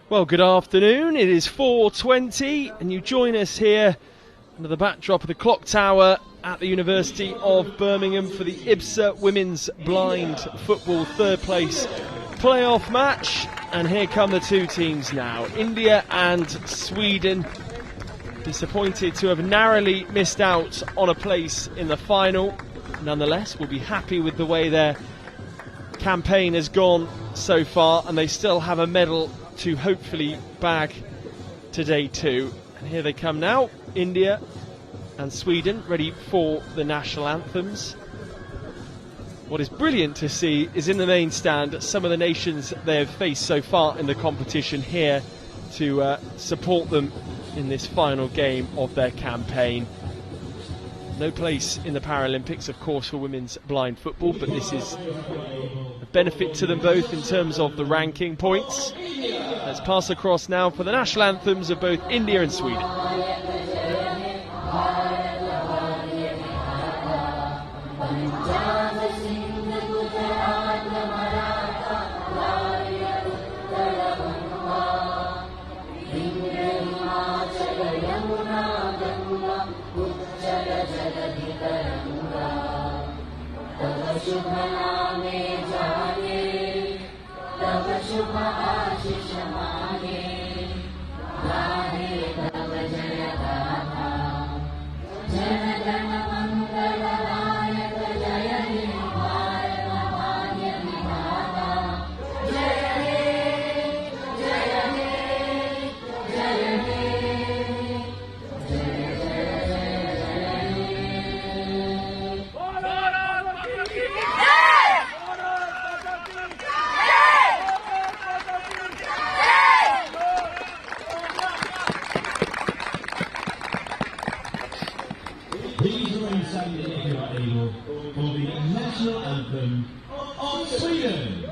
Well, good afternoon. It is 4:20 and you join us here under the backdrop of the clock tower at the University of Birmingham for the IBSA Women's Blind Football third place playoff match. And here come the two teams now, India and Sweden. Disappointed to have narrowly missed out on a place in the final. Nonetheless, will be happy with the way their campaign has gone so far, and they still have a medal to hopefully bag today too. And here they come now, India and Sweden, ready for the national anthems. What is brilliant to see is in the main stand some of the nations they have faced so far in the competition here to support them in this final game of their campaign. No place in the Paralympics, of course, for women's blind football, but this is a benefit to them both in terms of the ranking points. Let's pass across now for the national anthems of both India and Sweden. Please remain standing if you are able for the national anthem of Sweden.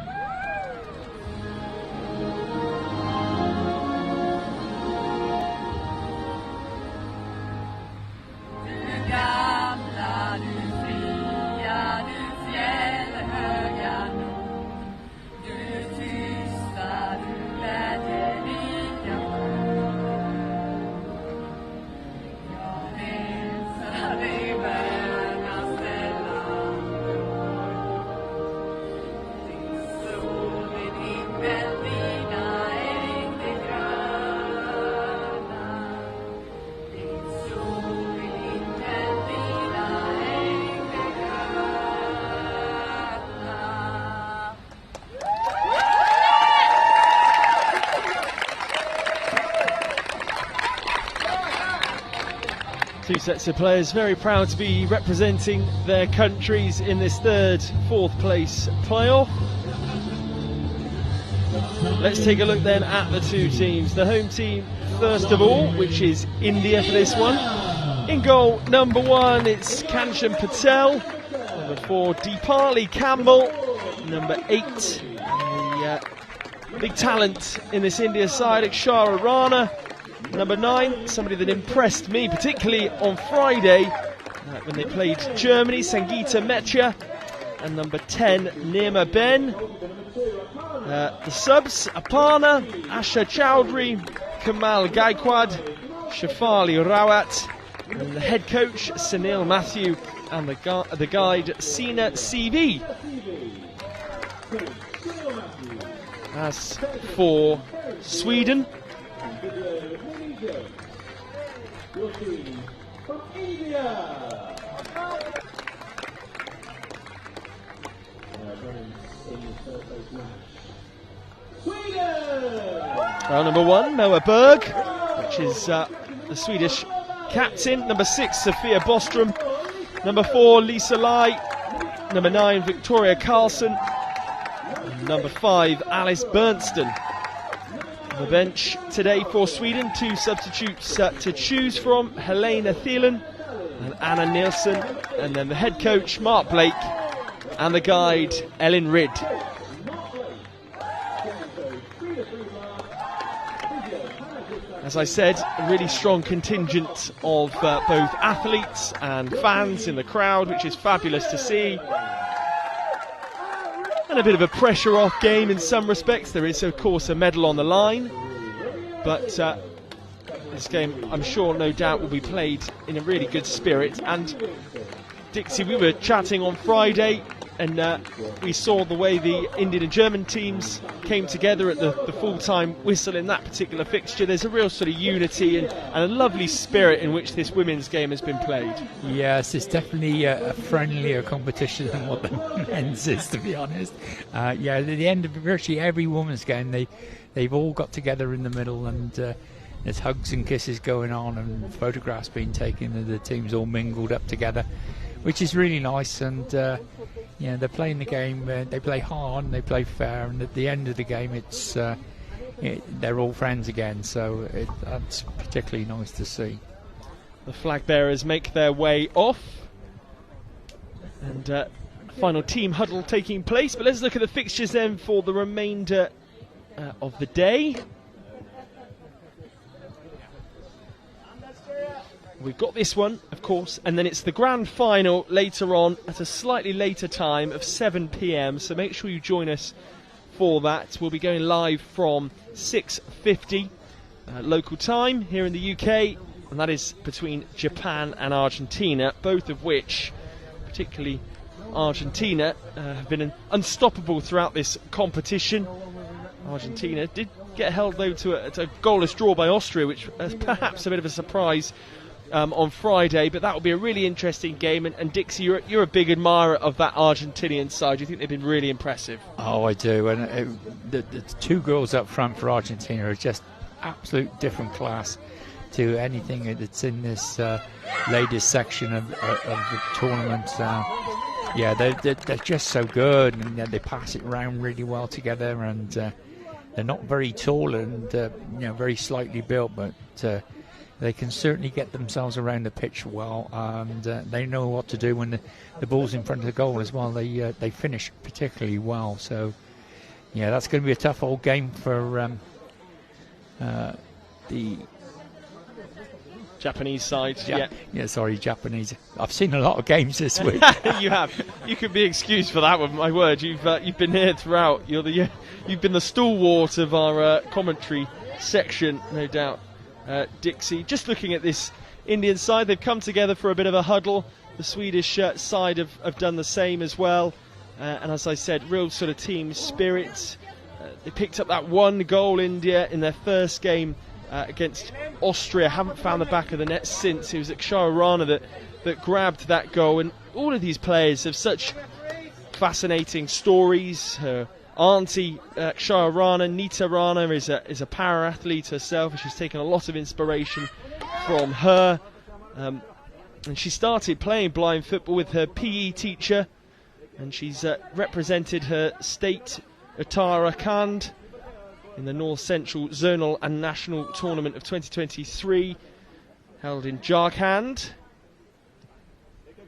Two sets of players very proud to be representing their countries in this fourth place playoff. Let's take a look then at the two teams. The home team first of all, which is India for this one. In goal, number 1, it's Kanchan Patel. Number 4, Deepali Campbell. Number 8, the big talent in this India side, Akshara Rana. Number 9, somebody that impressed me particularly on Friday when they played Germany, Sangeeta Mecha. And number 10, Nirma Ben. The subs, Aparna, Asha Chowdhury, Kamal Gaikwad, Shafali Rawat. And the head coach, Sunil Matthew. And the guide, Sina CV. As for Sweden, well, number 1, Noah Berg, which is the Swedish captain. Number 6, Sophia Bostrom. Number 4, Lisa Lai. Number 9, Victoria Carlson. Number 5, Alice Bernston. On the bench today for Sweden, 2 substitutes to choose from, Helena Thielen and Anna Nilsson, and then the head coach, Mark Blake, and the guide, Ellen Ridd. As I said, a really strong contingent of both athletes and fans in the crowd, which is fabulous to see. And a bit of a pressure off game in some respects. There is, of course, a medal on the line. but this game, I'm sure, no doubt, will be played in a really good spirit. And Dixie, we were chatting on Friday, and we saw the way the Indian and German teams came together at the full-time whistle in that particular fixture. There's a real sort of unity and a lovely spirit in which this women's game has been played. Yes, it's definitely a friendlier competition than what the men's is, to be honest. Yeah, at the end of virtually every women's game, they've all got together in the middle, and there's hugs and kisses going on and photographs being taken, and the teams all mingled up together, which is really nice. And yeah, they're playing the game, they play hard and they play fair, and at the end of the game they're all friends again, so that's particularly nice to see. The flag bearers make their way off, and final team huddle taking place. But let's look at the fixtures then for the remainder of the day. We've got this one, of course, and then it's the grand final later on at a slightly later time of 7 p.m, so make sure you join us for that. We'll be going live from 6:50 local time here in the UK, and that is between Japan and Argentina, both of which, particularly Argentina, have been unstoppable throughout this competition. Argentina did get held, though, to a goalless draw by Austria, which is perhaps a bit of a surprise on Friday, but that will be a really interesting game. And Dixie, you're a big admirer of that Argentinian side. You think they've been really impressive? Oh, I do. And the two girls up front for Argentina are just absolute different class to anything that's in this latest section of the tournament. Yeah, they're just so good, and they pass it around really well together, and they're not very tall and very slightly built, but they can certainly get themselves around the pitch well, and they know what to do when the ball's in front of the goal as well. They finish particularly well. So, yeah, that's going to be a tough old game for the Japanese side. Japanese. I've seen a lot of games this week. You have. You can be excused for that one. My word, you've been here throughout. You've been the stalwart of our commentary section, no doubt. Dixie, just looking at this Indian side, they've come together for a bit of a huddle. The Swedish side have done the same as well, and as I said, real sort of team spirit. They picked up that one goal, India, in their first game against Austria. Haven't found the back of the net since. It was Akshara Rana that grabbed that goal, and all of these players have such fascinating stories. Her auntie Akshara Rana, Nita Rana, is a para-athlete herself, and she's taken a lot of inspiration from her. And she started playing blind football with her PE teacher, and she's represented her state, Uttarakhand, in the North Central Zonal and National Tournament of 2023, held in Jharkhand.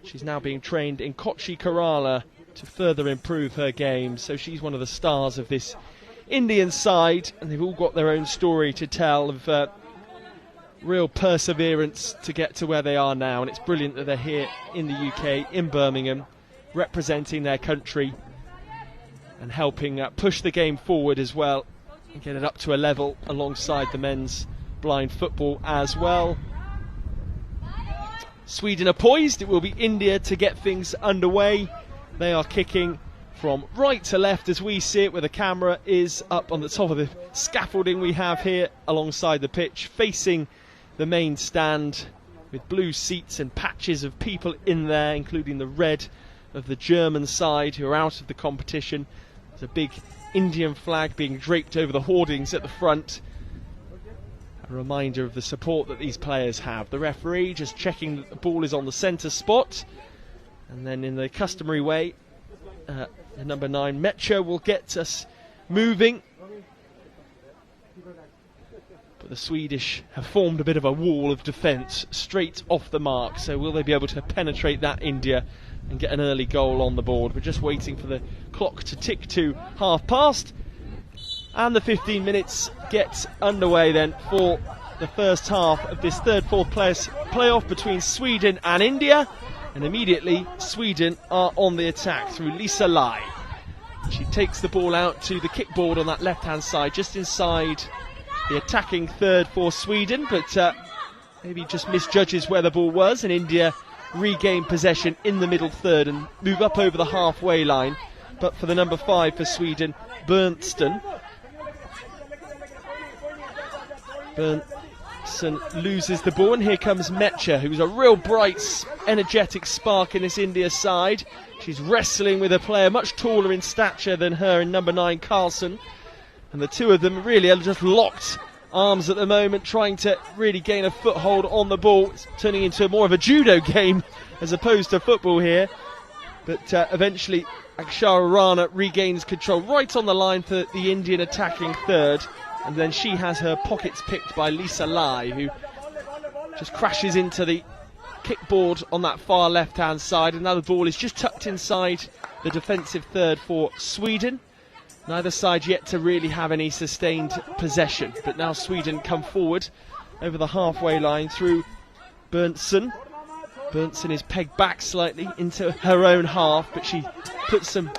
She's now being trained in Kochi, Kerala, to further improve her game, so she's one of the stars of this Indian side, and they've all got their own story to tell of real perseverance to get to where they are now, and it's brilliant that they're here in the UK, in Birmingham, representing their country and helping push the game forward as well and get it up to a level alongside the men's blind football as well. Sweden are poised. It will be India to get things underway. They are kicking from right to left as we see it, where the camera is up on the top of the scaffolding we have here alongside the pitch, facing the main stand, with blue seats and patches of people in there, including the red of the German side, who are out of the competition. There's a big Indian flag being draped over the hoardings at the front. A reminder of the support that these players have. The referee just checking that the ball is on the centre spot. And then in the customary way, the number 9, Mecha, will get us moving. But the Swedish have formed a bit of a wall of defence straight off the mark. So will they be able to penetrate that, India, and get an early goal on the board? We're just waiting for the clock to tick to 1:30. And the 15 minutes gets underway then for the first half of this third-fourth place playoff between Sweden and India. And immediately Sweden are on the attack through Lisa Lai. She takes the ball out to the kickboard on that left-hand side, just inside the attacking third for Sweden, but maybe just misjudges where the ball was, and India regain possession in the middle third and move up over the halfway line. But for the number 5 for Sweden, Berntsson loses the ball, and here comes Mecha, who's a real bright, energetic spark in this India side. She's wrestling with a player much taller in stature than her in number 9, Carlson, and the two of them really are just locked arms at the moment, trying to really gain a foothold on the ball. It's turning into more of a judo game as opposed to football here, but eventually Akshara Rana regains control right on the line for the Indian attacking third, and then she has her pockets picked by Lisa Lai, who just crashes into the kickboard on that far left hand side, and now the ball is just tucked inside the defensive third for Sweden. Neither side yet to really have any sustained possession, but now Sweden come forward over the halfway line through Berntsson. Berntsson is pegged back slightly into her own half, but she puts some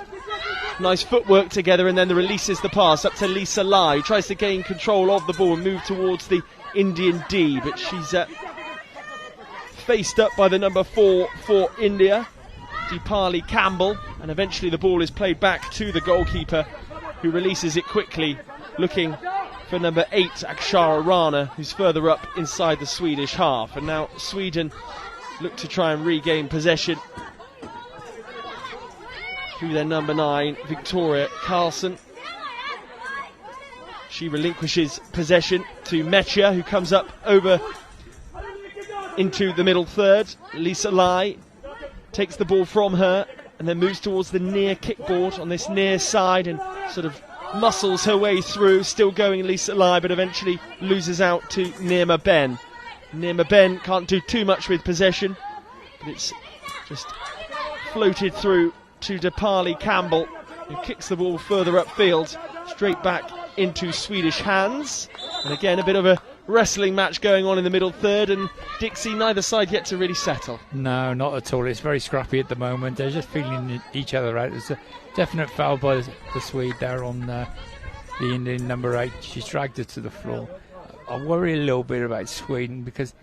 nice footwork together and then releases the pass up to Lisa Lai, who tries to gain control of the ball and move towards the Indian D, but she's faced up by the number 4 for India, Deepali Campbell, and eventually the ball is played back to the goalkeeper, who releases it quickly, looking for number 8, Akshara Rana, who's further up inside the Swedish half. And now Sweden look to try and regain possession through their number 9, Victoria Carlson. She relinquishes possession to Mecha, who comes up over into the middle third. Lisa Lai takes the ball from her and then moves towards the near kickboard on this near side and sort of muscles her way through, still going Lisa Lai, but eventually loses out to Nirma Ben. Nirma Ben can't do too much with possession, but it's just floated through to Deepali Campbell, who kicks the ball further upfield, straight back into Swedish hands. And again, a bit of a wrestling match going on in the middle third, and Dixie, neither side yet to really settle. No, not at all. It's very scrappy at the moment. They're just feeling each other out. There's a definite foul by the Swede there on the Indian number 8. She's dragged her to the floor. I worry a little bit about Sweden because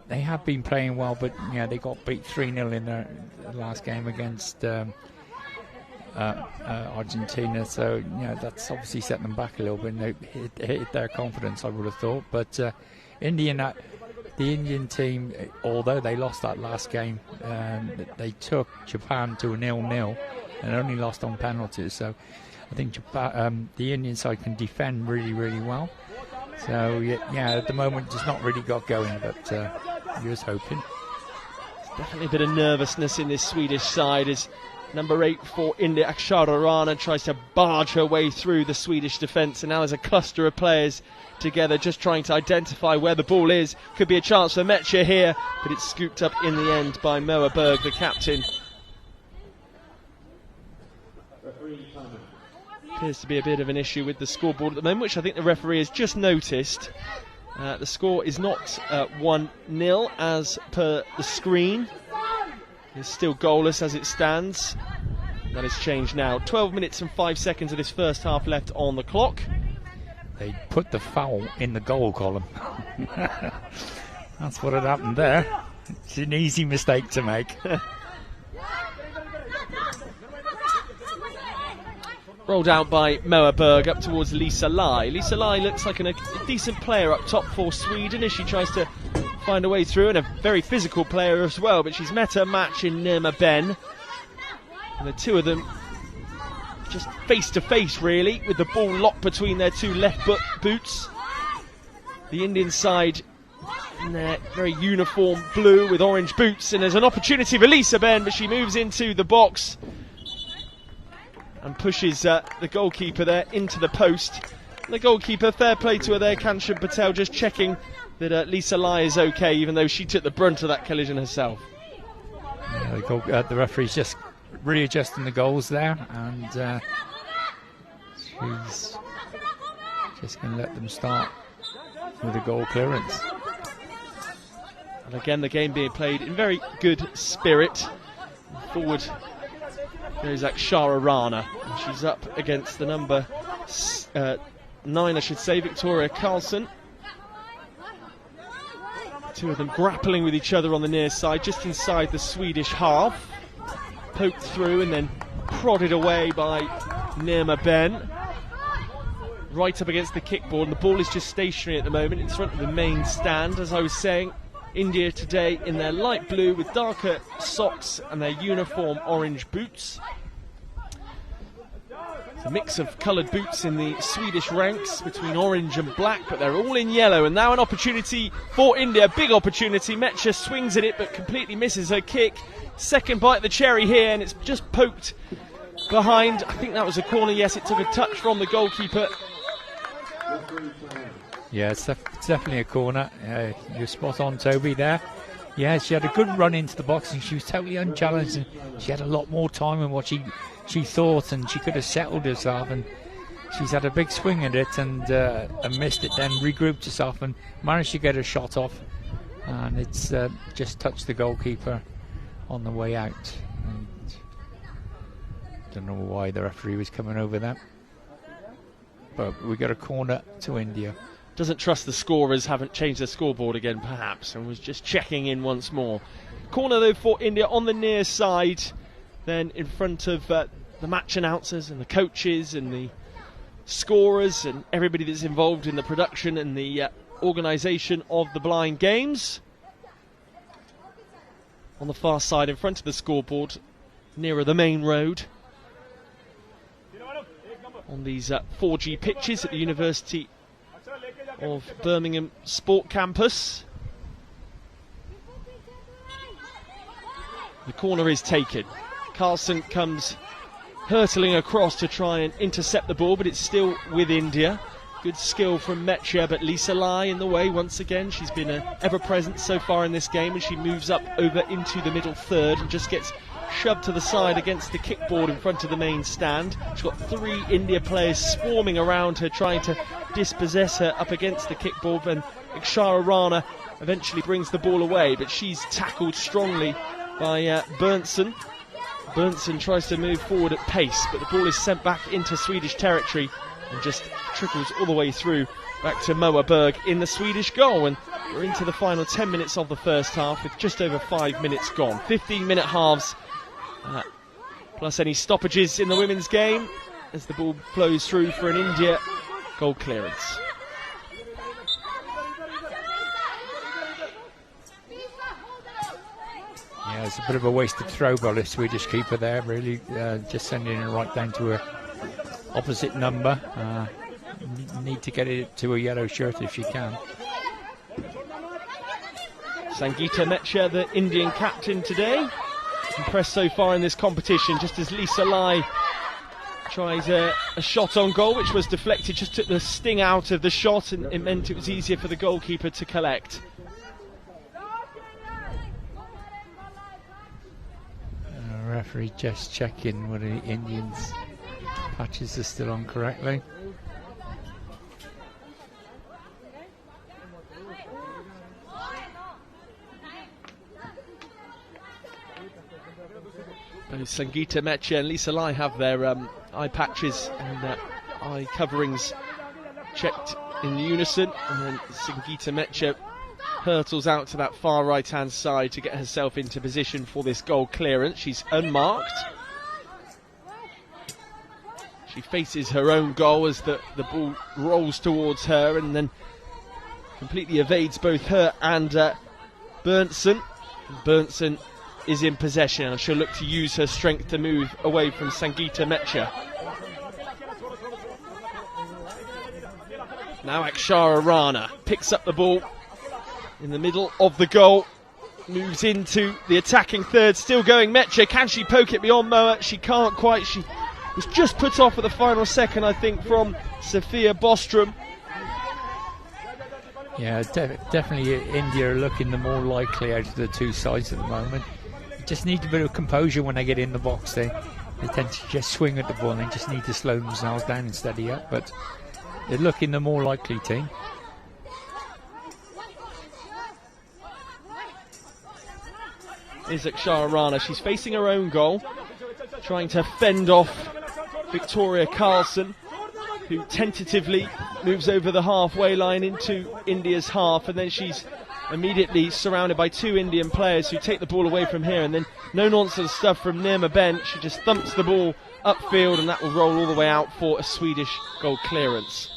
they have been playing well, but they got beat 3-0 in their last game against Argentina, so that's obviously set them back a little bit, and they hit their confidence, I would have thought. But the Indian team, although they lost that last game, they took Japan to a 0-0 and only lost on penalties. So I think Japan, the Indian side can defend really, really well. So at the moment it's not really got going, but you're just hoping. Definitely a bit of nervousness in this Swedish side as number 8 for India, Akshara Rana, tries to barge her way through the Swedish defence, and now there's a cluster of players together just trying to identify where the ball is. Could be a chance for Mecha here, but it's scooped up in the end by Moa Berg, the captain. Appears to be a bit of an issue with the scoreboard at the moment, which I think the referee has just noticed. The score is not 1-0 as per the screen. It's still goalless as it stands. That has changed now. 12 minutes and 5 seconds of this first half left on the clock. They put the foul in the goal column. That's what had happened there. It's an easy mistake to make. Rolled out by Moa Berg up towards Lisa Lai. Lisa Lai looks like a decent player up top for Sweden as she tries to find a way through, and a very physical player as well, but she's met her match in Nirma Ben, and the two of them just face to face really, with the ball locked between their two left boots. The Indian side in their very uniform blue with orange boots, and there's an opportunity for Lisa Ben, but she moves into the box and pushes the goalkeeper there into the post. And the goalkeeper, fair play to her there, Kanchan Patel, just checking that Lisa Lai is okay, even though she took the brunt of that collision herself. The referee's just readjusting the goals there, and she's just going to let them start with a goal clearance. And again, the game being played in very good spirit. Forward there's Akshara Rana, and she's up against the number 9, I should say, Victoria Karlsson. Two of them grappling with each other on the near side, just inside the Swedish half. Poked through and then prodded away by Nirma Ben. Right up against the kickboard, and the ball is just stationary at the moment in front of the main stand. As I was saying, India today in their light blue with darker socks and their uniform orange boots. It's a mix of coloured boots in the Swedish ranks between orange and black, but they're all in yellow. And now an opportunity for India, big opportunity. Mecha swings at it but completely misses her kick. Second bite of the cherry here, and it's just poked behind. I think that was a corner. Yes, it took a touch from the goalkeeper. Yeah, it's definitely a corner. You're spot on, Toby, there. Yeah, she had a good run into the box and she was totally unchallenged, and she had a lot more time than what she thought, and she could have settled herself, and she's had a big swing at it and missed it, then regrouped herself and managed to get a shot off, and it's just touched the goalkeeper on the way out. And don't know why the referee was coming over that, but we got a corner to India. Doesn't trust the scorers, haven't changed their scoreboard again perhaps, and was just checking in once more. Corner though for India on the near side, then in front of the match announcers and the coaches and the scorers and everybody that's involved in the production and the organisation of the blind games. On the far side in front of the scoreboard, nearer the main road, on these 4G pitches at the University of Birmingham Sport Campus. The corner is taken. Karlsson comes hurtling across to try and intercept the ball, but it's still with India. Good skill from Mecha, but Lisa Lai in the way once again. She's been ever present so far in this game, and she moves up over into the middle third and just gets shoved to the side against the kickboard in front of the main stand. She's got 3 India players swarming around her, trying to dispossess her up against the kickboard, and Akshara Rana eventually brings the ball away, but she's tackled strongly by Berntsen. Berntsen tries to move forward at pace, but the ball is sent back into Swedish territory and just trickles all the way through back to Moa Berg in the Swedish goal. And we're into the final 10 minutes of the first half with just over 5 minutes gone. 15-minute halves, plus any stoppages in the women's game as the ball flows through for an India goal clearance. Yeah, it's a bit of a wasted throw by the Swedish keeper there, really, just sending it right down to her opposite number. Need to get it to a yellow shirt if she can. Sangeeta Mecha, the Indian captain today, impressed so far in this competition, just as Lisa Lai tries a shot on goal, which was deflected, just took the sting out of the shot, and it meant it was easier for the goalkeeper to collect. Referee just checking whether the Indians' patches are still on correctly. Both Sangeeta Mecha and Lisa Lai have their eye patches and eye coverings checked in unison, and then Sangeeta Mecha hurtles out to that far right hand side to get herself into position for this goal clearance. She's unmarked. She faces her own goal as the ball rolls towards her and then completely evades both her and Berntsen. Berntsen is in possession and she'll look to use her strength to move away from Sangeeta Mecha. Now Akshara Rana picks up the ball in the middle of the goal, moves into the attacking third, still going Mecha. Can she poke it beyond Moa? She can't quite. She was just put off at the final second, I think, from Sophia Bostrom. Yeah, definitely India are looking the more likely out of the two sides at the moment. Just need a bit of composure when they get in the box. They tend to just swing at the ball and they just need to slow themselves down and steady up, but they're looking the more likely team. Is Akshara Rana. She's facing her own goal, trying to fend off Victoria Karlsson. who tentatively moves over the halfway line into India's half, and then she's immediately surrounded by 2 Indian players who take the ball away from here, and then no nonsense stuff from Nirma Bent. She just thumps the ball upfield, and that will roll all the way out for a Swedish goal clearance.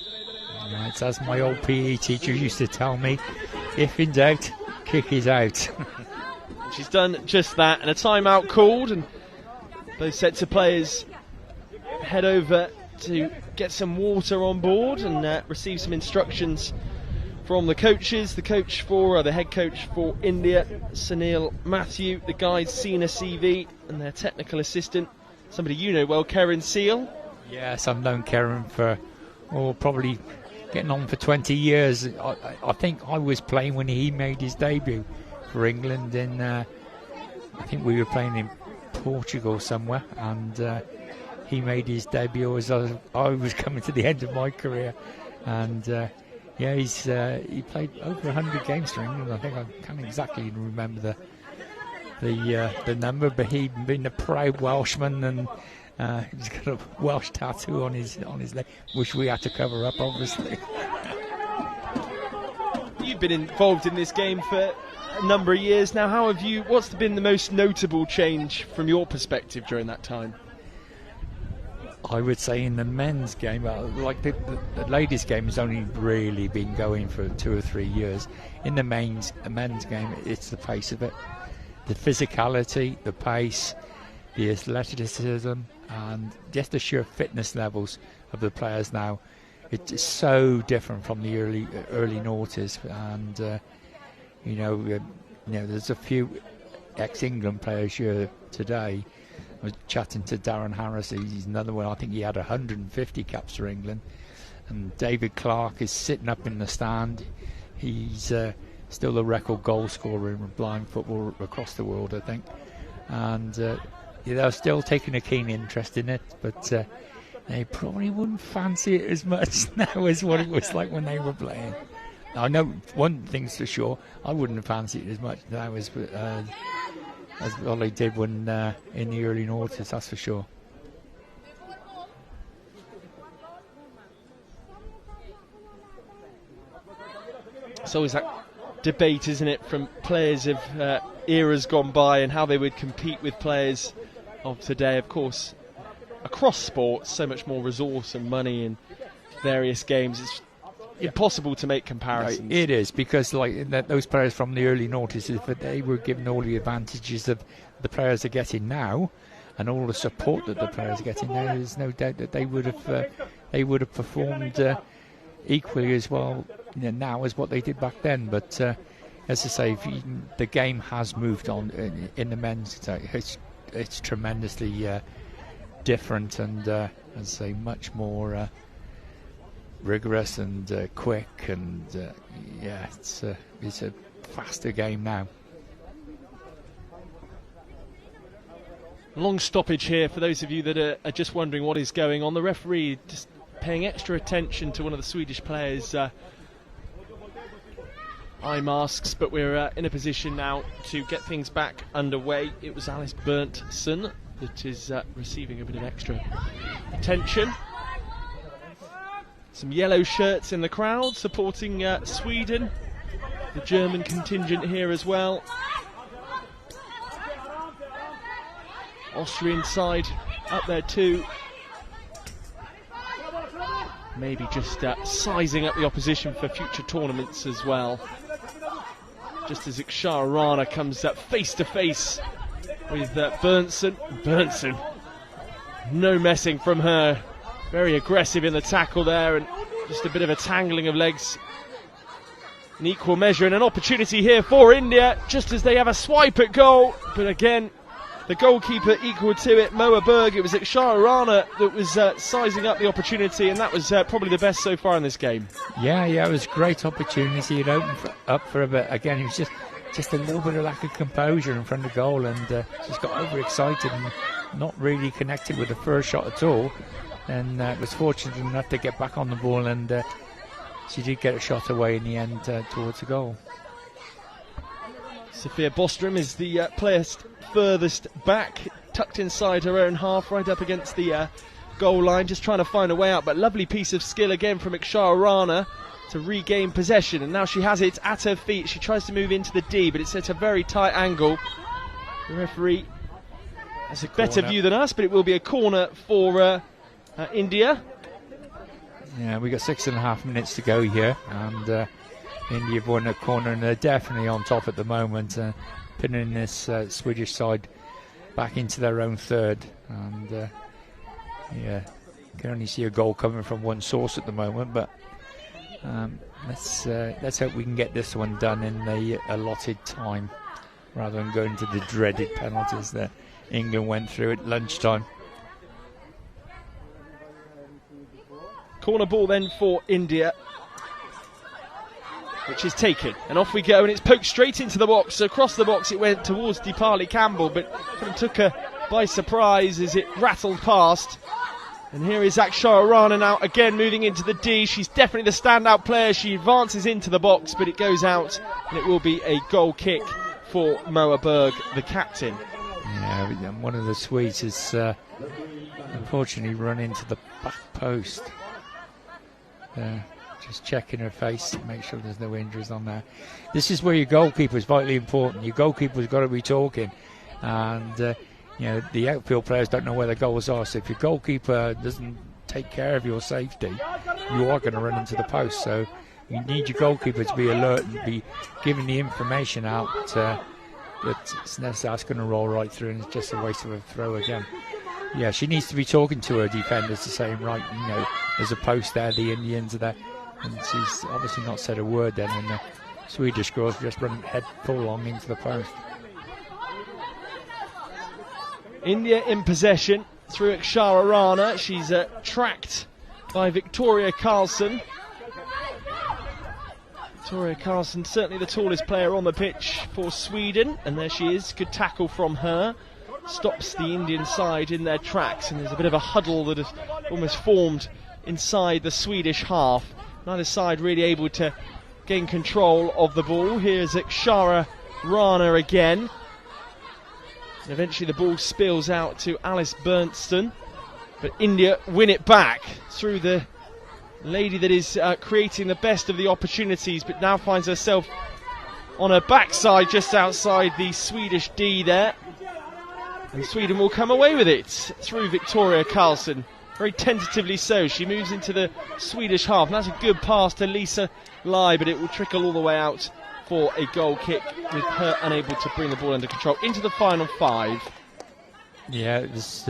It's as my old PE teacher used to tell me, if in doubt, kick is out. She's done just that, and a timeout called, and both sets of players head over to get some water on board and receive some instructions from the coaches. The head coach for India, Sunil Matthew, the guys Sina CV, and their technical assistant, somebody you know well, Karen Seal. Yes, I've known Karen for probably getting on for 20 years. I think I was playing when he made his debut for England in I think we were playing in Portugal somewhere, and he made his debut as I was coming to the end of my career, and he played over 100 games for England. I think I can't exactly remember the number, but he'd been a proud Welshman, and he's got a Welsh tattoo on his leg, which we had to cover up, obviously. You've been involved in this game for a number of years now. What's been the most notable change from your perspective during that time? I would say in the men's game, like the ladies' game has only really been going for 2 or 3 years. In the men's game, it's the pace of it, the physicality, the pace, the athleticism, and just the sheer fitness levels of the players now. It's so different from the early noughties, and there's a few ex-England players here today. I was chatting to Darren Harris, he's another one. I think he had 150 caps for England. And David Clark is sitting up in the stand. He's still the record goal scorer in blind football across the world, I think. And they're still taking a keen interest in it, but they probably wouldn't fancy it as much now as what it was like when they were playing. I know one thing's for sure, I wouldn't fancy it as much now as Ollie did when in the early noughties, that's for sure. It's always that debate, isn't it, from players of eras gone by and how they would compete with players of today. Of course, across sports, so much more resource and money in various games. It's impossible to make comparisons. It is, because those players from the early noughties, if they were given all the advantages of the players are getting now, and all the support that the players are getting, there is no doubt that they would have performed equally as well now as what they did back then. But as I say, the game has moved on in the men's. It's tremendously different, and as I say, much more rigorous and quick, and it's a faster game now. Long stoppage here for those of you that are just wondering what is going on. The referee just paying extra attention to one of the Swedish players' eye masks, but we're in a position now to get things back underway. It was Alice Berntsson that is receiving a bit of extra attention. Some yellow shirts in the crowd supporting Sweden. The German contingent here as well. Austrian side up there too. Maybe just sizing up the opposition for future tournaments as well. Just as Ikshara Rana comes up face to face with Berntsson. Berntsson, no messing from her. Very aggressive in the tackle there, and just a bit of a tangling of legs. An equal measure, and an opportunity here for India, just as they have a swipe at goal. But again, the goalkeeper equal to it, Moa Berg. It was Ikshara Rana that was sizing up the opportunity, and that was probably the best so far in this game. Yeah, it was a great opportunity. It opened up for a bit. Again, it was just a little bit of lack of composure in front of goal, and just got overexcited and not really connected with the first shot at all. And was fortunate enough to get back on the ball, and she did get a shot away in the end towards the goal. Sophia Bostrom is the player furthest back, tucked inside her own half, right up against the goal line, just trying to find a way out. But lovely piece of skill again from Ikshara Rana to regain possession, and now she has it at her feet. She tries to move into the D, but it's at a very tight angle. The referee has a better view than us, but it will be a corner for India. Yeah, we got 6.5 minutes to go here, and India have won a corner, and they're definitely on top at the moment, pinning this Swedish side back into their own third. And yeah, can only see a goal coming from one source at the moment, but let's hope we can get this one done in the allotted time, rather than going to the dreaded penalties that England went through at lunchtime. Corner ball then for India, which is taken, and off we go, and it's poked straight into the box. So across the box it went towards Deepali Campbell, but kind of took her by surprise as it rattled past. And here is Akshara Rana now again moving into the D. She's definitely the standout player. She advances into the box, but it goes out, and it will be a goal kick for Moa Berg, the captain. Yeah, one of the Swedes has unfortunately run into the back post. Just checking her face to make sure there's no injuries on there. This is where your goalkeeper is vitally important. Your goalkeeper's got to be talking, and you know, the outfield players don't know where their goals are. So if your goalkeeper doesn't take care of your safety, you are going to run into the post. So you need your goalkeeper to be alert and be giving the information out that that's going to roll right through, and it's just a waste of a throw again. Yeah, she needs to be talking to her defenders to say, right, you know, there's a post there, the Indians are there. And she's obviously not said a word then, and the Swedish girls just run head full on into the post. India in possession through Akshara Rana. She's tracked by Victoria Karlsson. Victoria Karlsson, certainly the tallest player on the pitch for Sweden, and there she is. Good tackle from her. Stops the Indian side in their tracks, and there's a bit of a huddle that has almost formed inside the Swedish half. Neither side really able to gain control of the ball. Here's Akshara Rana again. And eventually the ball spills out to Alice Berntsson, but India win it back through the lady that is creating the best of the opportunities, but now finds herself on her backside just outside the Swedish D there. And Sweden will come away with it through Victoria Karlsson. Very tentatively so. She moves into the Swedish half. And that's a good pass to Lisa Lai, but it will trickle all the way out for a goal kick, with her unable to bring the ball under control. Into the final 5. Yeah, it was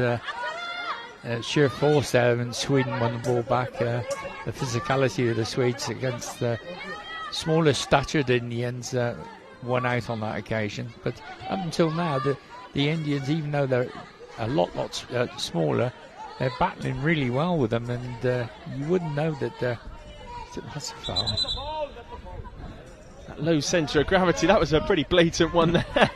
sheer force there, and Sweden won the ball back. The physicality of the Swedes against the smaller statured Indians won out on that occasion. But up until now, the Indians, even though they're a lot smaller, they're battling really well with them, and you wouldn't know that that's a foul. That low centre of gravity, that was a pretty blatant one there.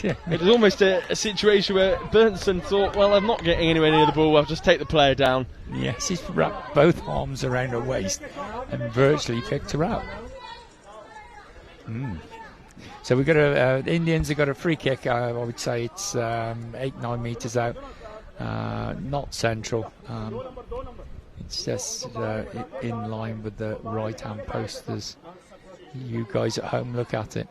Yeah. It was almost a situation where Berntsson thought, well, I'm not getting anywhere near the ball, I'll just take the player down. Yes, he's wrapped both arms around her waist and virtually picked her up. So we've got the Indians have got a free kick. I would say it's 8-9 metres out, not central. It's just in line with the right-hand post as you guys at home look at it.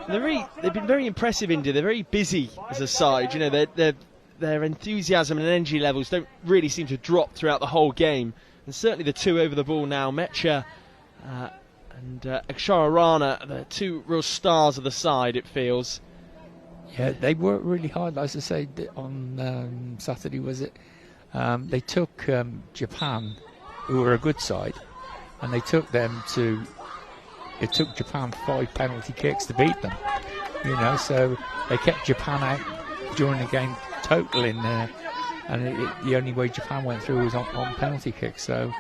They've been very impressive, India. They're very busy as a side. You know, their enthusiasm and energy levels don't really seem to drop throughout the whole game. And certainly the two over the ball now, Mecha and Akshara Rana, the two real stars of the side, it feels. Yeah, they worked really hard. As I say, on Saturday, was it? They took Japan, who were a good side, and they took them to... It took Japan 5 penalty kicks to beat them, you know, so they kept Japan out during the game total in there, and the only way Japan went through was on penalty kicks. So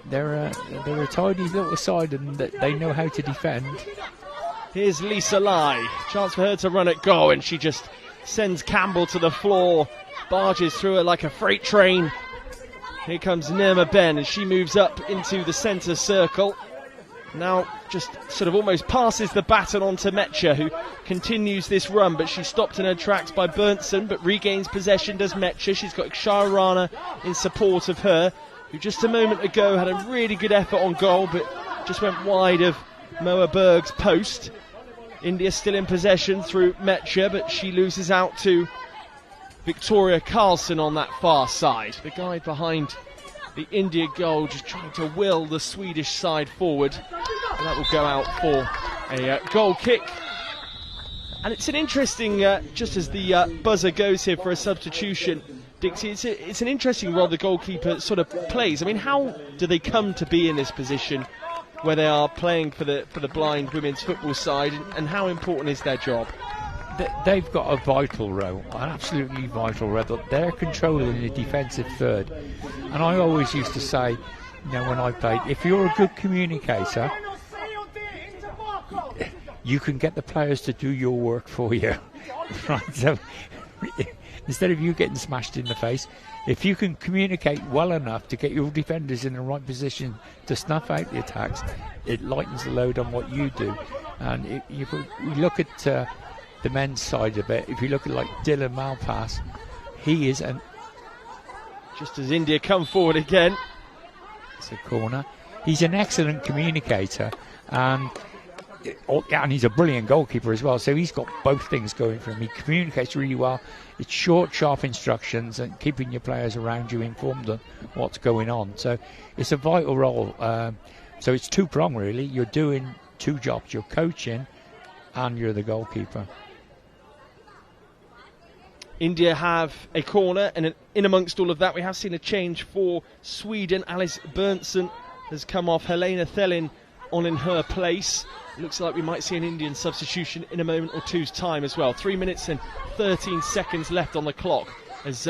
they're a tidy little side, and they know how to defend. Here's Lisa Lai, chance for her to run at goal, and she just sends Campbell to the floor, barges through her like a freight train. Here comes Nirma Ben, and she moves up into the centre circle. Now just sort of almost passes the baton on to Mecha, who continues this run, but she's stopped in her tracks by Berntsen, but regains possession does Mecha. She's got Shara Rana in support of her, who just a moment ago had a really good effort on goal, but just went wide of Moa Berg's post. India still in possession through Mecha, but she loses out to Victoria Carlson on that far side. The guy behind the India goal just trying to will the Swedish side forward, and that will go out for a goal kick. And it's an interesting, just as the buzzer goes here for a substitution, Dixie, it's an interesting role the goalkeeper sort of plays. I mean, how do they come to be in this position where they are playing for the blind women's football side, and how important is their job? They've got a vital role, an absolutely vital role. They're controlling the defensive third. And I always used to say, you know, when I played, if you're a good communicator, you can get the players to do your work for you. Right? So instead of you getting smashed in the face, if you can communicate well enough to get your defenders in the right position to snuff out the attacks, it lightens the load on what you do. And you look at the men's side of it, if you look at like Dylan Malpass, he is an... Just as India come forward again. It's a corner. He's an excellent communicator, and he's a brilliant goalkeeper as well, so he's got both things going for him. He communicates really well. It's short, sharp instructions and keeping your players around you informed on what's going on. So it's a vital role. So it's two-pronged, really. You're doing two jobs. You're coaching and you're the goalkeeper. India have a corner, and in amongst all of that we have seen a change for Sweden. Alice Berntsen has come off, Helena Thelin on in her place. Looks like we might see an Indian substitution in a moment or two's time as well. 3 minutes and 13 seconds left on the clock as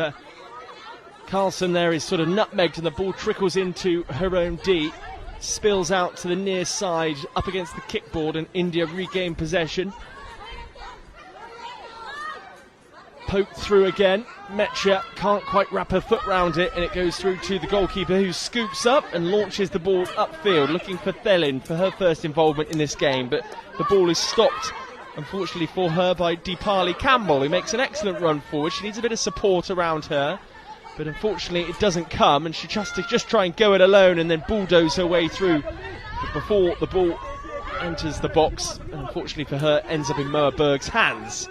Carlson there is sort of nutmegged and the ball trickles into her own D, spills out to the near side up against the kickboard, and India regain possession. Poked through again. Mecha can't quite wrap her foot round it, and it goes through to the goalkeeper, who scoops up and launches the ball upfield, looking for Thelin for her first involvement in this game, but the ball is stopped, unfortunately for her, by Deepali Campbell, who makes an excellent run forward. She needs a bit of support around her, but unfortunately it doesn't come, and she has to just try and go it alone and then bulldoze her way through before the ball enters the box, and unfortunately for her ends up in Moa Berg's hands,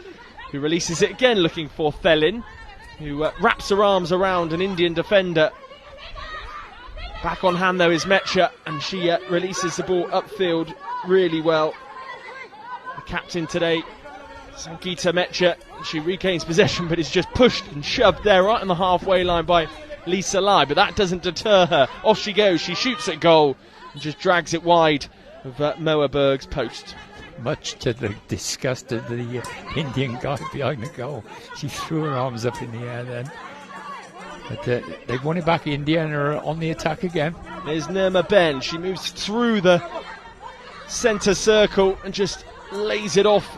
who releases it again looking for Thelin, who wraps her arms around an Indian defender. Back on hand though is Mecha, and she releases the ball upfield really well. The captain today, Sangeeta Mecha, she regains possession but is just pushed and shoved there right on the halfway line by Lisa Lai, but that doesn't deter her. Off she goes, she shoots at goal and just drags it wide of Moa Berg's post. Much to the disgust of the Indian guy behind the goal. She threw her arms up in the air then. But they've won it back, India, and are on the attack again. There's Nirma Ben. She moves through the centre circle and just lays it off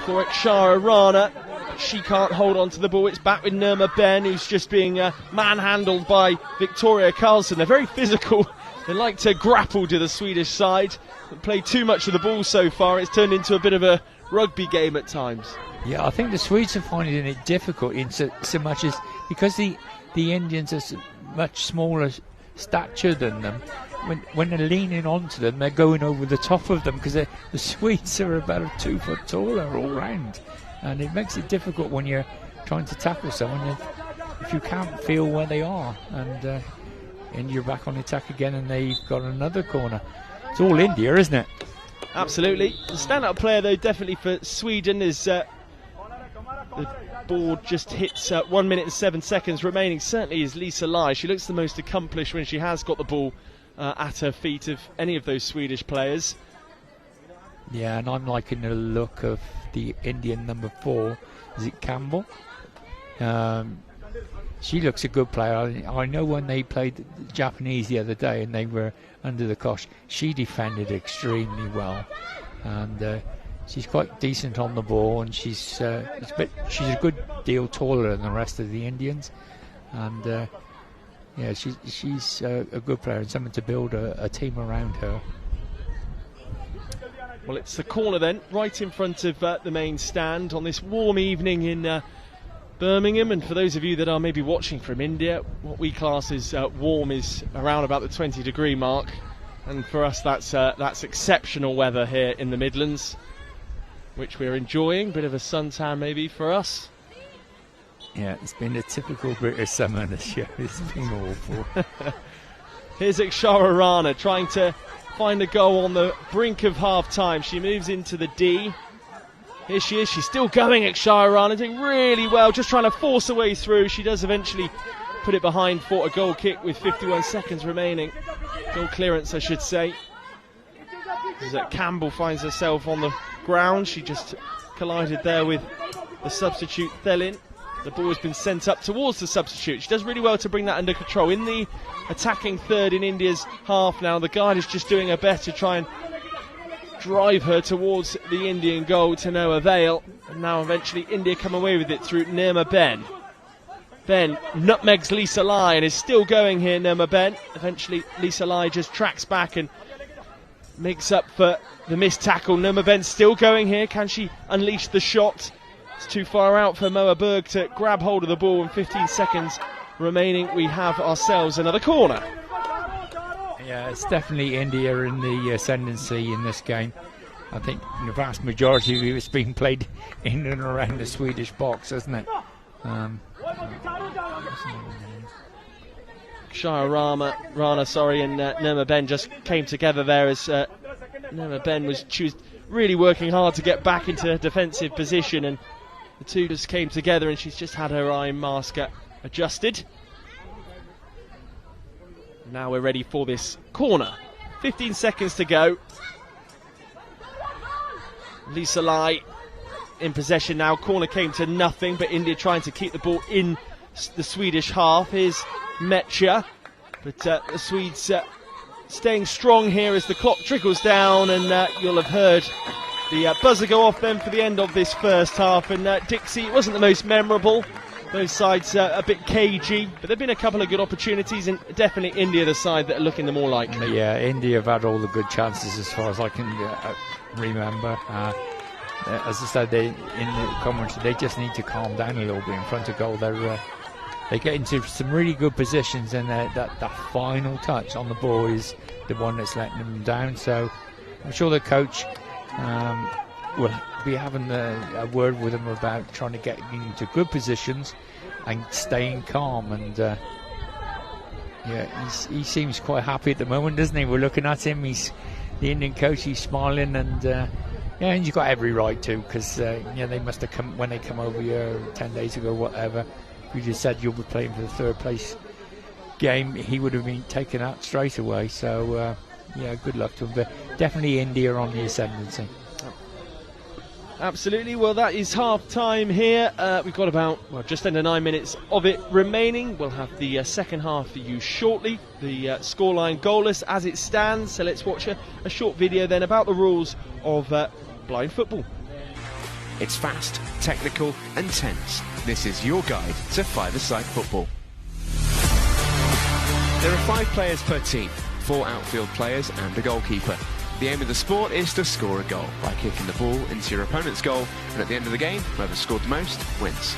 for Akshara Rana. She can't hold on to the ball. It's back with Nirma Ben, who's just being manhandled by Victoria Carlson. They're very physical. They like to grapple to the Swedish side. Haven't played too much of the ball so far. It's turned into a bit of a rugby game at times. Yeah, I think the Swedes are finding it difficult in so much as because the Indians are much smaller stature than them. When they're leaning onto them, they're going over the top of them because the Swedes are about 2 foot taller all round, and it makes it difficult when you're trying to tackle someone if you can't feel where they are. And you're back on attack again, and they've got another corner. It's all India, isn't it? Absolutely. The standout player, though, definitely for Sweden is the board just hits 1 minute and 7 seconds remaining. Certainly is Lisa Lai. She looks the most accomplished when she has got the ball at her feet of any of those Swedish players. Yeah, and I'm liking the look of the Indian number 4. Is it Campbell? She looks a good player. I know when they played the Japanese the other day and they were under the cosh, she defended extremely well, and she's quite decent on the ball, and she's a good deal taller than the rest of the Indians, and she's a good player and someone to build a team around her. Well, it's the corner then, right in front of the main stand on this warm evening in Birmingham. And for those of you that are maybe watching from India, what we class as warm is around about the 20-degree mark. And for us, that's exceptional weather here in the Midlands, which we're enjoying. Bit of a suntan maybe for us. Yeah, it's been a typical British summer this year. It's been awful. Here's Akshara Rana trying to find a goal on the brink of half-time. She moves into the D. Here she is. She's still going, Akshara Rana, doing really well, just trying to force her way through. She does eventually put it behind for a goal kick with 51 seconds remaining. Goal clearance, I should say. As Campbell finds herself on the ground. She just collided there with the substitute Thelin. The ball has been sent up towards the substitute. She does really well to bring that under control. In the attacking third in India's half now, the guard is just doing her best to try and drive her towards the Indian goal to no avail. And now eventually India come away with it through Nirma Ben. Ben nutmegs Lisa Lai and is still going here, Nirma Ben. Eventually Lisa Lai just tracks back and makes up for the missed tackle. Nirma Ben still going here. Can she unleash the shot? It's too far out for Moa Berg to grab hold of the ball. In 15 seconds remaining, we have ourselves another corner. Yeah, it's definitely India in the ascendancy in this game. I think the vast majority of it's being played in and around the Swedish box, isn't it? Shara Rana, and Nirma Ben just came together there as Nirma Ben was really working hard to get back into a defensive position, and the two just came together, and she's just had her eye mask adjusted. Now we're ready for this corner. 15 seconds to go. Lisa Lai in possession now. Corner came to nothing, but India trying to keep the ball in the Swedish half. Here's Metja, but the Swedes staying strong here as the clock trickles down, and you'll have heard the buzzer go off then for the end of this first half. And Dixie, it wasn't the most memorable. Both sides a bit cagey, but there have been a couple of good opportunities, and definitely India the side that are looking the more likely. Yeah, India have had all the good chances as far as I can remember. As I said, in the commentary, they just need to calm down a little bit in front of goal. They get into some really good positions, and that final touch on the ball is the one that's letting them down. So I'm sure the coach will be having a word with them about trying to get into good positions and staying calm. And yeah, he seems quite happy at the moment, doesn't he? We're looking at him. He's the Indian coach. He's smiling, and yeah, and you've got every right to, because yeah, they must have come when they come over here 10 days ago, whatever. You just said you'll be playing for the third place game. He would have been taken out straight away. So yeah, good luck to him. But definitely India on the ascendancy. Absolutely. Well, that is half time here. We've got about just under 9 minutes of it remaining. We'll have the second half for you shortly. The scoreline goalless as it stands. So let's watch a short video then about the rules of blind football. It's fast, technical and tense. This is your guide to five-a-side football. There are 5 players per team, 4 outfield players and a goalkeeper. The aim of the sport is to score a goal by kicking the ball into your opponent's goal, and at the end of the game, whoever scored the most wins.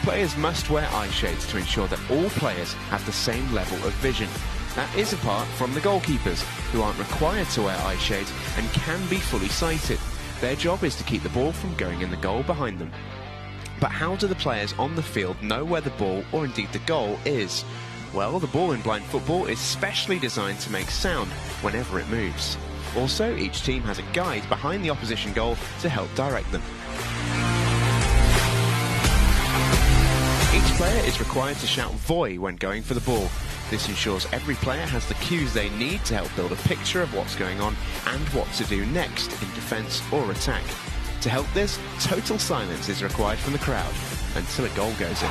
Players must wear eye shades to ensure that all players have the same level of vision. That is apart from the goalkeepers, who aren't required to wear eye shades and can be fully sighted. Their job is to keep the ball from going in the goal behind them. But how do the players on the field know where the ball, or indeed the goal, is? Well, the ball in blind football is specially designed to make sound whenever it moves. Also, each team has a guide behind the opposition goal to help direct them. Each player is required to shout "Voy" when going for the ball. This ensures every player has the cues they need to help build a picture of what's going on and what to do next in defence or attack. To help this, total silence is required from the crowd until a goal goes in.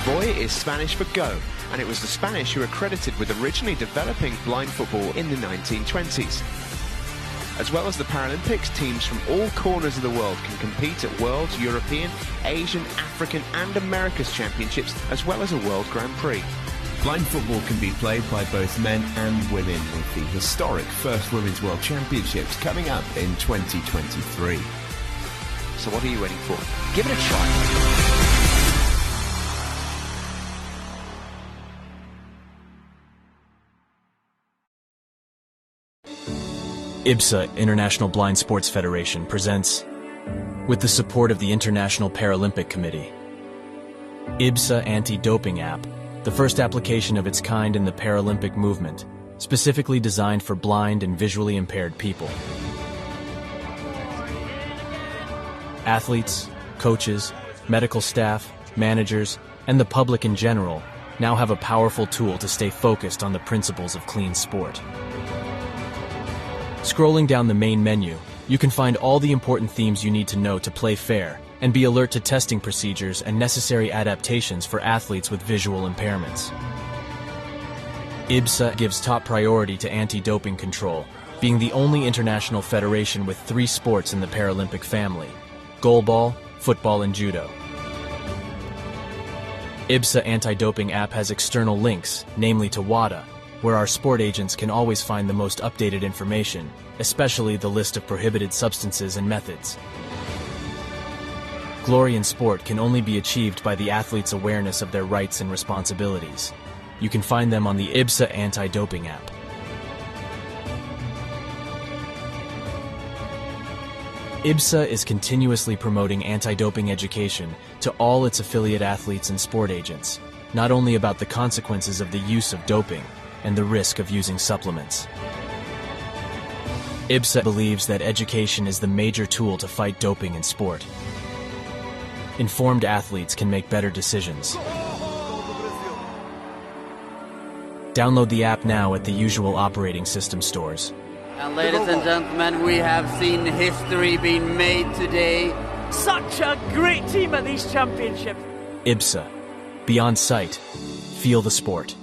Voy is Spanish for go, and it was the Spanish who were credited with originally developing blind football in the 1920s. As well as the Paralympics, teams from all corners of the world can compete at World, European, Asian, African and America's Championships, as well as a World Grand Prix. Blind football can be played by both men and women, with the historic first Women's World Championships coming up in 2023. So what are you waiting for? Give it a try. IBSA, International Blind Sports Federation, presents, with the support of the International Paralympic Committee, IBSA Anti-Doping App, the first application of its kind in the Paralympic movement, specifically designed for blind and visually impaired people. Athletes, coaches, medical staff, managers, and the public in general now have a powerful tool to stay focused on the principles of clean sport. Scrolling down the main menu, you can find all the important themes you need to know to play fair and be alert to testing procedures and necessary adaptations for athletes with visual impairments. IBSA gives top priority to anti-doping control, being the only international federation with 3 sports in the Paralympic family: goalball, football, and judo. IBSA Anti-Doping app has external links, namely to WADA, where our sport agents can always find the most updated information, especially the list of prohibited substances and methods. Glory in sport can only be achieved by the athlete's awareness of their rights and responsibilities. You can find them on the IBSA Anti-Doping app. IBSA is continuously promoting anti-doping education to all its affiliate athletes and sport agents, not only about the consequences of the use of doping and the risk of using supplements. IBSA believes that education is the major tool to fight doping in sport. Informed athletes can make better decisions. Download the app now at the usual operating system stores. And ladies and gentlemen, we have seen history being made today. Such a great team at these championships. IBSA. Beyond sight. Feel the sport.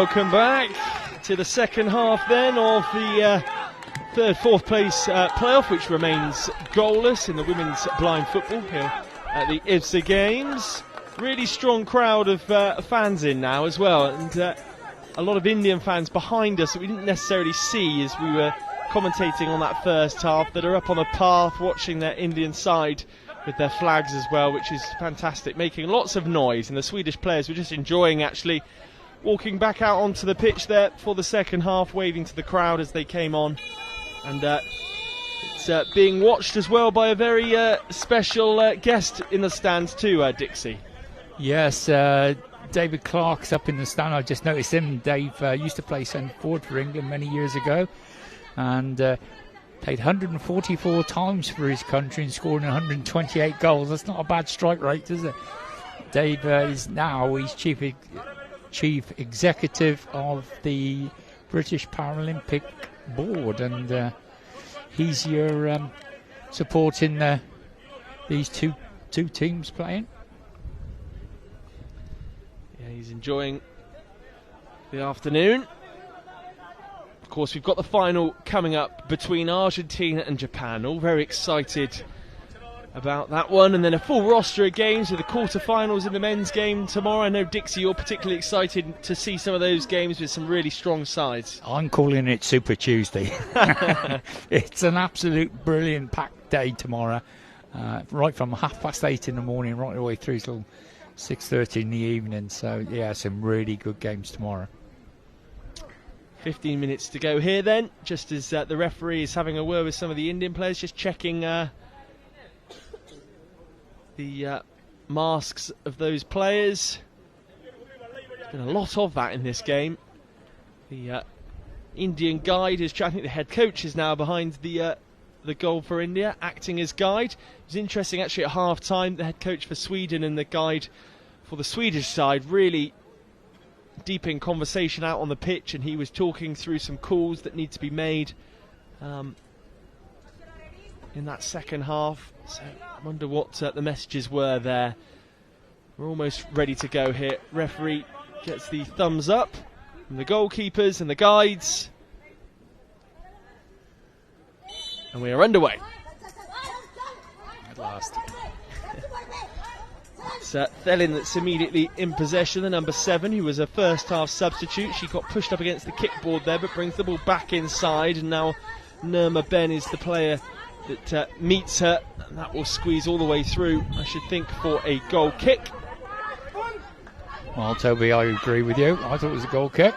welcome back to the second half then of the fourth place playoff, which remains goalless in the women's blind football here at the IBSA Games. Really strong crowd of fans in now as well, and a lot of Indian fans behind us that we didn't necessarily see as we were commentating on that first half, that are up on the path watching their Indian side with their flags as well, which is fantastic, making lots of noise. And the Swedish players were just enjoying actually walking back out onto the pitch there for the second half, waving to the crowd as they came on. And it's being watched as well by a very special guest in the stands too, Dixie. Yes, David Clark's up in the stand. I just noticed him. Dave used to play centre forward for England many years ago, and played 144 times for his country and scored 128 goals. That's not a bad strike rate, is it? Dave is now chief executive of the British Paralympic Board, and he's your supporting these two teams playing. Yeah, he's enjoying the afternoon. Of course, we've got the final coming up between Argentina and Japan. All very excited about that one. And then a full roster of games with the quarterfinals in the men's game tomorrow. I know, Dixie, you're particularly excited to see some of those games with some really strong sides. I'm calling it Super Tuesday. It's an absolute brilliant packed day tomorrow. Right from 8:30 in the morning right the way through till 6:30 in the evening. So, yeah, some really good games tomorrow. 15 minutes to go here then, just as the referee is having a word with some of the Indian players, just checking the masks of those players. There's been a lot of that in this game. The Indian guide is chatting. The head coach is now behind the goal for India, acting as guide. It was interesting actually at half time, the head coach for Sweden and the guide for the Swedish side really deep in conversation out on the pitch, and he was talking through some calls that need to be made in that second half. So I wonder what the messages were there. We're almost ready to go here. Referee gets the thumbs up from the goalkeepers and the guides, and we are underway. At last. It's Thelin that's immediately in possession, the number 7, who was a first half substitute. She got pushed up against the kickboard there, but brings the ball back inside, and now Nirma Ben is the player that meets her, and that will squeeze all the way through, I should think, for a goal kick. Well, Toby, I agree with you. I thought it was a goal kick.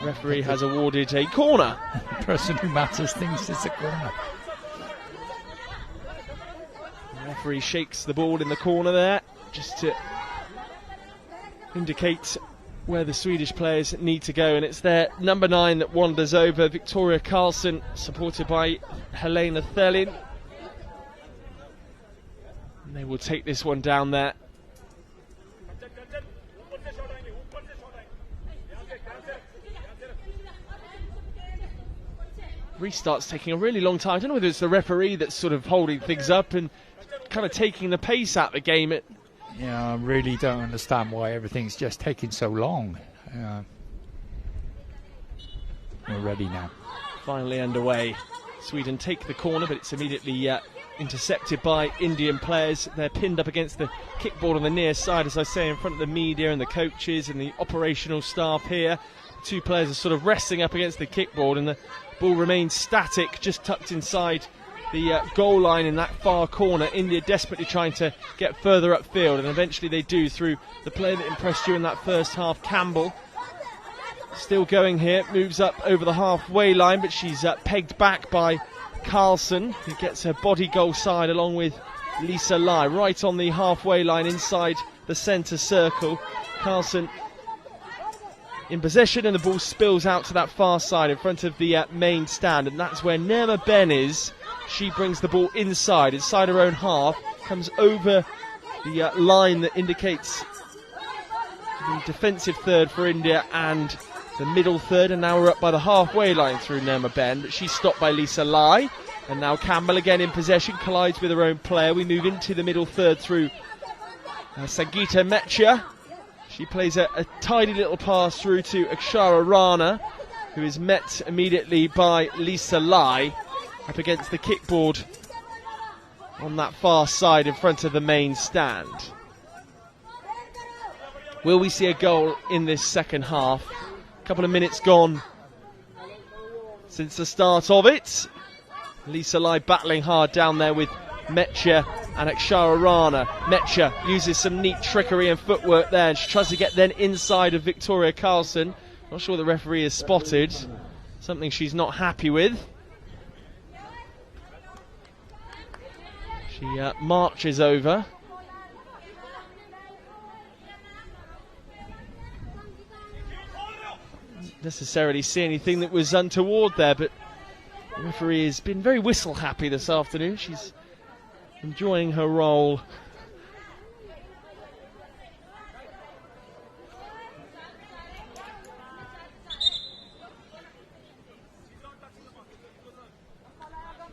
Referee has awarded a corner. The person who matters thinks it's a corner. The referee shakes the ball in the corner there, just to indicate where the Swedish players need to go, and it's their number 9 that wanders over, Victoria Karlsson, supported by Helena Thelin. And they will take this one down there. Restart's taking a really long time. I don't know whether it's the referee that's sort of holding things up and kind of taking the pace out of the game. Yeah, I really don't understand why everything's just taking so long. We're ready now. Finally underway. Sweden take the corner, but it's immediately intercepted by Indian players. They're pinned up against the kickboard on the near side, as I say, in front of the media and the coaches and the operational staff here. Two players are sort of wrestling up against the kickboard, and the ball remains static, just tucked inside the goal line in that far corner. India desperately trying to get further upfield, and eventually they do through the player that impressed you in that first half, Campbell. Still going here, moves up over the halfway line, but she's pegged back by Karlsson, who gets her body goal side along with Lisa Lai, right on the halfway line inside the centre circle. Karlsson in possession, and the ball spills out to that far side in front of the main stand, and that's where Nirma Ben is. She brings the ball inside her own half, comes over the line that indicates the defensive third for India and the middle third, and now we're up by the halfway line through Nirma Ben, but she's stopped by Lisa Lai, and now Campbell again in possession, collides with her own player. We move into the middle third through Sangeeta Mecha. She plays a tidy little pass through to Akshara Rana, who is met immediately by Lisa Lai up against the kickboard on that far side in front of the main stand. Will we see a goal in this second half? A couple of minutes gone since the start of it. Lisa Lai battling hard down there with Mecha and Akshara Rana. Mecha uses some neat trickery and footwork there, and she tries to get then inside of Victoria Carlson. Not sure the referee has spotted something she's not happy with. She marches over. Didn't necessarily see anything that was untoward there, but the referee has been very whistle happy this afternoon. She's enjoying her role.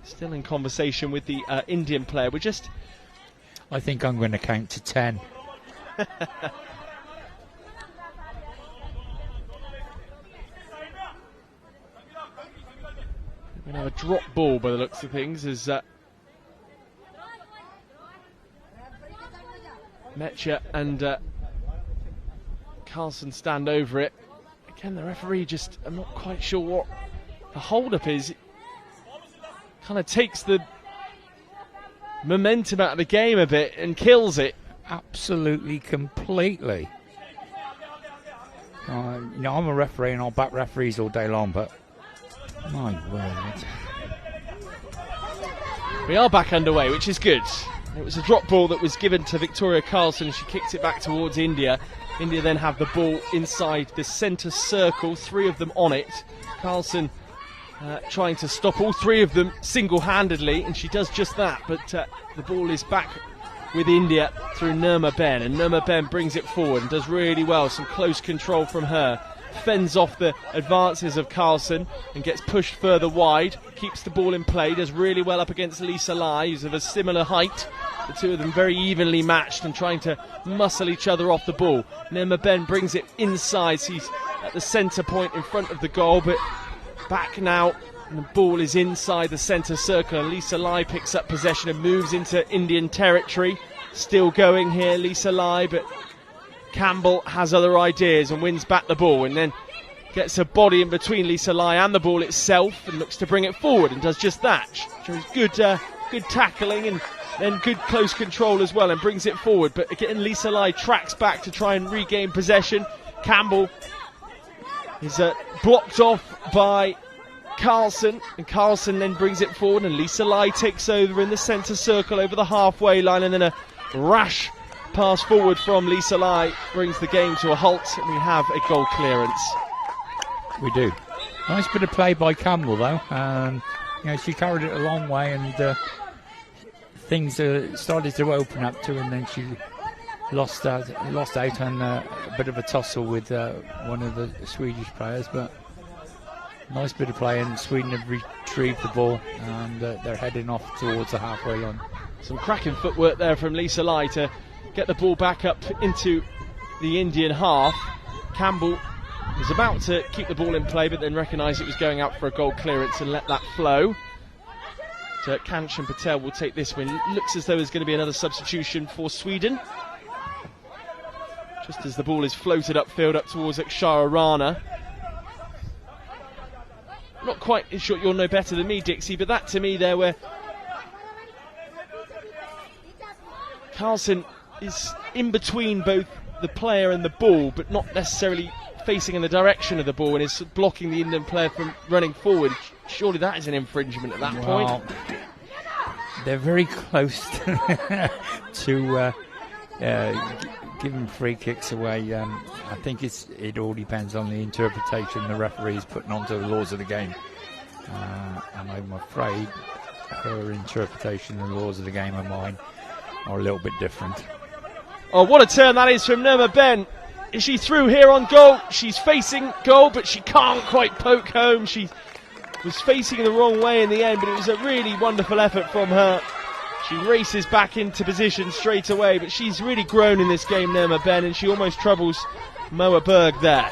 Still in conversation with the Indian player. I think I'm going to count to 10. We're going to have a drop ball by the looks of things as Mecha and Carlson stand over it. Again, the referee I'm not quite sure what the hold-up is. Kind of takes the momentum out of the game a bit and kills it. Absolutely, completely. I'm a referee and I'll back referees all day long, but my word. We are back underway, which is good. It was a drop ball that was given to Victoria Carlson. She kicked it back towards India. India then have the ball inside the centre circle, 3 of them on it. Carlson trying to stop all 3 of them single-handedly, and she does just that, but the ball is back with India through Nirma Ben, and Nirma Ben brings it forward and does really well. Some close control from her, fends off the advances of Carlson and gets pushed further wide, keeps the ball in play, does really well up against Lisa Lai, who's of a similar height. The 2 of them very evenly matched and trying to muscle each other off the ball. Nirma Ben brings it inside, she's at the centre point in front of the goal, but back now, and the ball is inside the centre circle. Lisa Lai picks up possession and moves into Indian territory. Still going here, Lisa Lai, but Campbell has other ideas and wins back the ball and then gets her body in between Lisa Lai and the ball itself and looks to bring it forward and does just that. Shows good tackling and then good close control as well and brings it forward. But again, Lisa Lai tracks back to try and regain possession. Campbell is blocked off by Carlson, and Carlson then brings it forward, and Lisa Lai takes over in the centre circle over the halfway line, and then a rash pass forward from Lisa Lai brings the game to a halt, and we have a goal clearance. We do. Nice bit of play by Campbell, though. She carried it a long way, and things started to open up to her, and then she lost out on a bit of a tussle with one of the Swedish players, but nice bit of play, and Sweden have retrieved the ball and they're heading off towards the halfway line. Some cracking footwork there from Lisa Lai to get the ball back up into the Indian half. Campbell was about to keep the ball in play, but then recognised it was going out for a goal clearance and let that flow. So Kanchan Patel will take this win. Looks as though there's going to be another substitution for Sweden, just as the ball is floated upfield up towards Akshara Rana. Not quite sure, you'll know better than me, Dixie, but that to me there where Carlson is in between both the player and the ball, but not necessarily facing in the direction of the ball, and is blocking the Indian player from running forward. Surely that is an infringement at that point. They're very close to giving free kicks away. I think it all depends on the interpretation the referee is putting onto the laws of the game, and I'm afraid her interpretation of the laws of the game and mine are a little bit different. Oh, what a turn that is from Nirma Ben. Is she through here on goal? She's facing goal, but she can't quite poke home. She was facing the wrong way in the end, but it was a really wonderful effort from her She races back into position straight away, but she's really grown in this game, Nirma Ben, and she almost troubles Moa Berg there.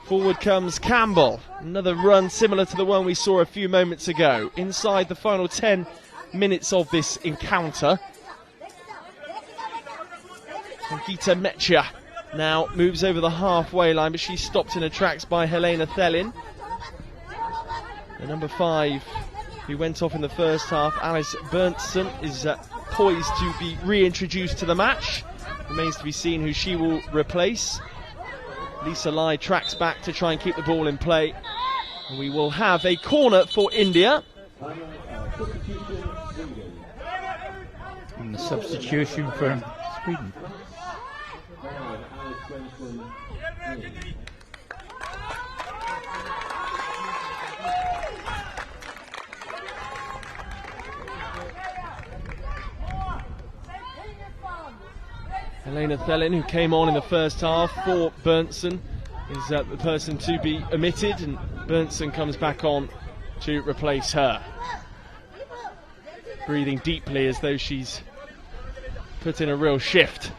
Forward comes Campbell. Another run similar to the one we saw a few moments ago. Inside the final 10 minutes of this encounter. Sangeeta Mechia now moves over the halfway line, but she's stopped in her tracks by Helena Thelin. The number 5, who went off in the first half, Alice Berntsen, is poised to be reintroduced to the match. Remains to be seen who she will replace. Lisa Lai tracks back to try and keep the ball in play. And we will have a corner for India. And the substitution for Sweden. Helena Thelin, who came on in the first half for Berntsen, is the person to be omitted, and Berntsen comes back on to replace her. Breathing deeply as though she's put in a real shift.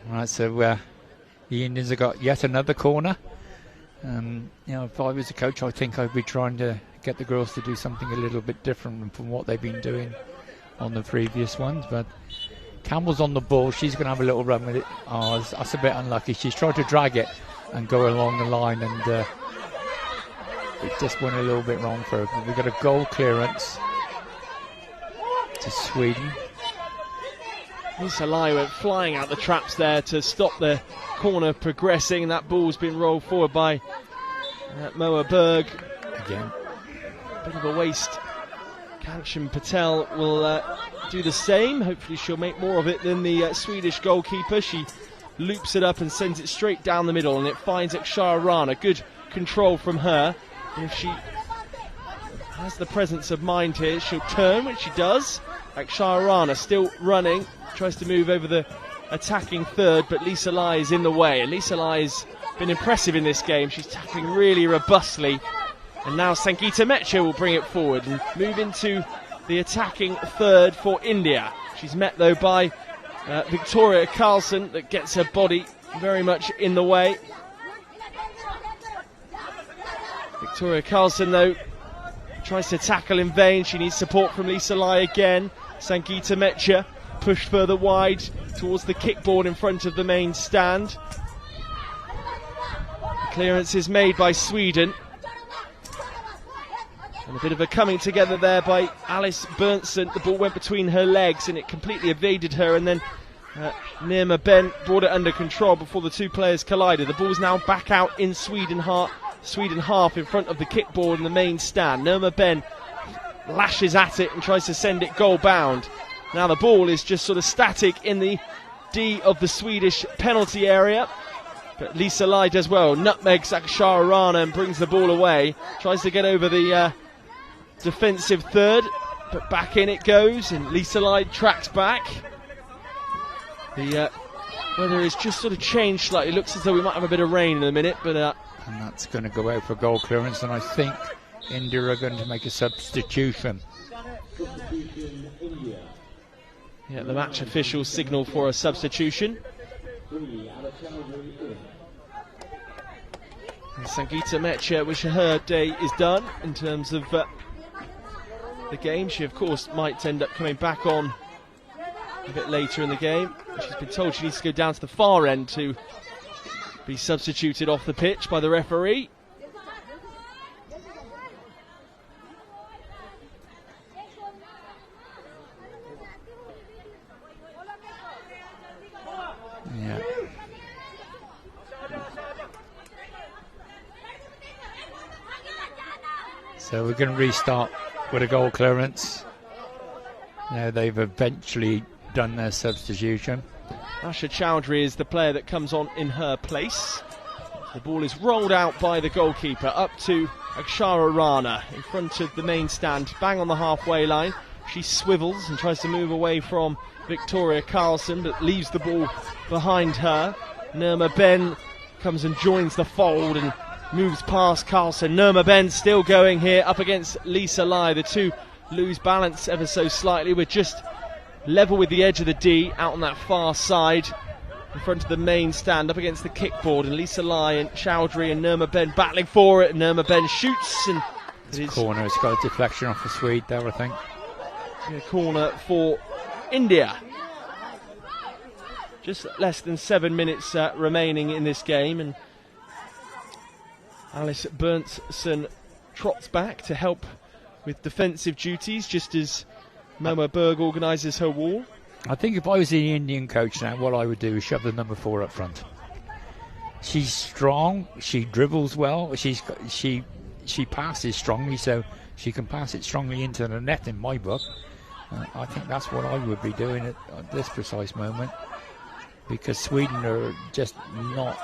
Right, so the Indians have got yet another corner. You know, if I was a coach, I think I'd be trying to get the girls to do something a little bit different from what they've been doing on the previous ones. But Campbell's on the ball. She's going to have a little run with it. Oh, that's a bit unlucky. She's tried to drag it and go along the line, and it just went a little bit wrong for her. But we've got a goal clearance to Sweden. Lisa Lai went flying out the traps there to stop the corner progressing, and that ball's been rolled forward by Moa Berg. Again. Bit of a waste. Kanchan Patel will do the same. Hopefully she'll make more of it than the Swedish goalkeeper. She loops it up and sends it straight down the middle, and it finds Akshara Rana. Good control from her. And if she has the presence of mind here, she'll turn, which she does. Akshara Rana still running. Tries to move over the attacking third, but Lisa Lai is in the way, and Lisa Lai has been impressive in this game. She's tackling really robustly, and now Sangeeta Mechia will bring it forward and move into the attacking third for India. She's met though by Victoria Carlson, that gets her body very much in the way. Victoria Carlson though tries to tackle in vain. She needs support from Lisa Lai again. Sangeeta Mechia pushed further wide towards the kickboard in front of the main stand. Clearance is made by Sweden. And a bit of a coming together there by Alice Berntsen. The ball went between her legs and it completely evaded her, and then Nirma Ben brought it under control before the two players collided. The ball's now back out in Sweden half in front of the kickboard in the main stand. Nirma Ben lashes at it and tries to send it goal bound. Now the ball is just sort of static in the D of the Swedish penalty area. But Lisa Lai does well. Nutmegs Akshara Rana and brings the ball away. Tries to get over the defensive third. But back in it goes, and Lisa Lai tracks back. The weather is just sort of changed slightly. Looks as though we might have a bit of rain in a minute. But and that's going to go out for goal clearance, and I think India are going to make a substitution. Yeah, the match officials signal for a substitution. And Sangeeta Mechia, wish her day is done in terms of the game. She, of course, might end up coming back on a bit later in the game. She's been told she needs to go down to the far end to be substituted off the pitch by the referee. Yeah. So we're going to restart with a goal clearance. Now they've eventually done their substitution. Asha Chowdhury is the player that comes on in her place. The ball is rolled out by the goalkeeper up to Akshara Rana in front of the main stand, bang on the halfway line. She swivels and tries to move away from Victoria Carlson, but leaves the ball behind her. Nirma Ben comes and joins the fold and moves past Carlson. Nirma Ben still going here up against Lisa Lai. The two lose balance ever so slightly. We're just level with the edge of the D, out on that far side in front of the main stand, up against the kickboard, and Lisa Lai and Chowdhury and Nirma Ben battling for it. Nirma Ben shoots, and it's corner. It's got a deflection off the Swede there, I think. A corner for India. Just less than 7 minutes remaining in this game, and Alice Berntsen trots back to help with defensive duties, just as Momo Berg organises her wall. I think if I was the Indian coach now, what I would do is shove the number 4 up front. She's strong, she dribbles well, she passes strongly, so she can pass it strongly into the net in my book. I think that's what I would be doing at this precise moment, because Sweden are just not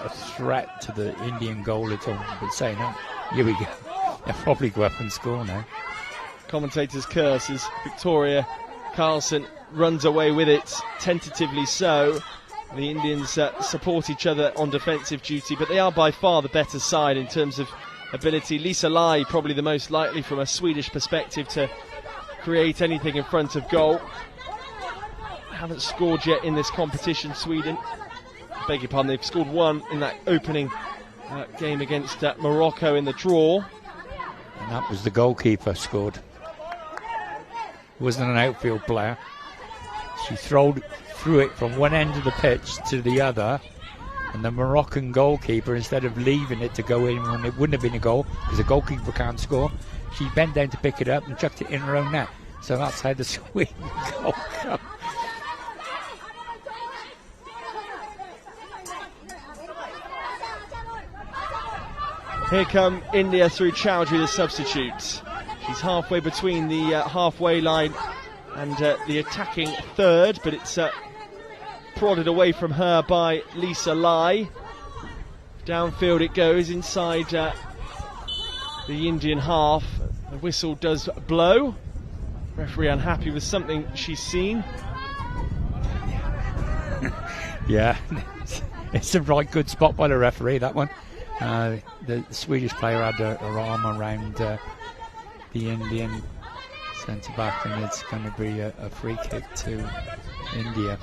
a threat to the Indian goal at all. But saying that, here we go. They'll probably go up and score now. Commentators curse as Victoria Carlson runs away with it, tentatively so. The Indians support each other on defensive duty, but they are by far the better side in terms of ability. Lisa Lai probably the most likely from a Swedish perspective to create anything in front of goal. Haven't scored yet in this competition, Sweden. Beg your pardon, they've scored one in that opening game against Morocco in the draw. And that was the goalkeeper scored. Wasn't an outfield player. She threw it from one end of the pitch to the other, and the Moroccan goalkeeper, instead of leaving it to go in when it wouldn't have been a goal, because the goalkeeper can't score, she bent down to pick it up and chucked it in her own net. So that's how the Sweden goal comes. Here come India through Chowdhury, the substitute. She's halfway between the halfway line and the attacking third, but it's prodded away from her by Lisa Lai. Downfield it goes inside the Indian half. The whistle does blow. Referee unhappy with something she's seen. Yeah, it's a right good spot by the referee, that one. The Swedish player had her arm around the Indian centre back, and it's going to be a free kick to India.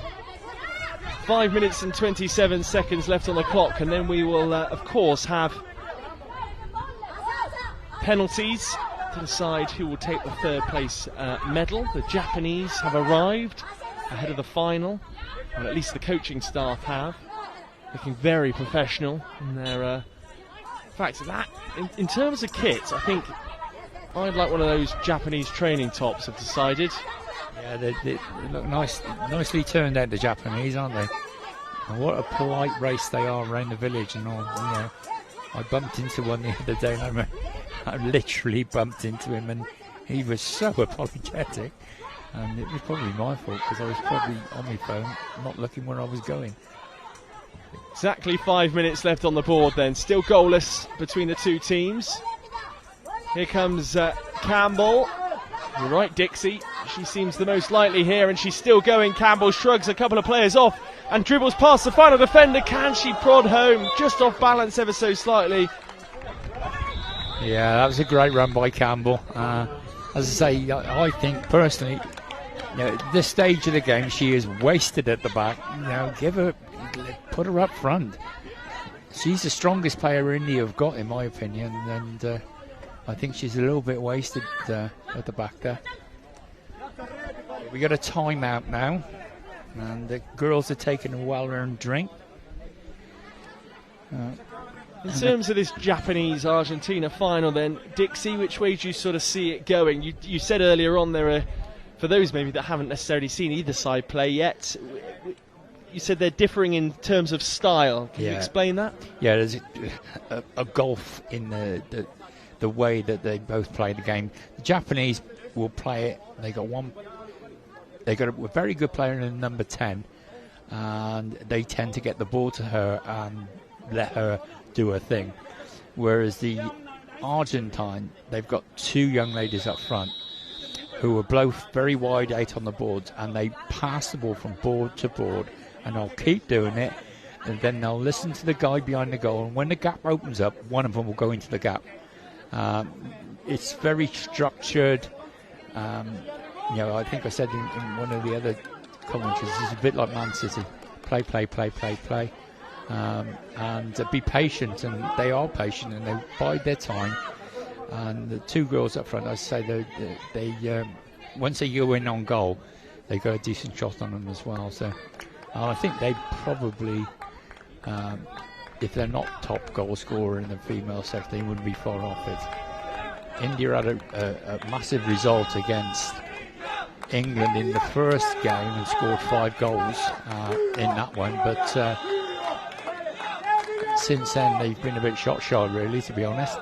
5 minutes and 27 seconds left on the clock, and then we will of course have penalties to decide who will take the third place medal. The Japanese have arrived ahead of the final, or at least the coaching staff have, looking very professional in their in fact, that in terms of kit, I think I'd like one of those Japanese training tops, I've decided. Yeah, they look nicely turned out, the Japanese, aren't they? And what a polite race they are around the village and all. You know, I bumped into one the other day, and I literally bumped into him, and he was so apologetic. And it was probably my fault, because I was probably on my phone, not looking where I was going. Exactly 5 minutes left on the board then. Still goalless between the two teams. Here comes Campbell. You're right, Dixie. She seems the most likely here, and she's still going. Campbell shrugs a couple of players off and dribbles past the final defender. Can she prod home? Just off balance ever so slightly. Yeah, that was a great run by Campbell. As I say, I think personally, you know, at this stage of the game, she is wasted at the back. You know, put her up front. She's the strongest player India have got, in my opinion, and I think she's a little bit wasted at the back there. We got a timeout now, and the girls are taking a well-earned drink. In terms of this Japanese-Argentina final then, Dixie, which way do you sort of see it going? You said earlier on there are, for those maybe that haven't necessarily seen either side play yet, you said they're differing in terms of style. Can you explain that? Yeah, there's a gulf in the way that they both play the game. The Japanese will play it. They got a very good player in number 10, and they tend to get the ball to her and let her do her thing. Whereas the Argentine, they've got 2 young ladies up front who are both very wide out on the boards, and they pass the ball from board to board, and they'll keep doing it, and then they'll listen to the guy behind the goal, and when the gap opens up, one of them will go into the gap. It's very structured. I think I said in one of the other commentaries, it's a bit like Man City. Play, and be patient, and they are patient, and they bide their time. And the 2 girls up front, I say, they once they go in on goal, they got a decent shot on them as well. So I think they probably, if they're not top goal scorer in the female sector, they wouldn't be far off it. India had a massive result against England in the first game and scored 5 goals in that one, but since then they've been a bit shot shy, really, to be honest.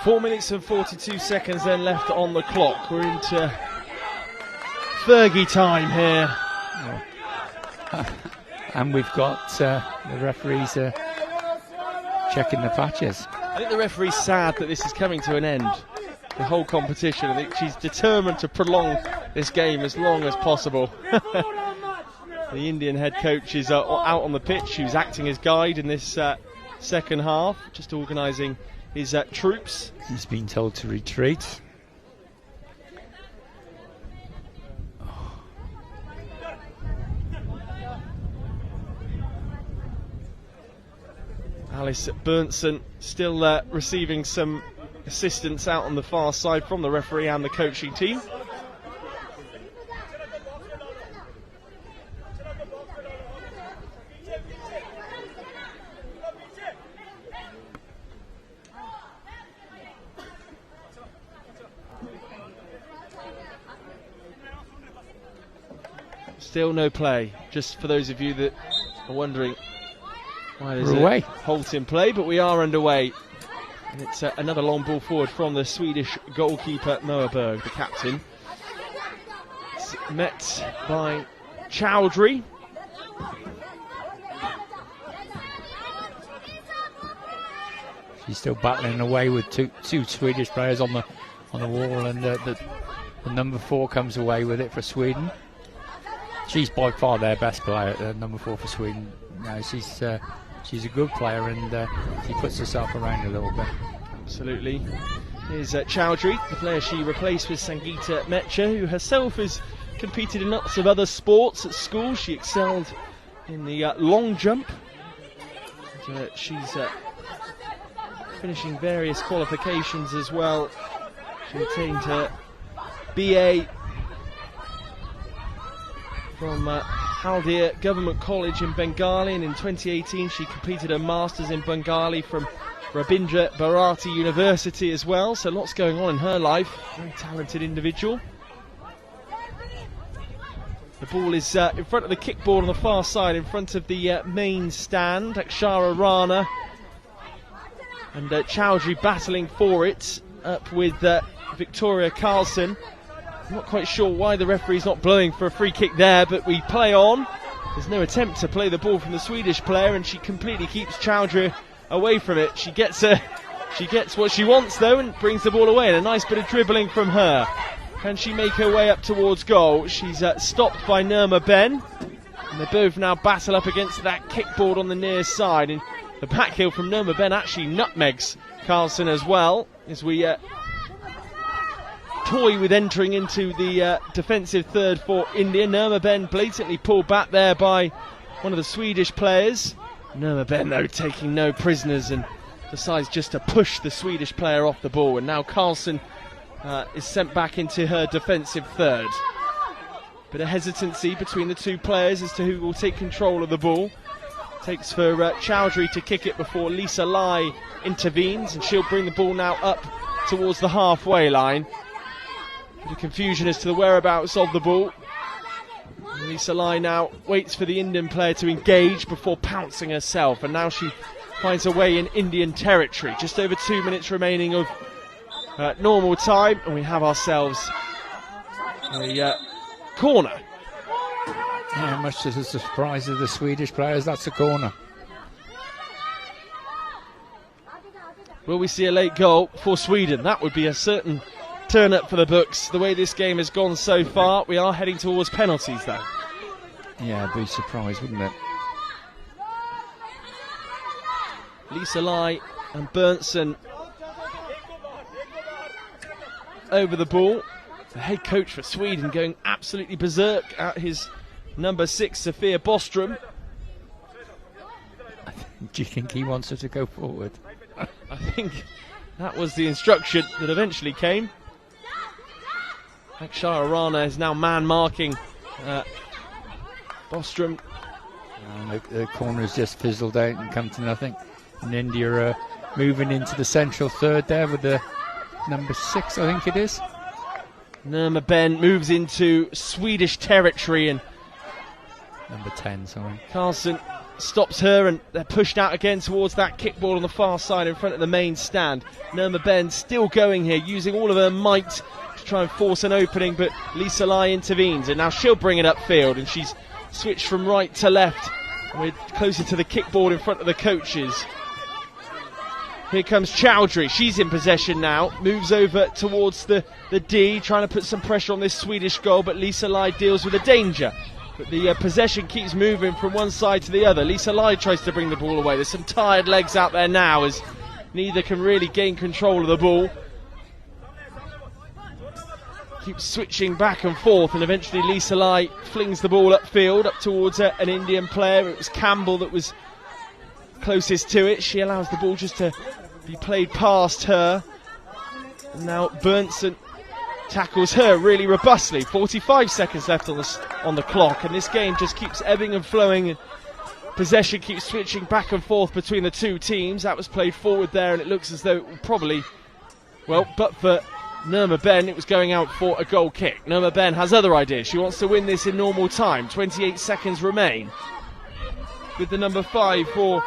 4 minutes and 42 seconds then left on the clock. We're into Fergie time here. And we've got the referees checking the patches. I think the referee's sad that this is coming to an end, the whole competition. I think she's determined to prolong this game as long as possible. The Indian head coach is out on the pitch, who's acting as guide in this second half, just organising his troops. He's been told to retreat. Alice Bernson still receiving some assistance out on the far side from the referee and the coaching team. Still no play, just for those of you that are wondering why there's a halt in play, but we are underway. And it's another long ball forward from the Swedish goalkeeper Moberg, the captain. It's met by Chowdhury. She's still battling away with two Swedish players on the wall, and the number 4 comes away with it for Sweden. She's by far their best player, number 4 for Sweden. No, she's a good player, and she puts herself around a little bit. Absolutely. Here's Chowdhury, the player she replaced with Sangeeta Mecha, who herself has competed in lots of other sports at school. She excelled in the long jump. And, she's finishing various qualifications as well. She attained her BA from Haldia Government College in Bengali, and in 2018 she completed her Masters in Bengali from Rabindra Bharati University as well, so lots going on in her life. Very talented individual. The ball is in front of the kickboard on the far side, in front of the main stand. Akshara Rana and Chowdhury battling for it, up with Victoria Carlson. I'm not quite sure why the referee's not blowing for a free kick there, but we play on. There's no attempt to play the ball from the Swedish player, and she completely keeps Chowdhury away from it. She gets what she wants though, and brings the ball away, and a nice bit of dribbling from her. Can she make her way up towards goal? She's stopped by Nirma Ben, and they both now battle up against that kickboard on the near side, and the back heel from Nirma Ben actually nutmegs Carlson as well, as we toy with entering into the defensive third for India. Nirma Ben blatantly pulled back there by one of the Swedish players. Nirma Ben though taking no prisoners and decides just to push the Swedish player off the ball, and now Carlson is sent back into her defensive third. Bit of hesitancy between the two players as to who will take control of the ball. Takes for Chowdhury to kick it before Lisa Lai intervenes, and she'll bring the ball now up towards the halfway line. Bit of confusion as to the whereabouts of the ball. Lisa Lai now waits for the Indian player to engage before pouncing herself, and now she finds her way in Indian territory. Just over 2 minutes remaining of normal time, and we have ourselves a corner. Yeah, much to the surprise of the Swedish players, that's a corner. Will we see a late goal for Sweden? That would be a certain turn up for the books. The way this game has gone so far, we are heading towards penalties though. Yeah, I'd be surprised, wouldn't it? Lisa Lai and Berntsen over the ball. The head coach for Sweden going absolutely berserk at his number 6, Sophia Bostrom. Do you think he wants her to go forward? I think that was the instruction that eventually came. Akshara Rana is now man marking Bostrom. And the corner's just fizzled out and come to nothing. And India are moving into the central third there with the number 6, I think it is. Nirma Ben moves into Swedish territory and number 10, sorry. Carlson stops her and they're pushed out again towards that kickball on the far side in front of the main stand. Nirma Ben still going here, using all of her might to try and force an opening, but Lisa Lai intervenes and now she'll bring it upfield, and she's switched from right to left. We're closer to the kickball in front of the coaches. Here comes Chowdhury, she's in possession now, moves over towards the D, trying to put some pressure on this Swedish goal, but Lisa Lai deals with a danger. But the possession keeps moving from one side to the other. Lisa Lai tries to bring the ball away. There's some tired legs out there now as neither can really gain control of the ball. Keeps switching back and forth, and eventually Lisa Lai flings the ball upfield, up towards an Indian player. It was Campbell that was closest to it. She allows the ball just to be played past her. And now Berntsen tackles her really robustly. 45 seconds left on the clock, and this game just keeps ebbing and flowing, and possession keeps switching back and forth between the two teams. That was played forward there, and it looks as though it will probably, well, but for Nirma Ben, it was going out for a goal kick. Nirma Ben has other ideas. She wants to win this in normal time. 28 seconds remain with the number 5 for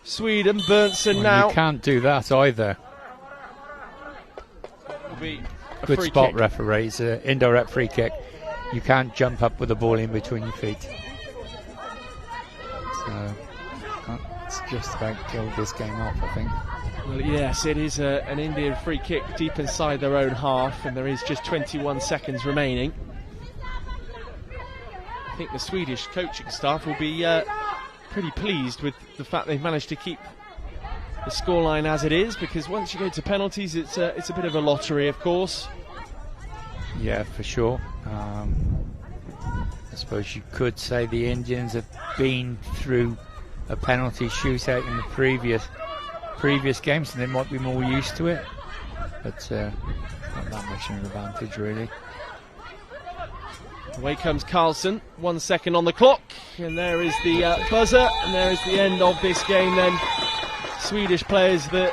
Sweden. Berntsen now. You can't do that either. Good spot, kick. referee. It's an indirect free kick. You can't jump up with the ball in between your feet. So it's just about killed this game off, I think. Well, yes, it is an Indian free kick deep inside their own half, and there is just 21 seconds remaining. I think the Swedish coaching staff will be pretty pleased with the fact they've managed to keep the scoreline as it is, because once you go to penalties, it's a bit of a lottery, of course. Yeah, for sure. I suppose you could say the Indians have been through a penalty shootout in the previous games, and they might be more used to it, but not that much of an advantage really. Away comes Carlson, 1 second on the clock, and there is the buzzer, and there is the end of this game then. Swedish players, the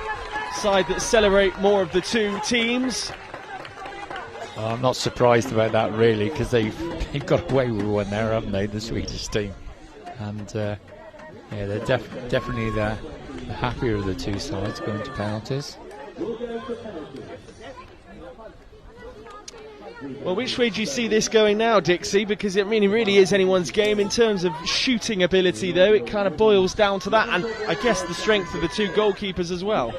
side that celebrate more of the two teams. Well, I'm not surprised about that really, because they've got away with one there, haven't they, the Swedish team? And yeah, they're definitely the happier of the two sides going to penalties. Well, which way do you see this going now, Dixie? Because it really is anyone's game. In terms of shooting ability, though, it kind of boils down to that, and I guess the strength of the two goalkeepers as well.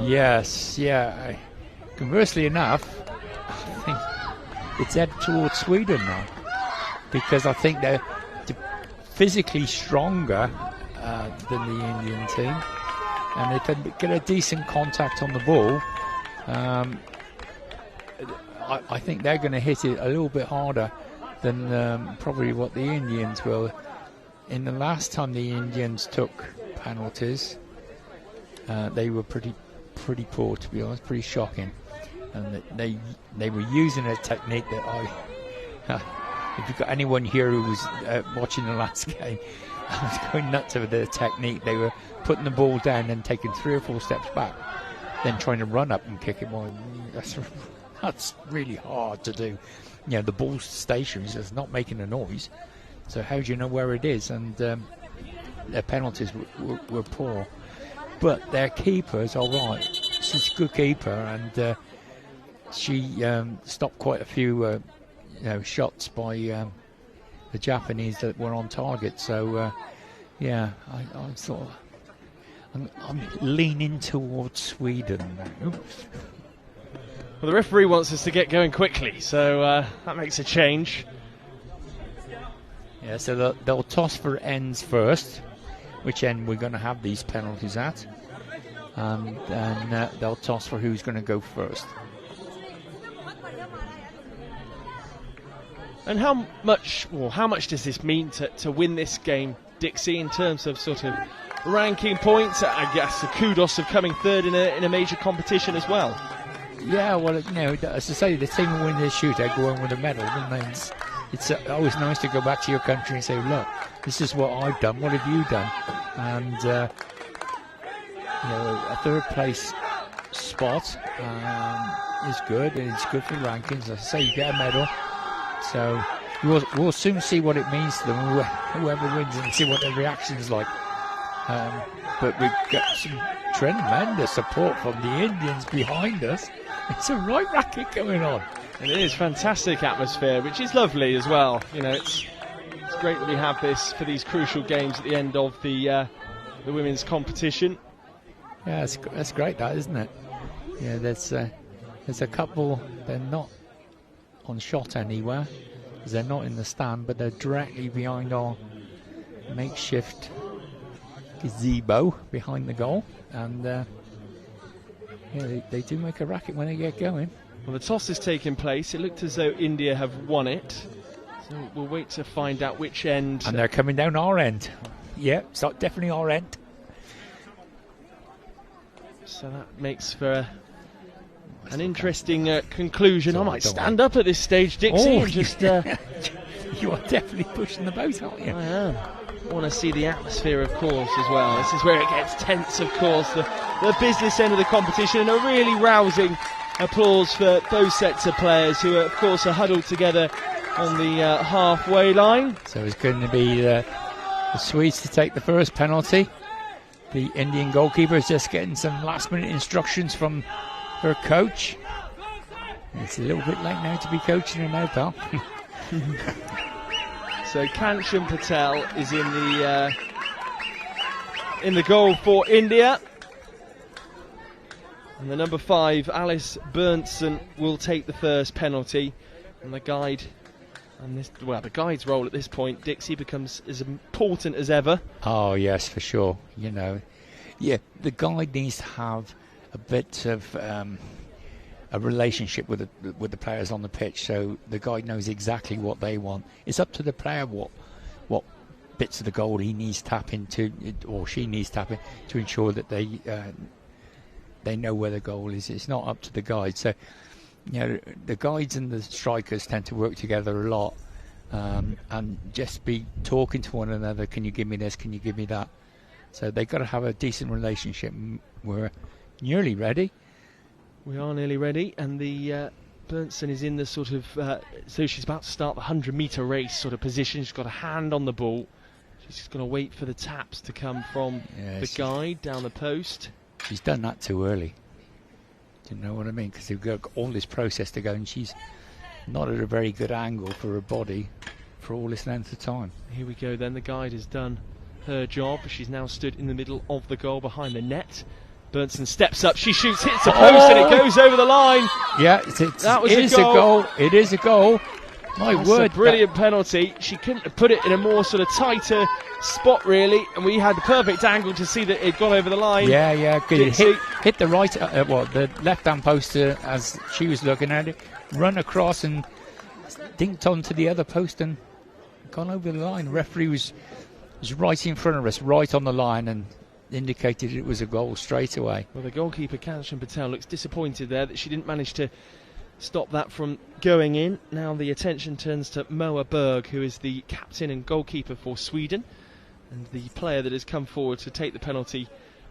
Yes, yeah. Conversely enough, I think it's headed towards Sweden now, because I think they're physically stronger than the Indian team, and they can get a decent contact on the ball. I think they're going to hit it a little bit harder than probably what the Indians will. In the last time the Indians took penalties, they were pretty poor, to be honest, pretty shocking, and they were using a technique that if you've got anyone here who was watching the last game, I was going nuts over their technique. They were putting the ball down and taking 3 or 4 steps back, then trying to run up and kick it. Well, that's really hard to do. You know, the ball's stationary, so it's not making a noise. So how do you know where it is? And their penalties were poor. But their keeper's all right. She's a good keeper, and she stopped quite a few shots by the Japanese that were on target. So yeah, I'm sort of I'm leaning towards Sweden now. Well, the referee wants us to get going quickly, so that makes a change. Yeah, so they'll toss for ends first, which end we're going to have these penalties at, and then they'll toss for who's going to go first. And how much does this mean to win this game, Dixie, in terms of sort of ranking points? I guess the kudos of coming third in a major competition as well. Yeah, well, you know, as I say, the team will win this shootout, go on with a medal, and it's always nice to go back to your country and say, look, this is what I've done, what have you done? And you know, a third place spot is good, and it's good for rankings. As I say, you get a medal. So we'll soon see what it means to them, whoever wins, and see what their reaction's like. But we've got some tremendous support from the Indians behind us. It's a right racket going on. And it is fantastic atmosphere, which is lovely as well. You know, it's great that we have this for these crucial games at the end of the women's competition. Yeah, that's great, that, isn't it? Yeah, there's a couple. They're not on shot anywhere, because they're not in the stand, but they're directly behind our makeshift gazebo behind the goal, and yeah, they do make a racket when they get going. Well, the toss is taking place. It looked as though India have won it, so we'll wait to find out which end. And they're coming down our end. Yeah, so definitely our end. So that makes for an interesting conclusion. I might stand up at this stage, Dixie, and just... You are definitely pushing the boat, aren't you? I am. I want to see the atmosphere, of course, as well. This is where it gets tense, of course, the business end of the competition, and a really rousing applause for both sets of players who, of course, are huddled together on the halfway line. So it's going to be the Swedes to take the first penalty. The Indian goalkeeper is just getting some last-minute instructions from her coach. It's a little bit late now to be coaching her now, pal. So Kanchan Patel is in the goal for India, and the number 5, Alice Berntsen, will take the first penalty. And the guide, the guide's role at this point, Dixie, becomes as important as ever. Oh yes, for sure. You know, yeah, the guide needs to have a bit of a relationship with the players on the pitch, so the guide knows exactly what they want. It's up to the player what bits of the goal he needs tapping to, or she needs tapping to ensure that they know where the goal is. It's not up to the guide. So, you know, the guides and the strikers tend to work together a lot, and just be talking to one another. Can you give me this? Can you give me that? So they've got to have a decent relationship. We're nearly ready. We are nearly ready, and the Berntsen is in the sort of so she's about to start the 100-metre race sort of position. She's got a hand on the ball. She's just going to wait for the taps to come from the guide down the post. She's done that too early. Do you know what I mean? Because they've got all this process to go, and she's not at a very good angle for her body for all this length of time. Here we go then. The guide has done her job. She's now stood in the middle of the goal behind the net. Berntsen steps up, she shoots, hits the post, and it goes over the line. Yeah, it is a goal. It is a goal. That's a brilliant penalty. She couldn't have put it in a more sort of tighter spot, really, and we had the perfect angle to see that it got over the line. Yeah, good. Hit the right, the left-hand post as she was looking at it, run across and dinked onto the other post and gone over the line. The referee was right in front of us, right on the line, and indicated it was a goal straight away. Well, the goalkeeper, Kanchan Patel, looks disappointed there that she didn't manage to stop that from going in. Now the attention turns to Moa Berg, who is the captain and goalkeeper for Sweden, and the player that has come forward to take the penalty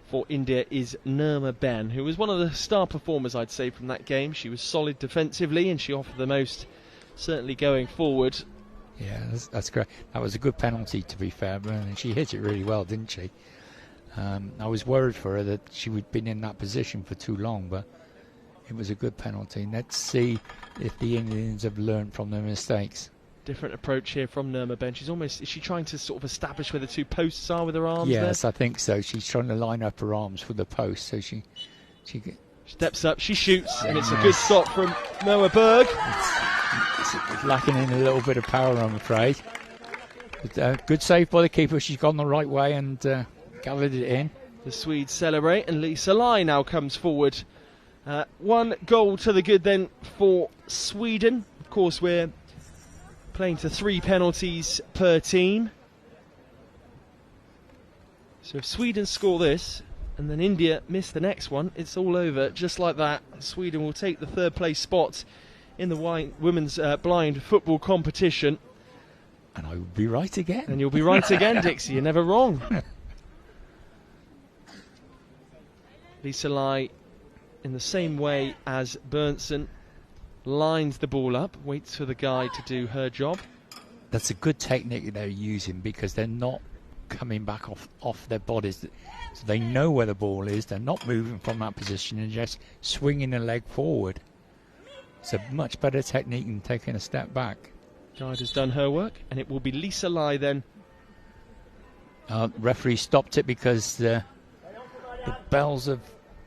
for India is Nirma Ben, who was one of the star performers, I'd say, from that game. She was solid defensively, and she offered the most, certainly going forward. Yeah, that's great. That was a good penalty, to be fair, and she hit it really well, didn't she? I was worried for her that she had been in that position for too long, but it was a good penalty. Let's see if the Indians have learned from their mistakes. Different approach here from Nirma Ben. Is she trying to sort of establish where the two posts are with her arms? Yes, there? I think so. She's trying to line up her arms for the post, so she steps up, she shoots, and it's a good stop from Noah Berg. It's lacking in a little bit of power, I'm afraid. But, good save by the keeper. She's gone the right way and gathered it in. The Swedes celebrate, and Lisa Lai now comes forward. 1 goal to the good then for Sweden. Of course, we're playing to 3 penalties per team. So if Sweden score this, and then India miss the next one, it's all over just like that. Sweden will take the 3rd place spot in the women's blind football competition. And I will be right again. And you'll be right again, Dixie. You're never wrong. Lisa Lai, in the same way as Berntsen, lines the ball up, waits for the guy to do her job. That's a good technique they're using because they're not coming back off their bodies. So they know where the ball is. They're not moving from that position and just swinging a leg forward. It's a much better technique than taking a step back. Guide has done her work, and it will be Lisa Lai then. Referee stopped it because the bells of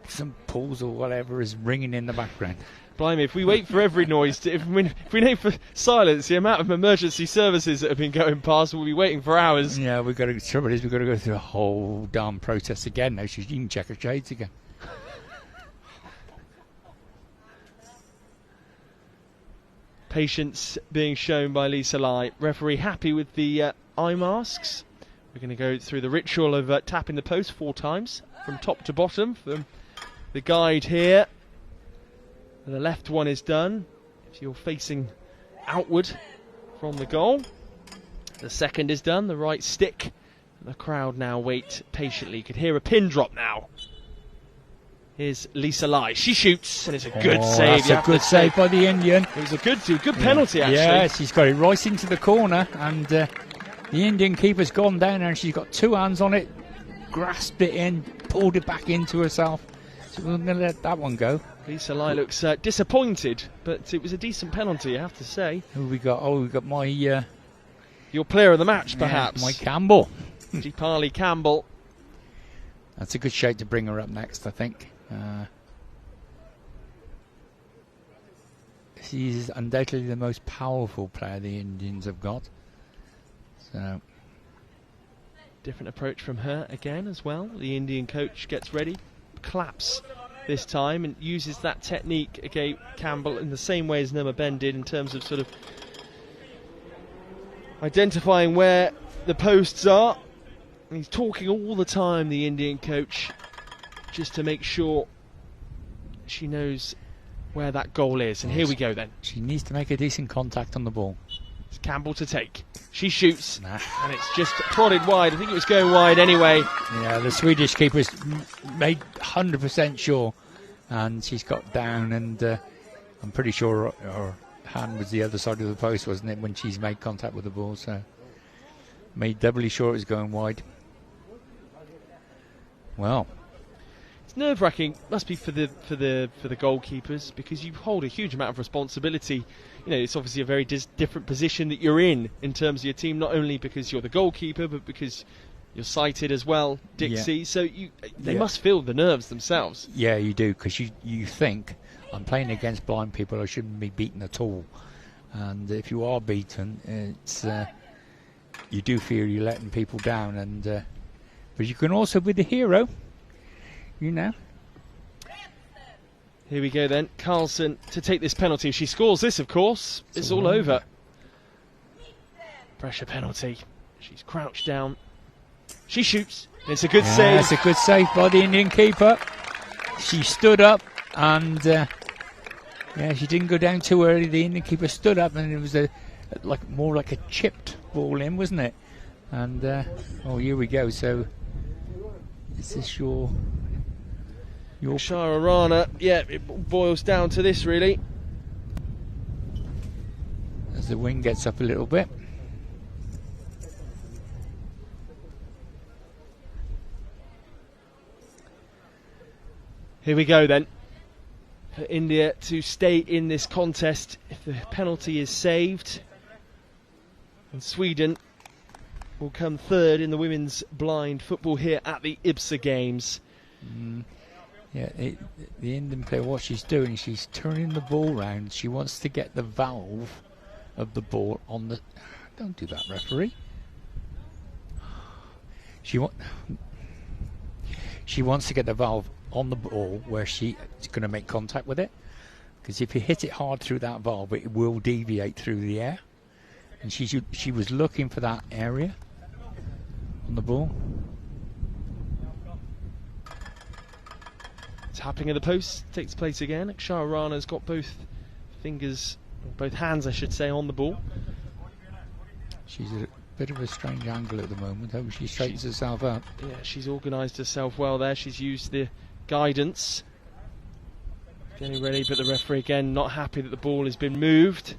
some pools or whatever is ringing in the background. Blimey, if we wait for every noise, if we wait for silence, the amount of emergency services that have been going past, we'll be waiting for hours. Yeah, trouble is we've got to go through a whole damn process again now. You can check her shades again. Patience being shown by Lisa Lai. Referee happy with the eye masks. We're going to go through the ritual of tapping the post 4 times from top to bottom from the guide here. The left one is done if you're facing outward from the goal. The second is done, the right stick. The crowd now wait patiently. You could hear a pin drop now. Here's Lisa Lai. She shoots, and it's a good save. That's a good save by the Indian. It was a good penalty, actually. Yeah, she's got it right into the corner, and the Indian keeper's gone down there, and she's got 2 hands on it, grasped it in, pulled it back into herself. So we're going to let that one go. Lisa Lai looks disappointed, but it was a decent penalty, I have to say. Who we got? Oh, we got my... your player of the match, perhaps. My Campbell. Deepali Campbell. That's a good shout to bring her up next, I think. She's undoubtedly the most powerful player the Indians have got. So, different approach from her again as well. The Indian coach gets ready, claps this time, and uses that technique against Campbell in the same way as Nirma Ben did in terms of sort of identifying where the posts are. And he's talking all the time, the Indian coach, just to make sure she knows where that goal is. And here we go then. She needs to make a decent contact on the ball. It's Campbell to take. She shoots, and it's just prodded wide. I think it was going wide anyway. Yeah, the Swedish keeper's made 100% sure, and she's got down, and I'm pretty sure her hand was the other side of the post, wasn't it, when she's made contact with the ball, so made doubly sure it was going wide. Well, it's nerve-wracking. Must be for the goalkeepers, because you hold a huge amount of responsibility. You know, it's obviously a very different position that you're in terms of your team, not only because you're the goalkeeper, but because you're sighted as well, Dixie. Yeah. So they must feel the nerves themselves. Yeah, you do, because you think, I'm playing against blind people, I shouldn't be beaten at all. And if you are beaten, it's you do feel you're letting people down, and but you can also be the hero, you know. Here we go then. Carlson to take this penalty. If she scores this, of course, it's all over. Pressure penalty. She's crouched down. She shoots. It's a good save. It's a good save by the Indian keeper. She stood up, and she didn't go down too early. The Indian keeper stood up, and it was more like a chipped ball in, wasn't it? And here we go. So is this your Shara Rana? Yeah, it boils down to this really. As the wing gets up a little bit. Here we go then. For India to stay in this contest, if the penalty is saved, And Sweden will come third in the women's blind football here at the IBSA Games. Yeah, the Indian player, what she's doing, she's turning the ball round. She wants to get the valve of the ball on the... Don't do that, referee. She wants to get the valve on the ball where she's going to make contact with it. Because if you hit it hard through that valve, it will deviate through the air. And she was looking for that area on the ball. Tapping of the post takes place again. Akshara Rana's got both fingers, or both hands I should say, on the ball. She's at a bit of a strange angle at the moment. Hope she straightens herself up. Yeah, she's organised herself well there. She's used the guidance. Getting ready, but the referee again not happy that the ball has been moved.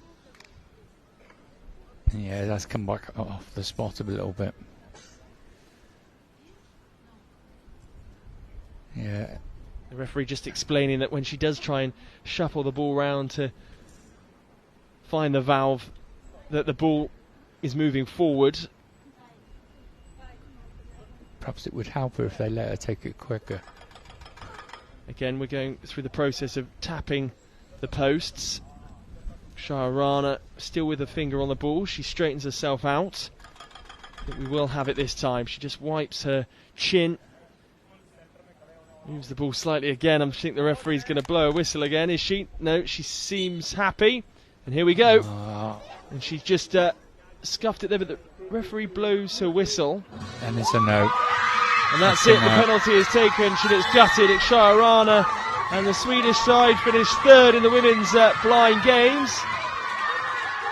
Yeah, that's come back off the spot a little bit. Yeah. The referee just explaining that when she does try and shuffle the ball round to find the valve, that the ball is moving forward. Perhaps it would help her if they let her take it quicker. Again, we're going through the process of tapping the posts. Shaharana still with her finger on the ball. She straightens herself out. I think we will have it this time. She just wipes her chin. Moves the ball slightly again. I think the referee's going to blow a whistle again, is she? No, she seems happy. And here we go. And she's just scuffed it there, but the referee blows her whistle. And it's a no. And that's it. The penalty is taken. She looks gutted. It's Shaharana. And the Swedish side finished third in the women's blind games.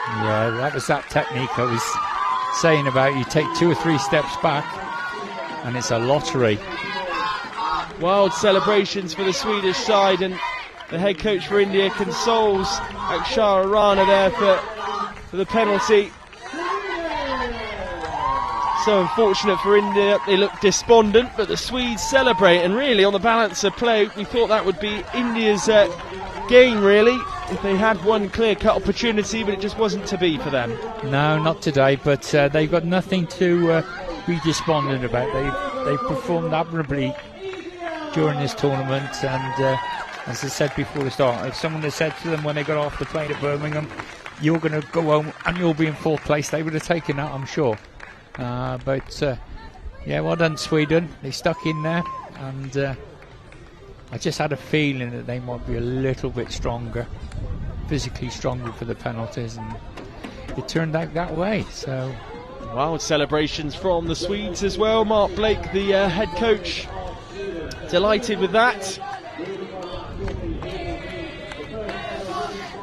Yeah, that was that technique I was saying about. You take 2 or 3 steps back, and it's a lottery. Wild celebrations for the Swedish side, and the head coach for India consoles Akshara Rana there for the penalty. So unfortunate for India, they look despondent, but the Swedes celebrate, and really on the balance of play we thought that would be India's game really, if they had one clear-cut opportunity, but it just wasn't to be for them. No, not today, but they've got nothing to be despondent about. They've performed admirably during this tournament, and as I said before the start, if someone had said to them when they got off the plane at Birmingham, you're going to go home and you'll be in 4th place, they would have taken that, I'm sure. But yeah, well done Sweden. They stuck in there, and I just had a feeling that they might be a little bit stronger, physically stronger for the penalties, and it turned out that way. So wild celebrations from the Swedes as well. Mark Blake, the head coach, delighted with that.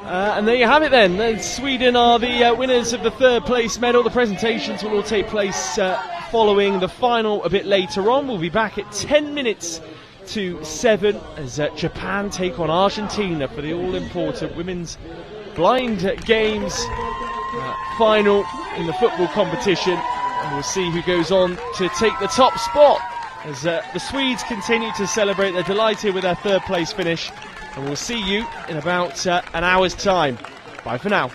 And there you have it then. Sweden are the winners of the 3rd place medal. The presentations will all take place following the final a bit later on. We'll be back at 10 minutes to 7 as Japan take on Argentina for the all-important women's blind games final in the football competition. And we'll see who goes on to take the top spot as the Swedes continue to celebrate. They're delighted with their 3rd place finish. And we'll see you in about an hour's time. Bye for now.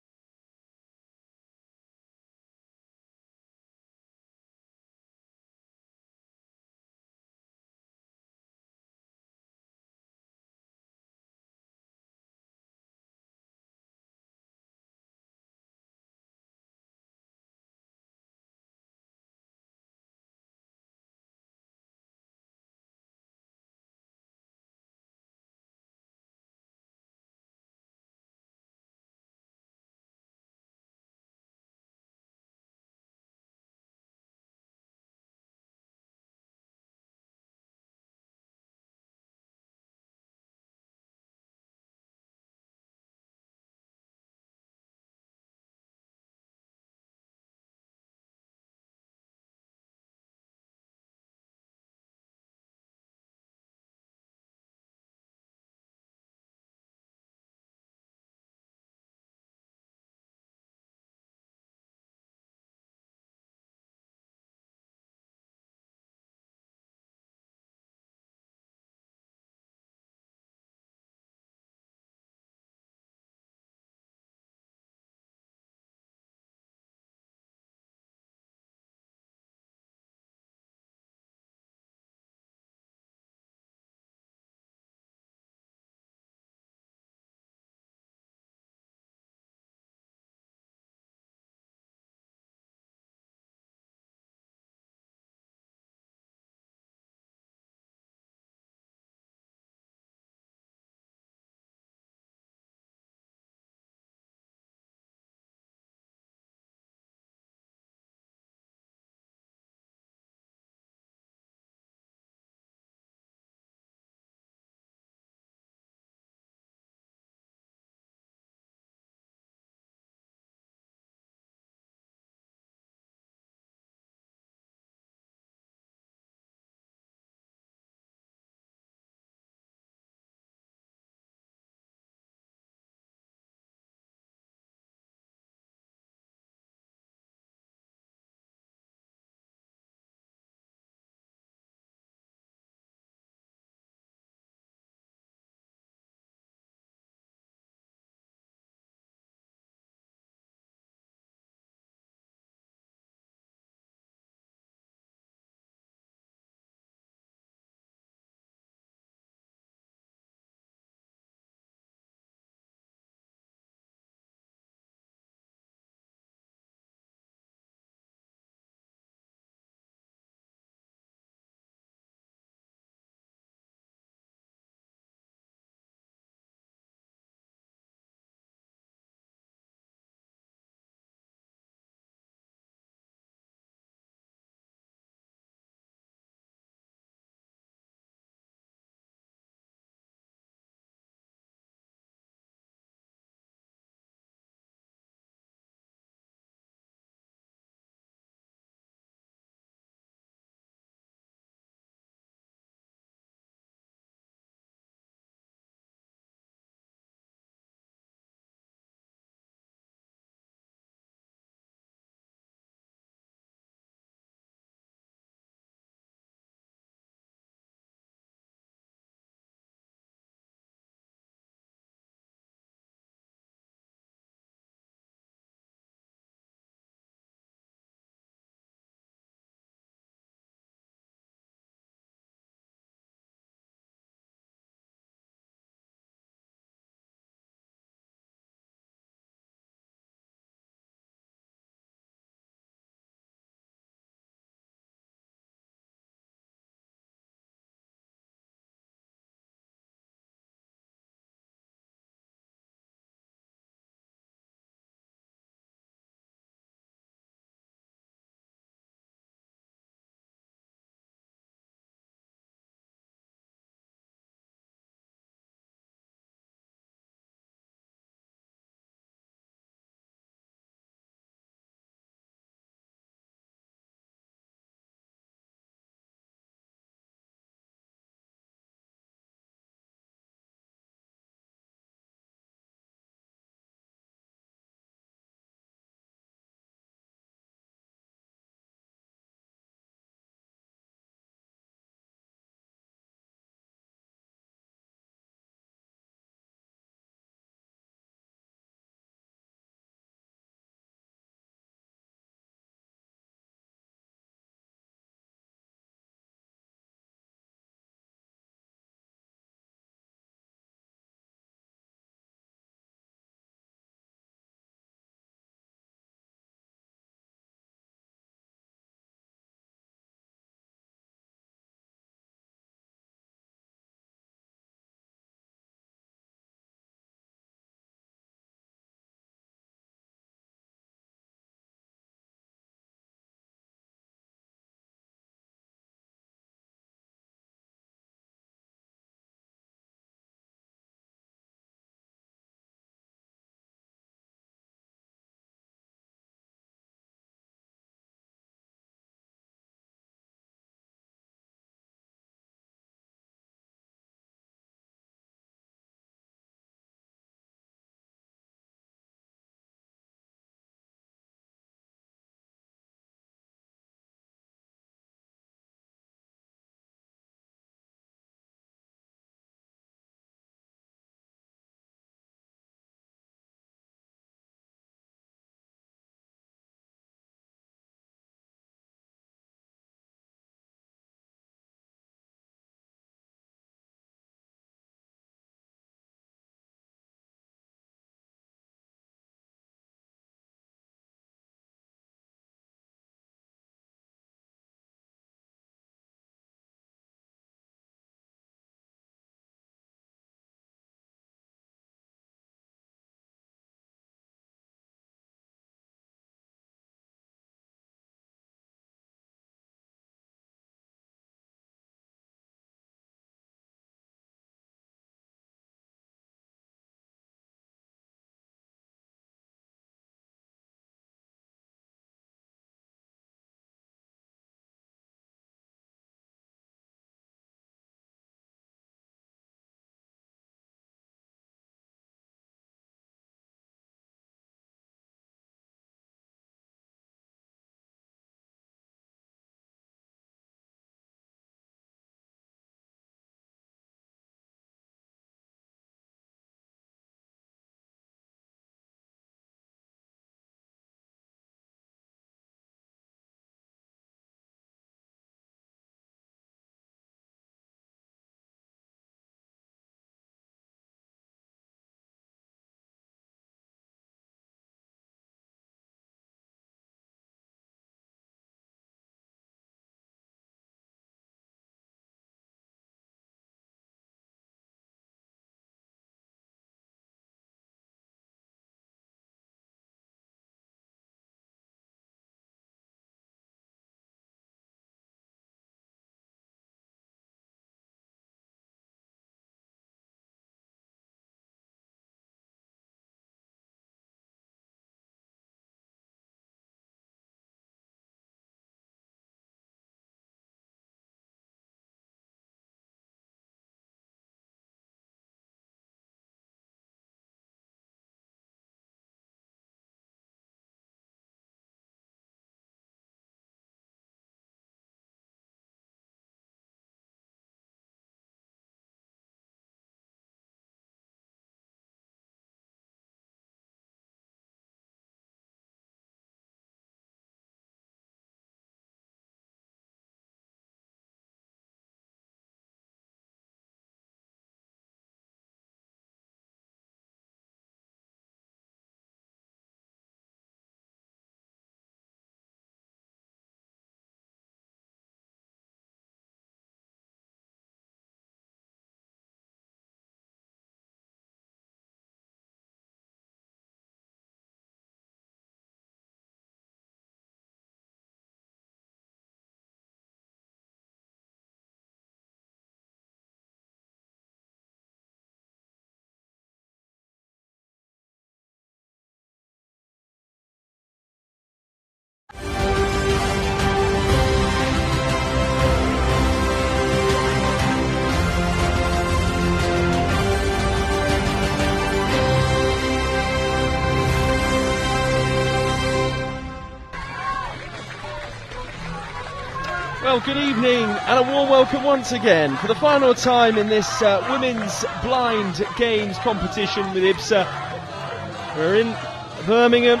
Well, good evening and a warm welcome once again for the final time in this women's blind games competition with IBSA. We're in Birmingham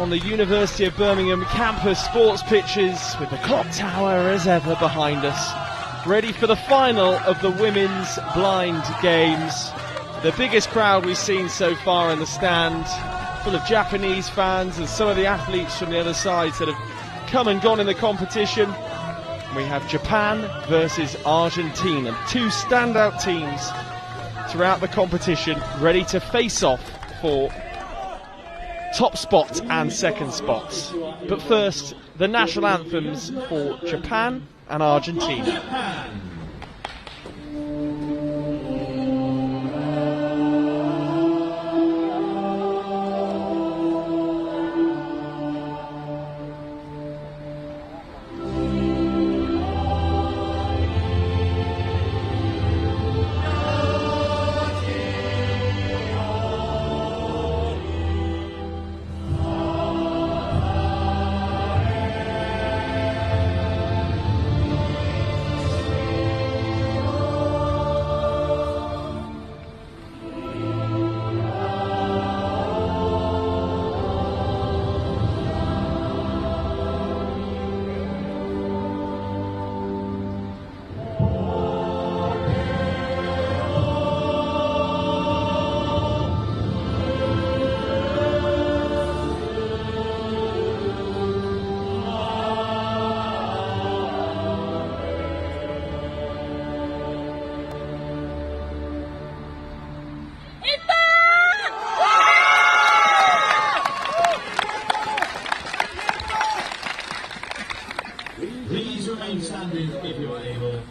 on the University of Birmingham campus sports pitches with the clock tower as ever behind us, ready for the final of the women's blind games. The biggest crowd we've seen so far in the stand, full of Japanese fans and some of the athletes from the other sides that have come and gone in the competition. We have Japan versus Argentina, two standout teams throughout the competition, ready to face off for top spots and second spots. But first, the national anthems for Japan and Argentina. Please remain standing if you are able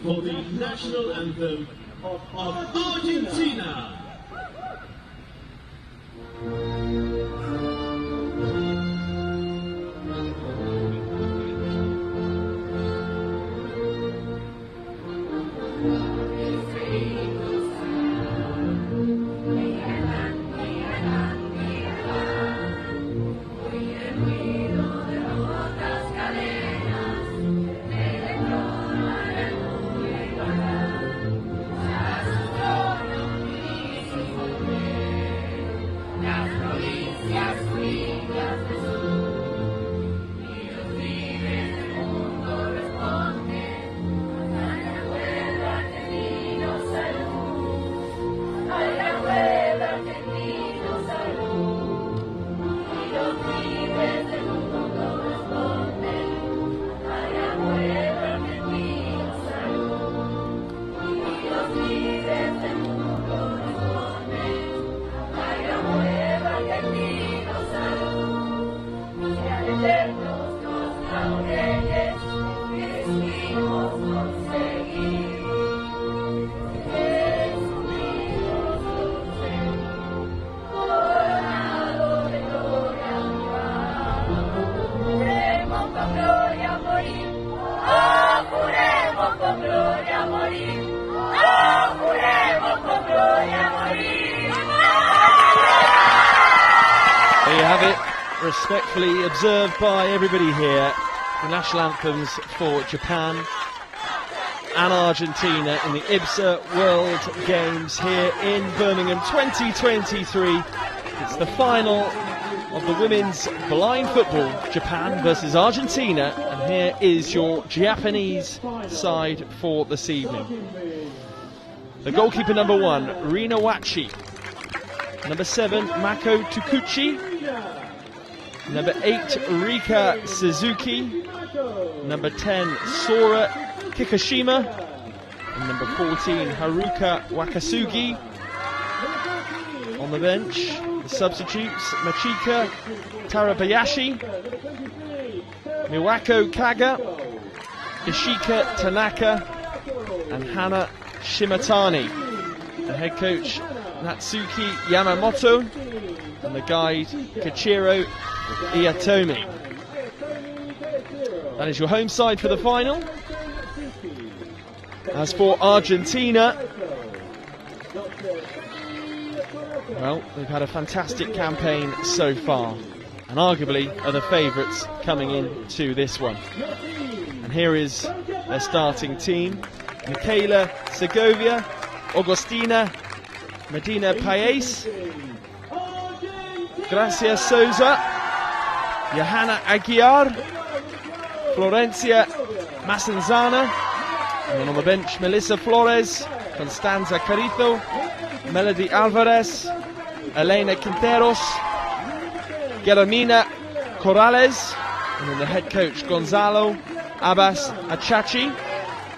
for the national anthem of Argentina. There you have it, respectfully observed by everybody here. The national anthems for Japan and Argentina in the IBSA World Games here in Birmingham 2023. It's the final of the women's blind football, Japan versus Argentina, and here is your Japanese side for this evening. The goalkeeper number 1, Rina Wachi. Number 7, Mako Takuchi. Number 8, Rika Suzuki. Number 10, Sora Kikushima. And number 14, Haruka Wakasugi. On the bench, the substitutes, Machika Tarabayashi, Miwako Kaga, Ishika Tanaka, and Hana Shimatani. The head coach, Natsuki Yamamoto, and the guide, Kichiro Iatomi. That is your home side for the final. As for Argentina, well, they've had a fantastic campaign so far, and arguably are the favourites coming into this one. And here is their starting team: Michaela Segovia, Agostina Medina Paes, Gracia Souza, Johanna Aguiar, Florencia Massenzana, and then on the bench Melissa Flores, Constanza Carrizo, Melody Alvarez, Elena Quinteros, Guillermina Corrales, and then the head coach Gonzalo Abbas Achachi,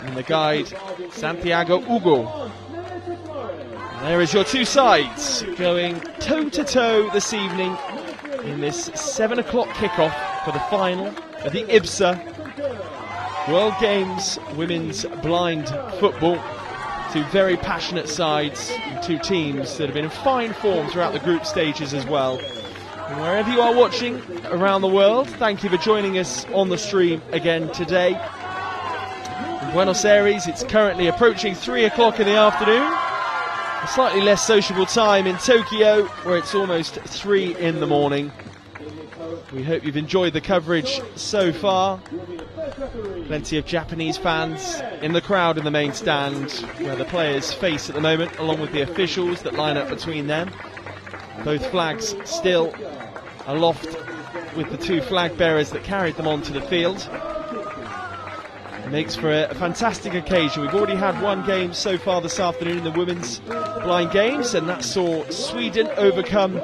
and the guide Santiago Hugo. And there is your two sides going toe-to-toe this evening in this 7 o'clock kickoff for the final of the IBSA World Games Women's Blind Football. Two very passionate sides and two teams that have been in fine form throughout the group stages as well. And wherever you are watching around the world, thank you for joining us on the stream again today. In Buenos Aires, it's currently approaching 3 o'clock in the afternoon. A slightly less sociable time in Tokyo, where it's almost 3 in the morning. We hope you've enjoyed the coverage so far. Plenty of Japanese fans in the crowd in the main stand, where the players face at the moment, along with the officials that line up between them. Both flags still aloft with the two flag bearers that carried them onto the field. It makes for a fantastic occasion. We've already had one game so far this afternoon in the women's blind games, and that saw Sweden overcome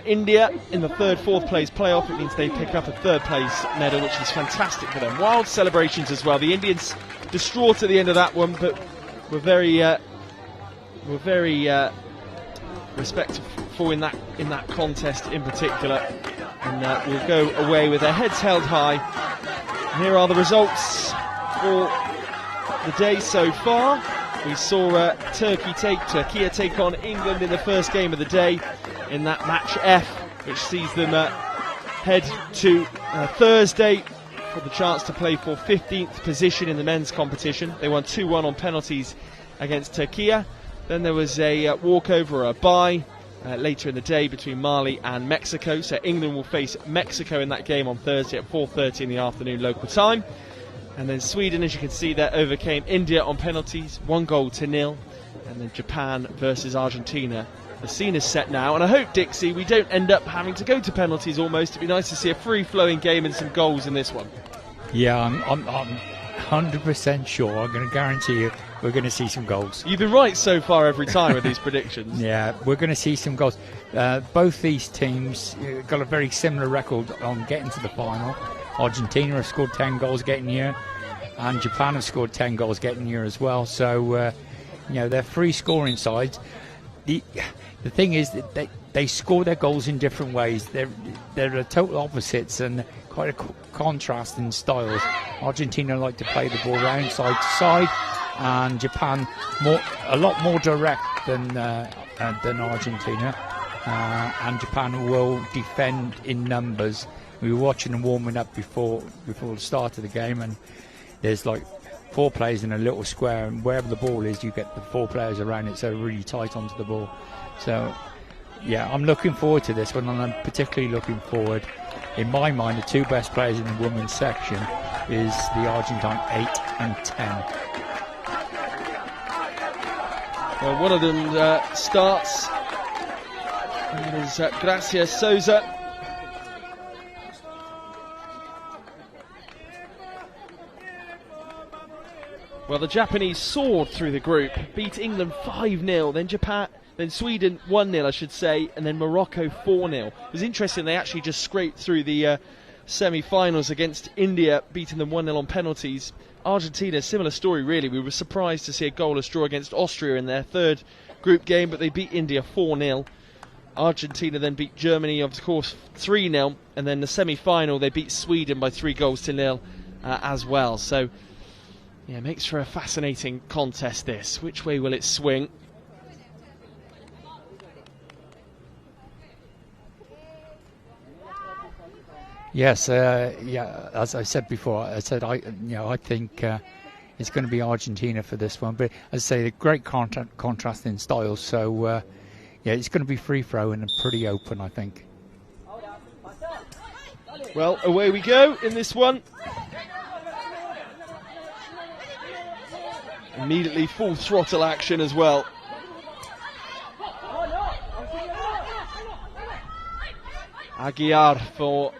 India in the fourth place playoff. It means they pick up a third place medal, which is fantastic for them. Wild celebrations as well. The Indians distraught at the end of that one, but were very respectful in that contest in particular, and will go away with their heads held high. And here are the results for the day so far. We saw Turkey take on England in the first game of the day in that match F, which sees them head to Thursday for the chance to play for 15th position in the men's competition. They won 2-1 on penalties against Turkey. Then there was a walkover, a bye later in the day between Mali and Mexico. So England will face Mexico in that game on Thursday at 4:30 in the afternoon local time. And then Sweden, as you can see there, overcame India on penalties, 1-0. And then Japan versus Argentina. The scene is set now, and I hope, Dixie, we don't end up having to go to penalties almost. It'd be nice to see a free-flowing game and some goals in this one. Yeah, I'm 100% sure. I'm going to guarantee you we're going to see some goals. You've been right so far every time with these predictions. Yeah, we're going to see some goals. Both these teams got a very similar record on getting to the final. Argentina have scored 10 goals getting here, and Japan have scored 10 goals getting here as well. So, they're free scoring sides. The thing is that they score their goals in different ways. They're total opposites and quite a contrast in styles. Argentina like to play the ball round side to side, and Japan a lot more direct than Argentina. And Japan will defend in numbers. We were watching them warming up before the start of the game, and there's like 4 players in a little square, and wherever the ball is, you get the 4 players around it, so really tight onto the ball. So, yeah, I'm looking forward to this one, and I'm particularly looking forward, in my mind, the 2 best players in the women's section is the Argentine 8 and 10. Well, one of them starts, and it is Gracia Souza. Well, the Japanese soared through the group, beat England 5-0, then Sweden 1-0, I should say, and then Morocco 4-0. It was interesting, they actually just scraped through the semi-finals against India, beating them 1-0 on penalties. Argentina, similar story really. We were surprised to see a goalless draw against Austria in their third group game, but they beat India 4-0. Argentina then beat Germany, of course, 3-0, and then the semi-final they beat Sweden by 3-0 as well. So, yeah, makes for a fascinating contest this. Which way will it swing? Yes, as I said before, I think it's going to be Argentina for this one. But as I say, a great contrast in styles. So, it's going to be free-flowing and pretty open, I think. Well, away we go in this one. Immediately full throttle action as well. Aguiar for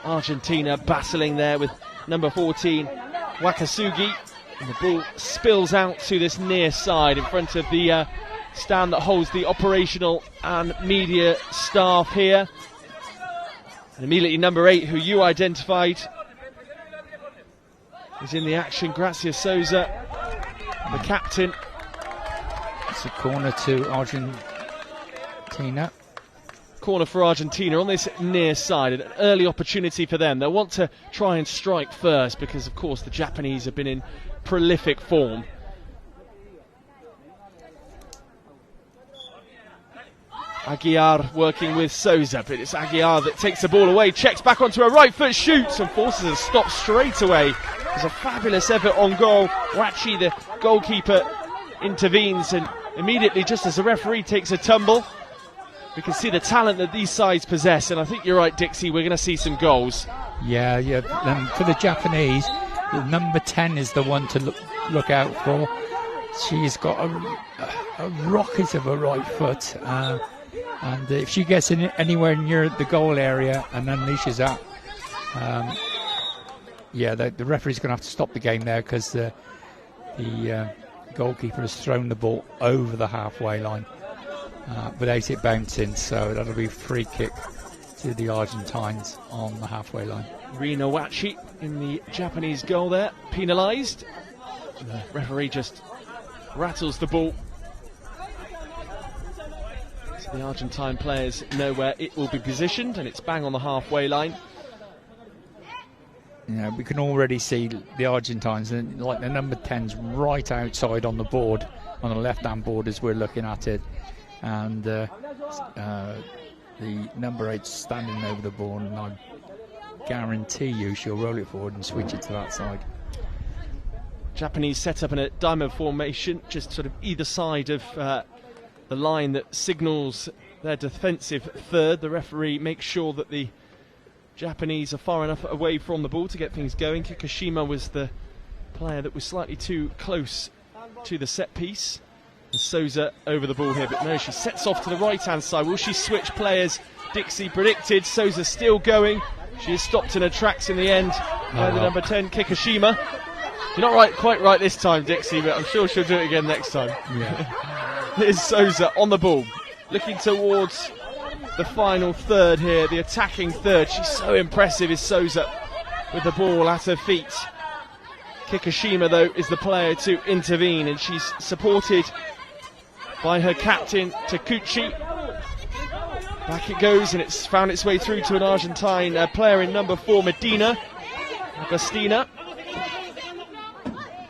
Argentina, battling there with number 14, Wakasugi. And the ball spills out to this near side in front of the stand that holds the operational and media staff here. And immediately number 8, who you identified, is in the action. Gracia Souza, the captain. It's a corner to Argentina. Corner for Argentina on this near side, an early opportunity for them. They'll want to try and strike first because, of course, the Japanese have been in prolific form. Aguiar working with Souza, but it's Aguiar that takes the ball away, checks back onto her right foot, shoots and forces a stop straight away. There's a fabulous effort on goal. Wachi, the goalkeeper, intervenes, and immediately, just as the referee takes a tumble, we can see the talent that these sides possess, and I think you're right, Dixie, we're going to see some goals. Yeah. For the Japanese, the number 10 is the one to look out for. She's got a rocket of a right foot, and if she gets in anywhere near the goal area and unleashes that, the referee's going to have to stop the game there, because the goalkeeper has thrown the ball over the halfway line without it bouncing, so that'll be free kick to the Argentines on the halfway line. Rina Wachi in the Japanese goal there, penalised. The referee just rattles the ball, so the Argentine players know where it will be positioned, and it's bang on the halfway line. Yeah, we can already see the Argentines, like the number 10's right outside on the board, on the left-hand board as we're looking at it, and the number 8's standing over the ball, and I guarantee you she'll roll it forward and switch it to that side. Japanese set up in a diamond formation, just sort of either side of the line that signals their defensive third. The referee makes sure that the Japanese are far enough away from the ball to get things going. Kikushima was the player that was slightly too close to the set piece. And Souza over the ball here, but no, she sets off to the right-hand side. Will she switch players? Dixie predicted. Souza still going. She is stopped in her tracks in the end by the number 10, Kikushima. You're not quite right this time, Dixie, but I'm sure she'll do it again next time. Yeah. Here's Souza on the ball, looking towards the final third here, the attacking third. She's so impressive, is Souza, with the ball at her feet. Kikushima, though, is the player to intervene, and she's supported by her captain, Takuchi. Back it goes, and it's found its way through to an Argentine player in number 4, Medina Agostina.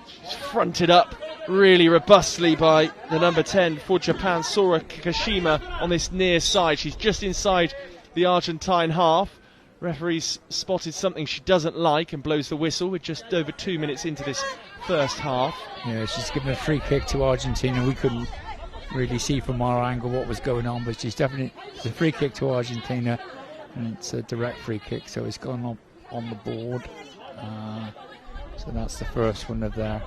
She's fronted up really robustly by the number 10 for Japan, Sora Kikushima, on this near side. She's just inside the Argentine half. Referee's spotted something she doesn't like and blows the whistle. We're just over 2 minutes into this first half. Yeah, she's given a free kick to Argentina. We couldn't really see from our angle what was going on, but it's a free kick to Argentina, and it's a direct free kick, so it's gone up on the board. So that's the first one of their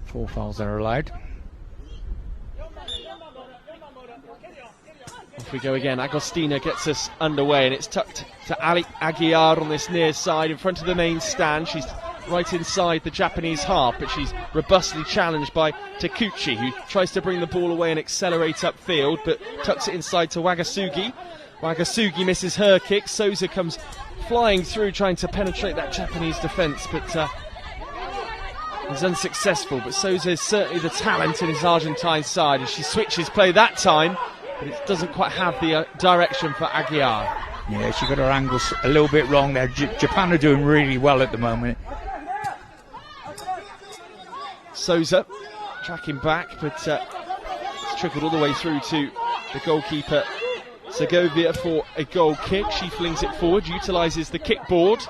4 fouls that are allowed. Off we go again. Agostina gets us underway, and it's tucked to Ali Aguiar on this near side in front of the main stand. She's right inside the Japanese half, but she's robustly challenged by Takuchi, who tries to bring the ball away and accelerate upfield, but tucks it inside to Wakasugi. Wakasugi misses her kick. Souza comes flying through, trying to penetrate that Japanese defence, but is unsuccessful. But Souza is certainly the talent in his Argentine side, and she switches play that time, but it doesn't quite have the direction for Aguiar. Yeah, she got her angles a little bit wrong there. Japan are doing really well at the moment. Souza tracking back, but it's trickled all the way through to the goalkeeper Segovia for a goal kick. She flings it forward, utilises the kickboard,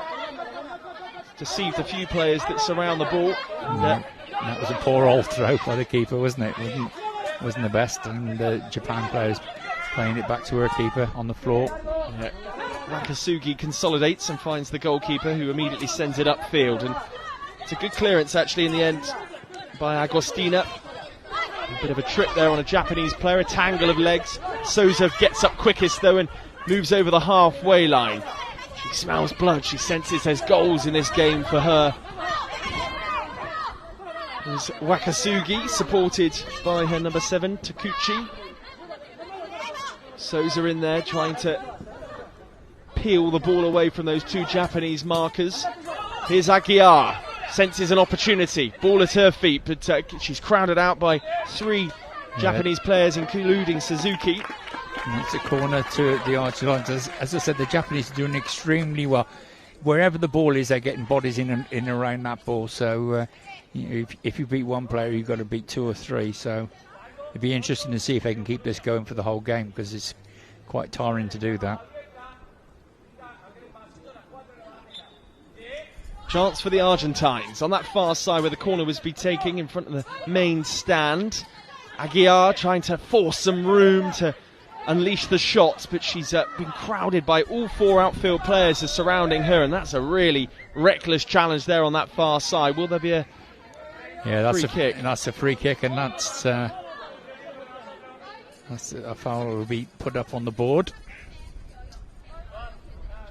deceived a few players that surround the ball. That was a poor old throw by the keeper, wasn't it? Wasn't the best, and the Japan players playing it back to her keeper on the floor. Yeah. Wakasugi consolidates and finds the goalkeeper, who immediately sends it upfield, and it's a good clearance actually in the end by Agostina. A bit of a trip there on a Japanese player, a tangle of legs. Souza gets up quickest though and moves over the halfway line. She smells blood, she senses there's goals in this game for her. There's Wakasugi, supported by her number 7, Takuchi. Souza in there trying to peel the ball away from those 2 Japanese markers. Here's Aguiar, senses an opportunity, ball at her feet, but she's crowded out by 3 Japanese players, including Suzuki. And it's a corner to the Argentines. As I said, the Japanese are doing extremely well. Wherever the ball is, they're getting bodies in and around that ball. So if you beat one player, you've got to beat 2 or 3. So it'd be interesting to see if they can keep this going for the whole game, because it's quite tiring to do that. Chance for the Argentines on that far side where the corner was be taking in front of the main stand. Aguiar trying to force some room to unleash the shots, but she's been crowded by all 4 outfield players surrounding her, and that's a really reckless challenge there on that far side. Will there be a free kick? That's a free kick, and that's a foul will be put up on the board.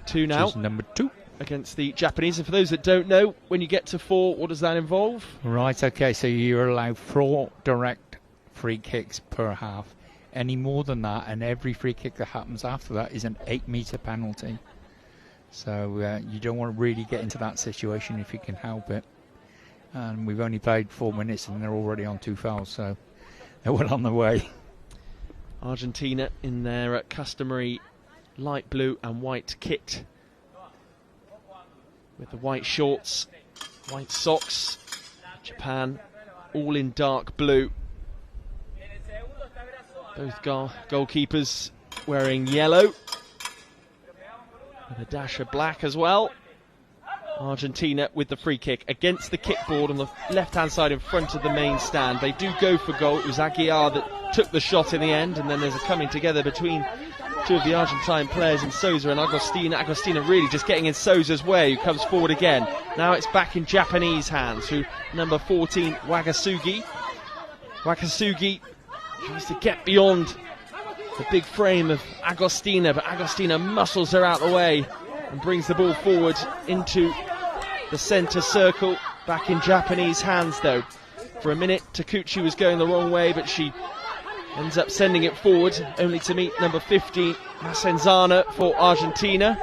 2 now. Number 2. Against the Japanese. And for those that don't know, when you get to 4, what does that involve? Right, okay, so you're allowed 4 direct free kicks per half. Any more than that, and every free kick that happens after that is an 8-metre penalty. So you don't want to really get into that situation if you can help it. And we've only played 4 minutes and they're already on 2 fouls, so they're well on the way. Argentina in their customary light blue and white kit, with the white shorts, white socks. Japan all in dark blue. Both goalkeepers wearing yellow, with a dash of black as well. Argentina with the free kick against the kickboard on the left-hand side in front of the main stand. They do go for goal. It was Aguiar that took the shot in the end, and then there's a coming together between 2 of the Argentine players in Souza and Agostina. Agostina really just getting in Souza's way, who comes forward again. Now it's back in Japanese hands through number 14, Wakasugi. Wakasugi tries to get beyond the big frame of Agostina, but Agostina muscles her out the way and brings the ball forward into the centre circle. Back in Japanese hands though. For a minute, Takuchi was going the wrong way, but she ends up sending it forward, only to meet number 50, Macenzana, for Argentina.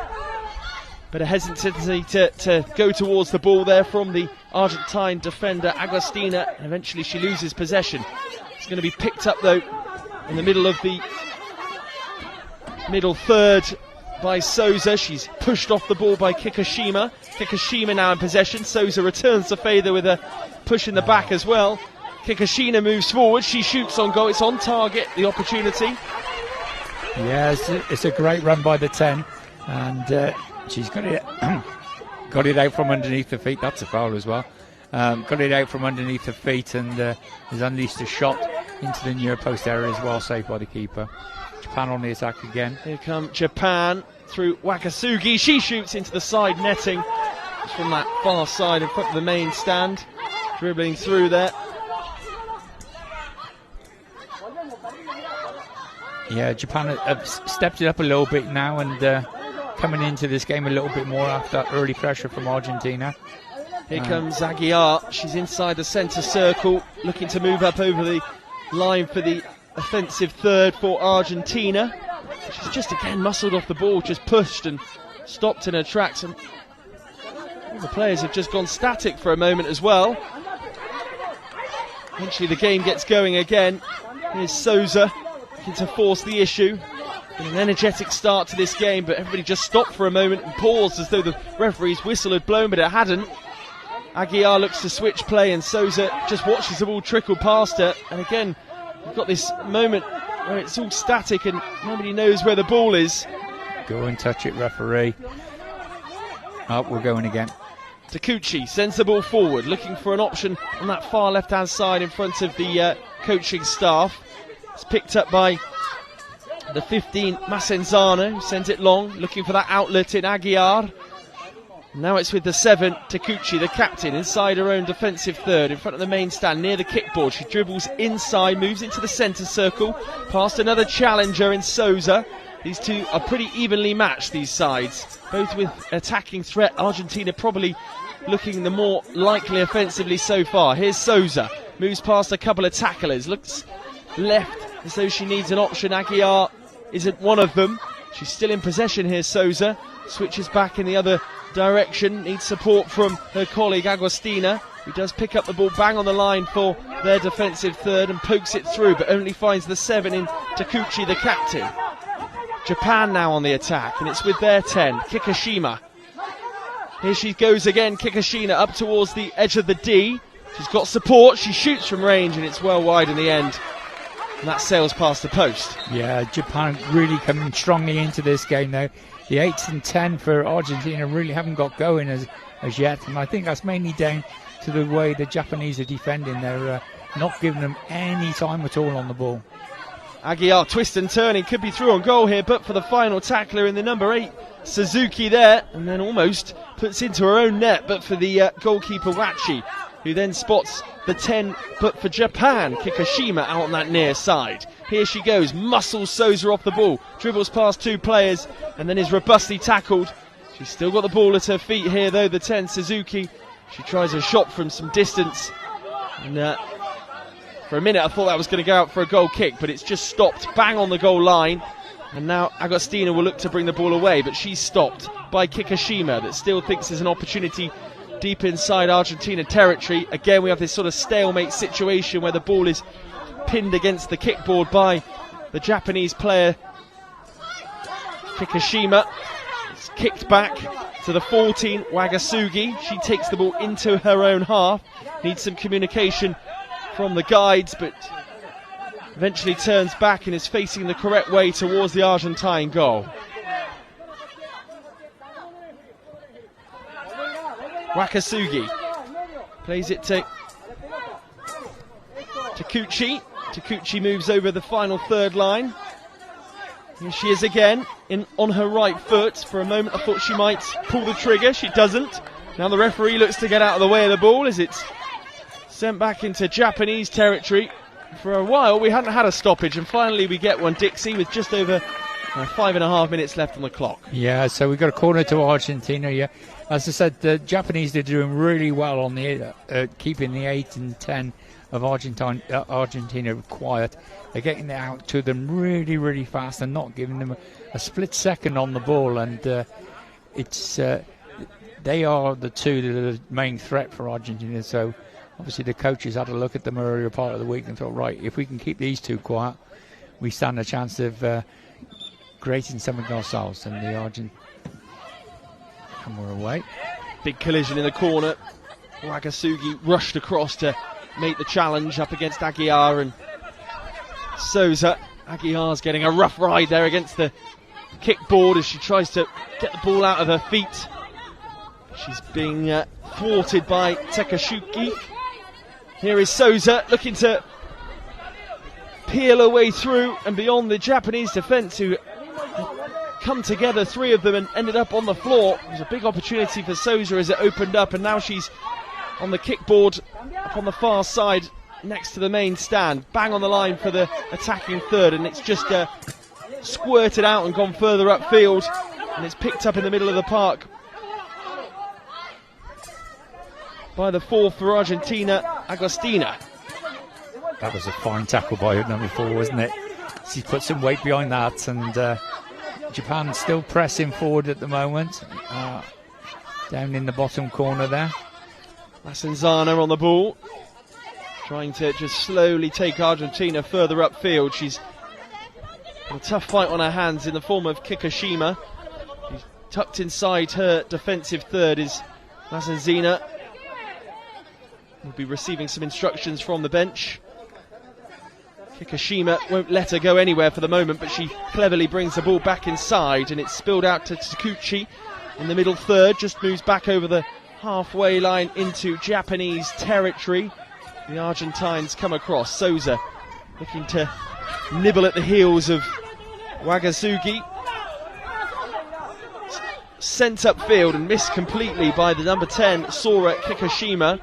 But a hesitancy to go towards the ball there from the Argentine defender, Agostina, and eventually she loses possession. It's going to be picked up though in the middle of the middle third by Souza. She's pushed off the ball by Kikushima. Kikushima now in possession. Souza returns the favour with a push in the back as well. Kikushima moves forward. She shoots on goal. It's on target, the opportunity. Yeah, it's a great run by the 10. And she's got it, got it out from underneath the feet. That's a foul as well. Got it out from underneath the feet and has unleashed a shot into the near post area as well, saved by the keeper. Japan on the attack again. Here come Japan through Wakasugi. She shoots into the side netting. It's from that far side in front of the main stand. Dribbling through there. Yeah, Japan have stepped it up a little bit now and coming into this game a little bit more after that early pressure from Argentina. Here comes Aguiar. She's inside the centre circle, looking to move up over the line for the offensive third for Argentina. She's just again muscled off the ball, just pushed and stopped in her tracks, and all the players have just gone static for a moment as well. Eventually the game gets going again. Here's Souza looking to force the issue. Been an energetic start to this game, but everybody just stopped for a moment and paused as though the referee's whistle had blown, but it hadn't. Aguiar looks to switch play and Souza just watches the ball trickle past her, and again we've got this moment where it's all static and nobody knows where the ball is. Go and touch it, referee. Oh, we're going again. Takuchi sends the ball forward, looking for an option on that far left-hand side in front of the coaching staff. It's picked up by the 15, Macenzana, who sends it long, looking for that outlet in Aguiar. Now it's with the 7, Takuchi, the captain, inside her own defensive third, in front of the main stand, near the kickboard. She dribbles inside, moves into the centre circle, past another challenger in Souza. These two are pretty evenly matched, these sides, both with attacking threat. Argentina probably looking the more likely offensively so far. Here's Souza, moves past a couple of tacklers, looks left as though she needs an option. Aguiar isn't one of them. She's still in possession here, Souza. Switches back in the other direction, needs support from her colleague Agostina, who does pick up the ball bang on the line for their defensive third and pokes it through, but only finds the 7 in Takuchi, the captain. Japan now on the attack, and it's with their 10, Kikishima. Here she goes again, Kikishima up towards the edge of the D. She's got support, she shoots from range, and it's well wide in the end. And that sails past the post. Yeah, Japan really coming strongly into this game now. The 8 and 10 for Argentina really haven't got going as yet, and I think that's mainly down to the way the Japanese are defending. They're not giving them any time at all on the ball. Aguiar twist and turning, could be through on goal here, but for the final tackler in the number 8, Suzuki there, and then almost puts into her own net, but for the goalkeeper Wachi, who then spots the 10, but for Japan, Kikishima out on that near side. Here she goes, muscles Souza off the ball, dribbles past 2 players, and then is robustly tackled. She's still got the ball at her feet here though, the 10, Suzuki. She tries a shot from some distance, and for a minute I thought that was going to go out for a goal kick, but it's just stopped bang on the goal line. And now Agostina will look to bring the ball away, but she's stopped by Kikishima, that still thinks there's an opportunity deep inside Argentina territory. Again, we have this sort of stalemate situation where the ball is pinned against the kickboard by the Japanese player Kikishima. It's kicked back to the 14, Wagasugi. She takes the ball into her own half. Needs some communication from the guides, but eventually turns back and is facing the correct way towards the Argentine goal. Wakasugi plays it to Takuchi. Takuchi moves over the final third line. Here she is again, on her right foot. For a moment I thought she might pull the trigger, she doesn't. Now the referee looks to get out of the way of the ball as it's sent back into Japanese territory. For a while we hadn't had a stoppage, and finally we get one, Dixie, with just over 5.5 minutes left on the clock. Yeah, so we've got a corner to Argentina. Yeah, as I said, the Japanese are doing really well on the keeping the 8 and 10 of Argentina quiet. They're getting it out to them really, really fast and not giving them a split second on the ball. And it's they are the 2 that are the main threat for Argentina. So obviously the coaches had a look at them earlier part of the week and thought, right, if we can keep these 2 quiet, we stand a chance of creating something ourselves. And the Argentine camera away. Big collision in the corner. Wagasugi rushed across to make the challenge up against Aguiar and Souza. Aguiar's getting a rough ride there against the kickboard as she tries to get the ball out of her feet. She's being thwarted by Takashuki. Here is Souza looking to peel her way through and beyond the Japanese defence, who come together, 3 of them, and ended up on the floor. It was a big opportunity for Souza as it opened up, and now she's on the kickboard up on the far side next to the main stand. Bang on the line for the attacking third, and it's just squirted out and gone further upfield, and it's picked up in the middle of the park by the 4 for Argentina, Agostina. That was a fine tackle by number 4, wasn't it? She's put some weight behind that, and Japan still pressing forward at the moment, down in the bottom corner there. Masanzana on the ball, trying to just slowly take Argentina further upfield. She's got a tough fight on her hands in the form of Kikishima. She's tucked inside her defensive third is Masanzina. Will be receiving some instructions from the bench. Kikishima won't let her go anywhere for the moment, but she cleverly brings the ball back inside, and it's spilled out to Takuchi in the middle third. Just moves back over the halfway line into Japanese territory. The Argentines come across. Souza looking to nibble at the heels of Wagasugi. sent upfield and missed completely by the number 10, Sora Kikashima.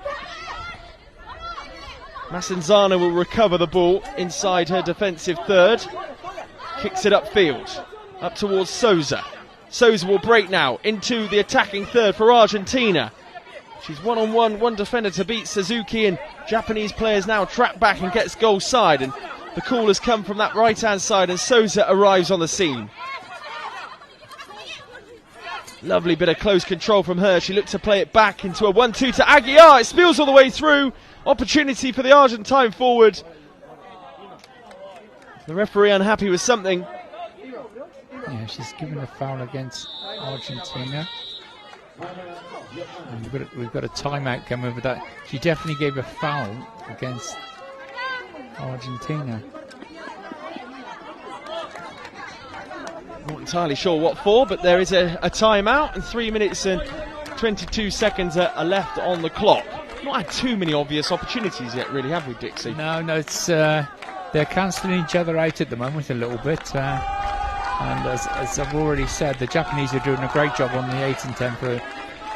Masanzana will recover the ball inside her defensive third. Kicks it upfield, up towards Souza. Souza will break now into the attacking third for Argentina. She's one-on-one, one defender to beat Suzuki, and Japanese players now track back and gets goal side. And the call has come from that right-hand side, and Souza arrives on the scene. Lovely bit of close control from her. She looked to play it back into a 1-2 to Aguiar. It spills all the way through. Opportunity for the Argentine forward. The referee unhappy with something. Yeah, she's given a foul against Argentina. And we've got a timeout coming with that. She definitely gave a foul against Argentina. Not entirely sure what for, but there is a timeout, and 3 minutes and 22 seconds are left on the clock. Not had too many obvious opportunities yet, really, have we, Dixie? No, it's they're cancelling each other out at the moment a little bit. And as I've already said, the Japanese are doing a great job on the 8 and 10 for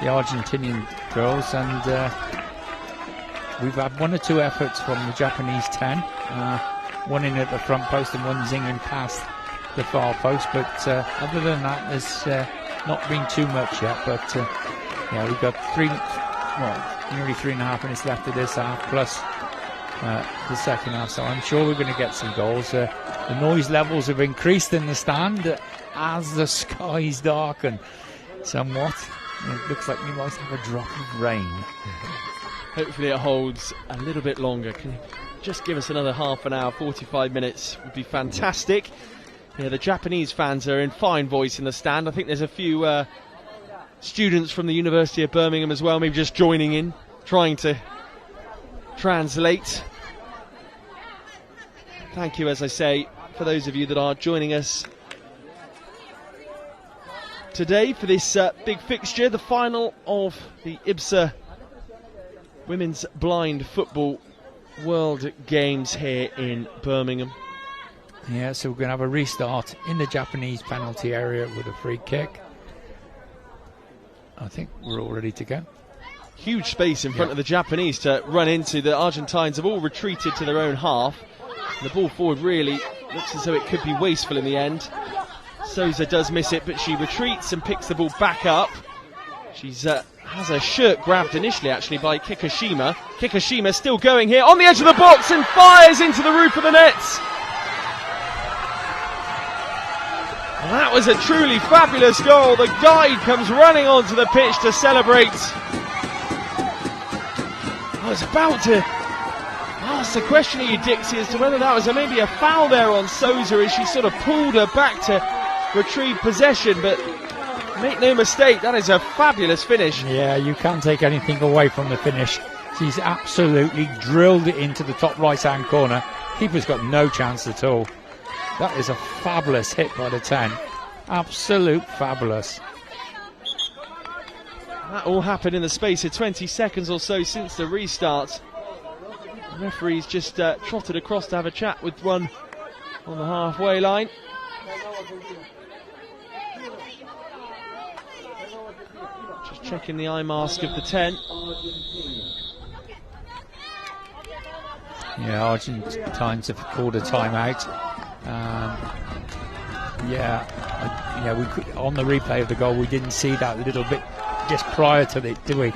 the Argentinian girls, and we've had 1 or 2 efforts from the Japanese 10, one in at the front post and one zinging past the far post, but other than that there's not been too much yet. But yeah, we've got nearly 3.5 minutes left of this half, plus the second half, so I'm sure we're going to get some goals. The noise levels have increased in the stand as the skies darken somewhat. It looks like we might have a drop of rain. Hopefully it holds a little bit longer. Can you just give us another half an hour, 45 minutes would be fantastic. Yeah, the Japanese fans are in fine voice in the stand. I think there's a few students from the University of Birmingham as well, maybe just joining in, trying to translate. Thank you, as I say, for those of you that are joining us today for this big fixture, the final of the IBSA Women's Blind Football World Games here in Birmingham. Yeah, so we're going to have a restart in the Japanese penalty area with a free kick. I think we're all ready to go. Huge space in front of the Japanese to run into. The Argentines have all retreated to their own half. The ball forward really looks as though it could be wasteful in the end. Souza does miss it, but she retreats and picks the ball back up. She's has her shirt grabbed initially, actually, by Kikashima. Kikashima still going here on the edge of the box and fires into the roof of the nets. And that was a truly fabulous goal. The guide comes running onto the pitch to celebrate. I was about to ask the question of you, Dixie, as to whether that was maybe a foul there on Souza as she sort of pulled her back to retrieve possession, but make no mistake, that is a fabulous finish. Yeah, you can't take anything away from the finish. She's absolutely drilled it into the top right-hand corner. Keeper's got no chance at all. That is a fabulous hit by the 10. Absolute fabulous. That all happened in the space of 20 seconds or so since the restart. The referee's just trotted across to have a chat with one on the halfway line. Just checking the eye mask of the 10. Yeah, Argentines have called a timeout. We could, on the replay of the goal, we didn't see that little bit just prior to it, did we?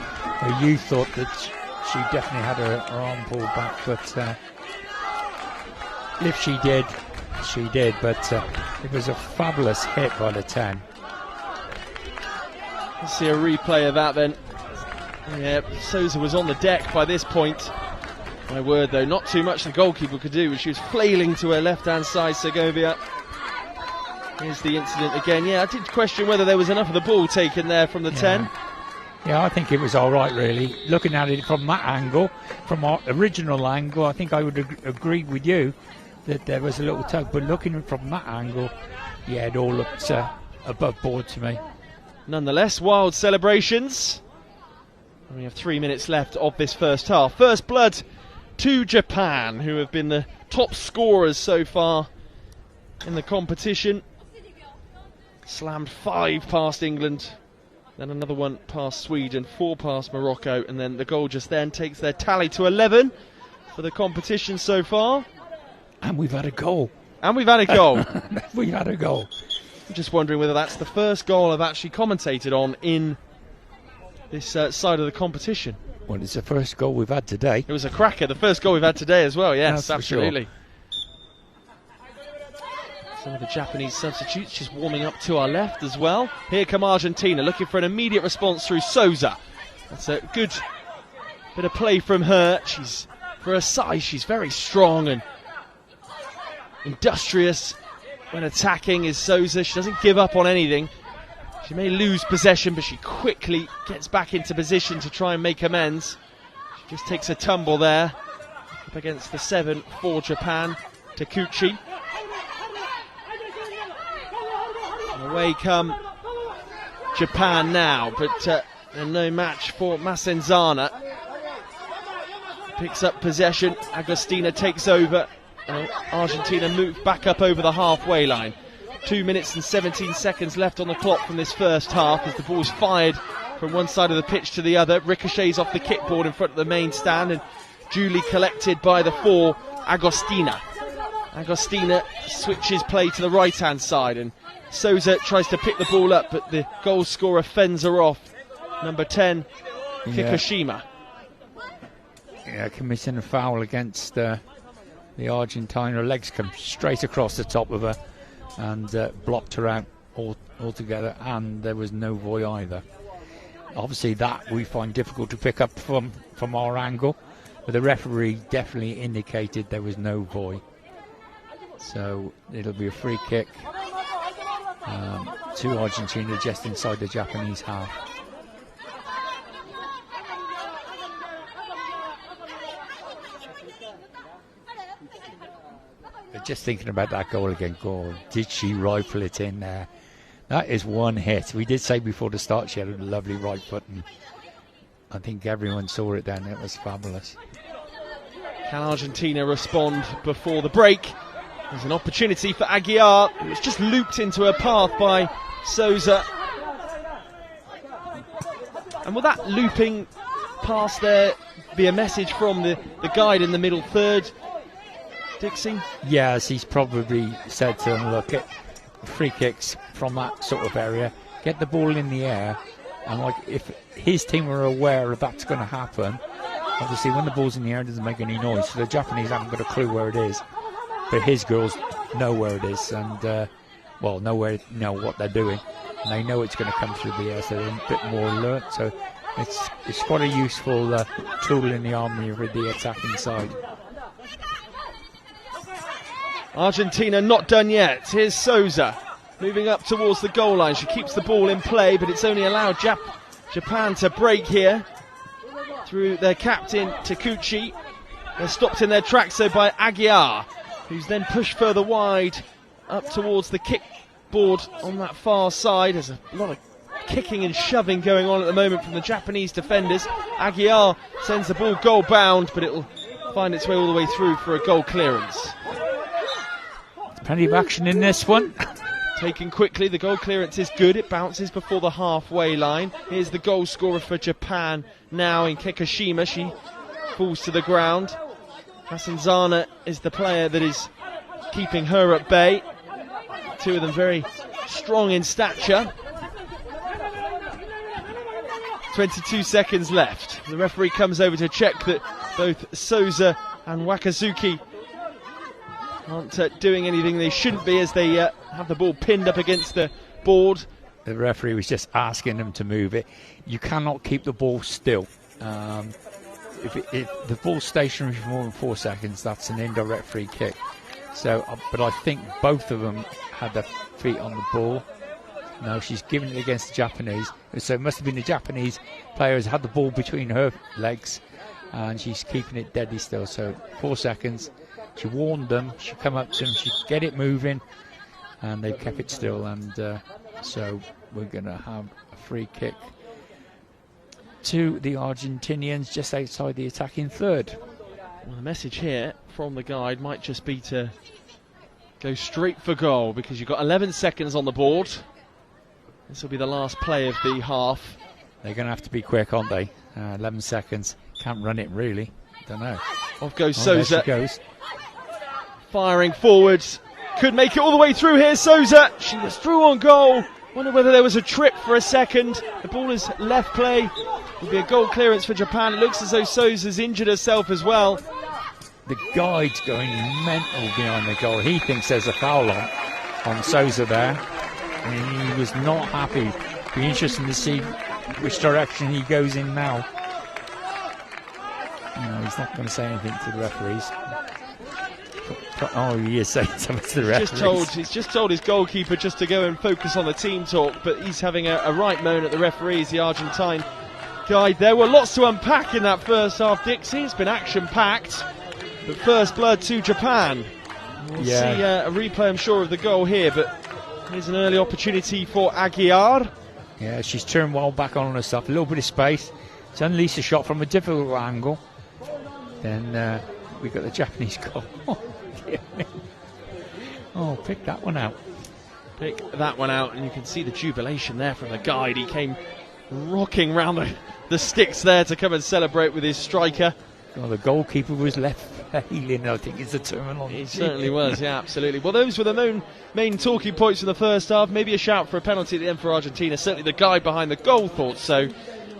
You thought that she definitely had her arm pulled back, but if she did, she did. But it was a fabulous hit by the 10. Let's see a replay of that then. Yeah, Souza was on the deck by this point. My word, though, not too much the goalkeeper could do. She was flailing to her left-hand side, Segovia. Here's the incident again. Yeah, I did question whether there was enough of the ball taken there from the 10. Yeah, I think it was all right, really. Looking at it from that angle, from our original angle, I think I would agree with you that there was a little tug. But looking from that angle, yeah, it all looked above board to me. Nonetheless, wild celebrations. We have 3 minutes left of this first half. First blood to Japan, who have been the top scorers so far in the competition. Slammed 5 past England Then another one past Sweden, 4 past Morocco, and then the goal just then takes their tally to 11 for the competition so far. And we've had a goal. We've had a goal. We've had a goal. I'm just wondering whether that's the first goal I've actually commentated on in this side of the competition. Well, it's the first goal we've had today. It was a cracker, the first goal we've had today as well, yes, That's absolutely. Sure. Some of the Japanese substitutes just warming up to our left as well. Here come Argentina, looking for an immediate response through Souza. That's a good bit of play from her. For her size, she's very strong and industrious when attacking is Souza. She doesn't give up on anything. She may lose possession, but she quickly gets back into position to try and make amends. She just takes a tumble there up against the 7 for Japan, Takuchi. Away come Japan now, but no match for Masenzana. Picks up possession, Agostina takes over. Argentina move back up over the halfway line. 2 minutes and 17 seconds left on the clock from this first half as the ball's fired from one side of the pitch to the other. Ricochets off the kickboard in front of the main stand and duly collected by the 4, Agostina. Agostina switches play to the right-hand side and Souza tries to pick the ball up, but the goal scorer fends her off. Number 10, Kikushima. Yeah, committing a foul against the Argentina. Her legs come straight across the top of her and blocked her out altogether, and there was no volley either. Obviously that we find difficult to pick up from our angle, but the referee definitely indicated there was no volley. So it'll be a free kick to Argentina just inside the Japanese half. But just thinking about that goal again, did she rifle it in there? That is one hit. We did say before the start she had a lovely right foot, and I think everyone saw it then. It was fabulous. Can Argentina respond before the break? There's an opportunity for Aguiar. It was just looped into her path by Souza. And will that looping pass there be a message from the guide in the middle third, Dixie? Yes, he's probably said to him, look, get free kicks from that sort of area, get the ball in the air, and like if his team are aware of that's going to happen, obviously when the ball's in the air it doesn't make any noise, so the Japanese haven't got a clue where it is. But his girls know where it is and, know what they're doing. And they know it's going to come through the air, so they're a bit more alert. So it's quite a useful tool in the army with the attacking side. Argentina not done yet. Here's Souza moving up towards the goal line. She keeps the ball in play, but it's only allowed Japan to break here through their captain, Takuchi. They're stopped in their tracks though by Aguiar, who's then pushed further wide up towards the kickboard on that far side. There's a lot of kicking and shoving going on at the moment from the Japanese defenders. Aguiar sends the ball goal bound, but it'll find its way all the way through for a goal clearance. Plenty of action in this one. Taken quickly, the goal clearance is good. It bounces before the halfway line. Here's the goal scorer for Japan now in Kikushima. She falls to the ground. Masenzana is the player that is keeping her at bay. Two of them very strong in stature. 22 seconds left. The referee comes over to check that both Souza and Wakazuki aren't doing anything they shouldn't be as they have the ball pinned up against the board. The referee was just asking them to move it. You cannot keep the ball still. If the ball's stationary for more than 4 seconds, that's an indirect free kick. So, but I think both of them had their feet on the ball. No, she's given it against the Japanese. So it must have been the Japanese players had the ball between her legs, and she's keeping it deadly still. So 4 seconds. She warned them. She come up to them. She get it moving, and they kept it still. And so we're going to have a free kick to the Argentinians just outside the attacking third. Well, the message here from the guide might just be to go straight for goal because you've got 11 seconds on the board. This will be the last play of the half. They're going to have to be quick, aren't they? 11 seconds. Can't run it, really. Don't know. Off goes There Souza. she goes. Firing forwards. Could make it all the way through here, Souza. She was through on goal. Wonder whether there was a trip for a second. The ball is left play. Will be a goal clearance for Japan. It looks as though Souza's injured herself as well. The guide's going mental behind the goal. He thinks there's a foul on Souza there. And he was not happy. Be interesting to see which direction he goes in now. No, he's not going to say anything to the referees. Oh, he is saying something to the referees. He's just told his goalkeeper just to go and focus on the team talk, but he's having a right moan at the referees, the Argentine guide. There were lots to unpack in that first half, Dixie. It's been action-packed, but first blood to Japan. We'll see a replay, I'm sure, of the goal here, but here's an early opportunity for Aguiar. Yeah, she's turned well back on herself. A little bit of space. It's unleashed a shot from a difficult angle. Then we got the Japanese goal. Oh, pick that one out. Pick that one out, and you can see the jubilation there from the guide. He came rocking round the sticks there to come and celebrate with his striker. Well, the goalkeeper was left failing, I think is the terminology. He certainly was, yeah, absolutely. Well, those were the main talking points in the first half. Maybe a shout for a penalty at the end for Argentina. Certainly the guy behind the goal thought so.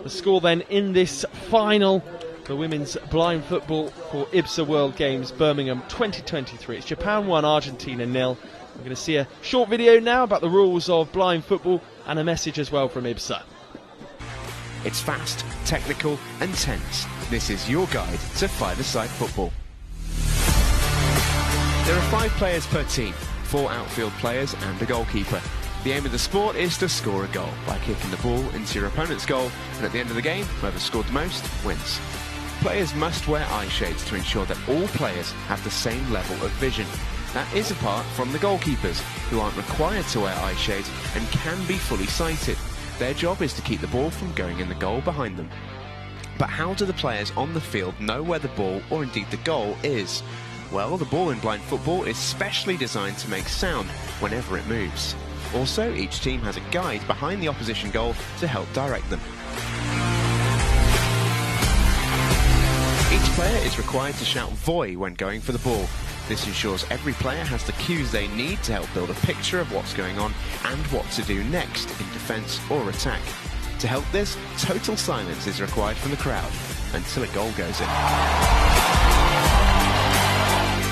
The score then in this final, the women's blind football for IBSA World Games Birmingham 2023. It's Japan 1, Argentina 0. We're going to see a short video now about the rules of blind football and a message as well from IBSA. It's fast, technical and tense. This is your guide to five-a-side football. There are 5 players per team, 4 outfield players and a goalkeeper. The aim of the sport is to score a goal by kicking the ball into your opponent's goal, and at the end of the game, whoever scored the most wins. Players must wear eye shades to ensure that all players have the same level of vision. That is apart from the goalkeepers, who aren't required to wear eye shades and can be fully sighted. Their job is to keep the ball from going in the goal behind them. But how do the players on the field know where the ball, or indeed the goal, is? Well, the ball in blind football is specially designed to make sound whenever it moves. Also, each team has a guide behind the opposition goal to help direct them. Each player is required to shout "Voy" when going for the ball. This ensures every player has the cues they need to help build a picture of what's going on and what to do next in defence or attack. To help this, total silence is required from the crowd until a goal goes in.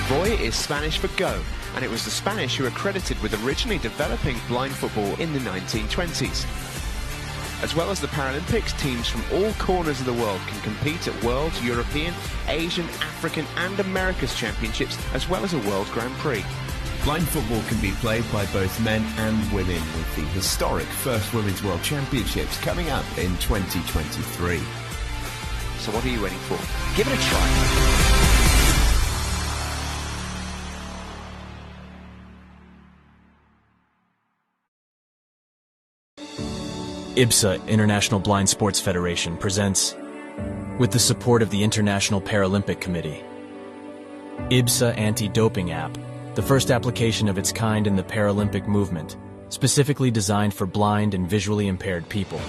Voy is Spanish for go, and it was the Spanish who are credited with originally developing blind football in the 1920s. As well as the Paralympics, teams from all corners of the world can compete at World, European, Asian, African and America's Championships, as well as a World Grand Prix. Blind football can be played by both men and women, with the historic first Women's World Championships coming up in 2023. So what are you waiting for? Give it a try. IBSA, International Blind Sports Federation, presents, with the support of the International Paralympic Committee, IBSA Anti-Doping App, the first application of its kind in the Paralympic movement, specifically designed for blind and visually impaired people.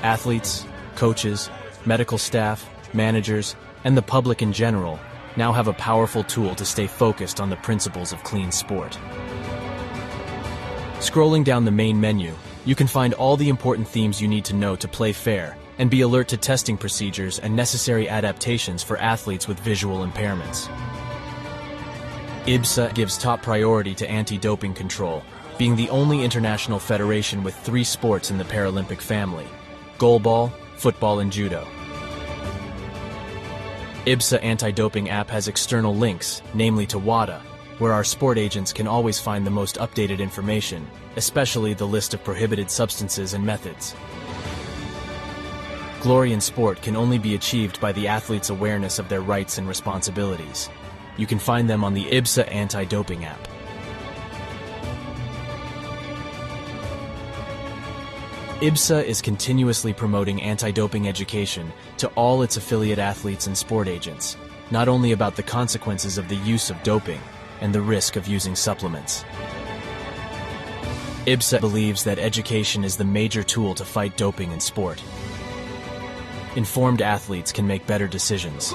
Athletes, coaches, medical staff, managers, and the public in general now have a powerful tool to stay focused on the principles of clean sport. Scrolling down the main menu, you can find all the important themes you need to know to play fair and be alert to testing procedures and necessary adaptations for athletes with visual impairments. IBSA gives top priority to anti-doping control, being the only international federation with 3 sports in the Paralympic family: goalball, football, and judo. IBSA Anti-Doping App has external links, namely to WADA, where our sport agents can always find the most updated information, especially the list of prohibited substances and methods. Glory in sport can only be achieved by the athlete's awareness of their rights and responsibilities. You can find them on the IBSA Anti-Doping App. IBSA is continuously promoting anti-doping education to all its affiliate athletes and sport agents, not only about the consequences of the use of doping and the risk of using supplements. IBSA believes that education is the major tool to fight doping in sport. Informed athletes can make better decisions.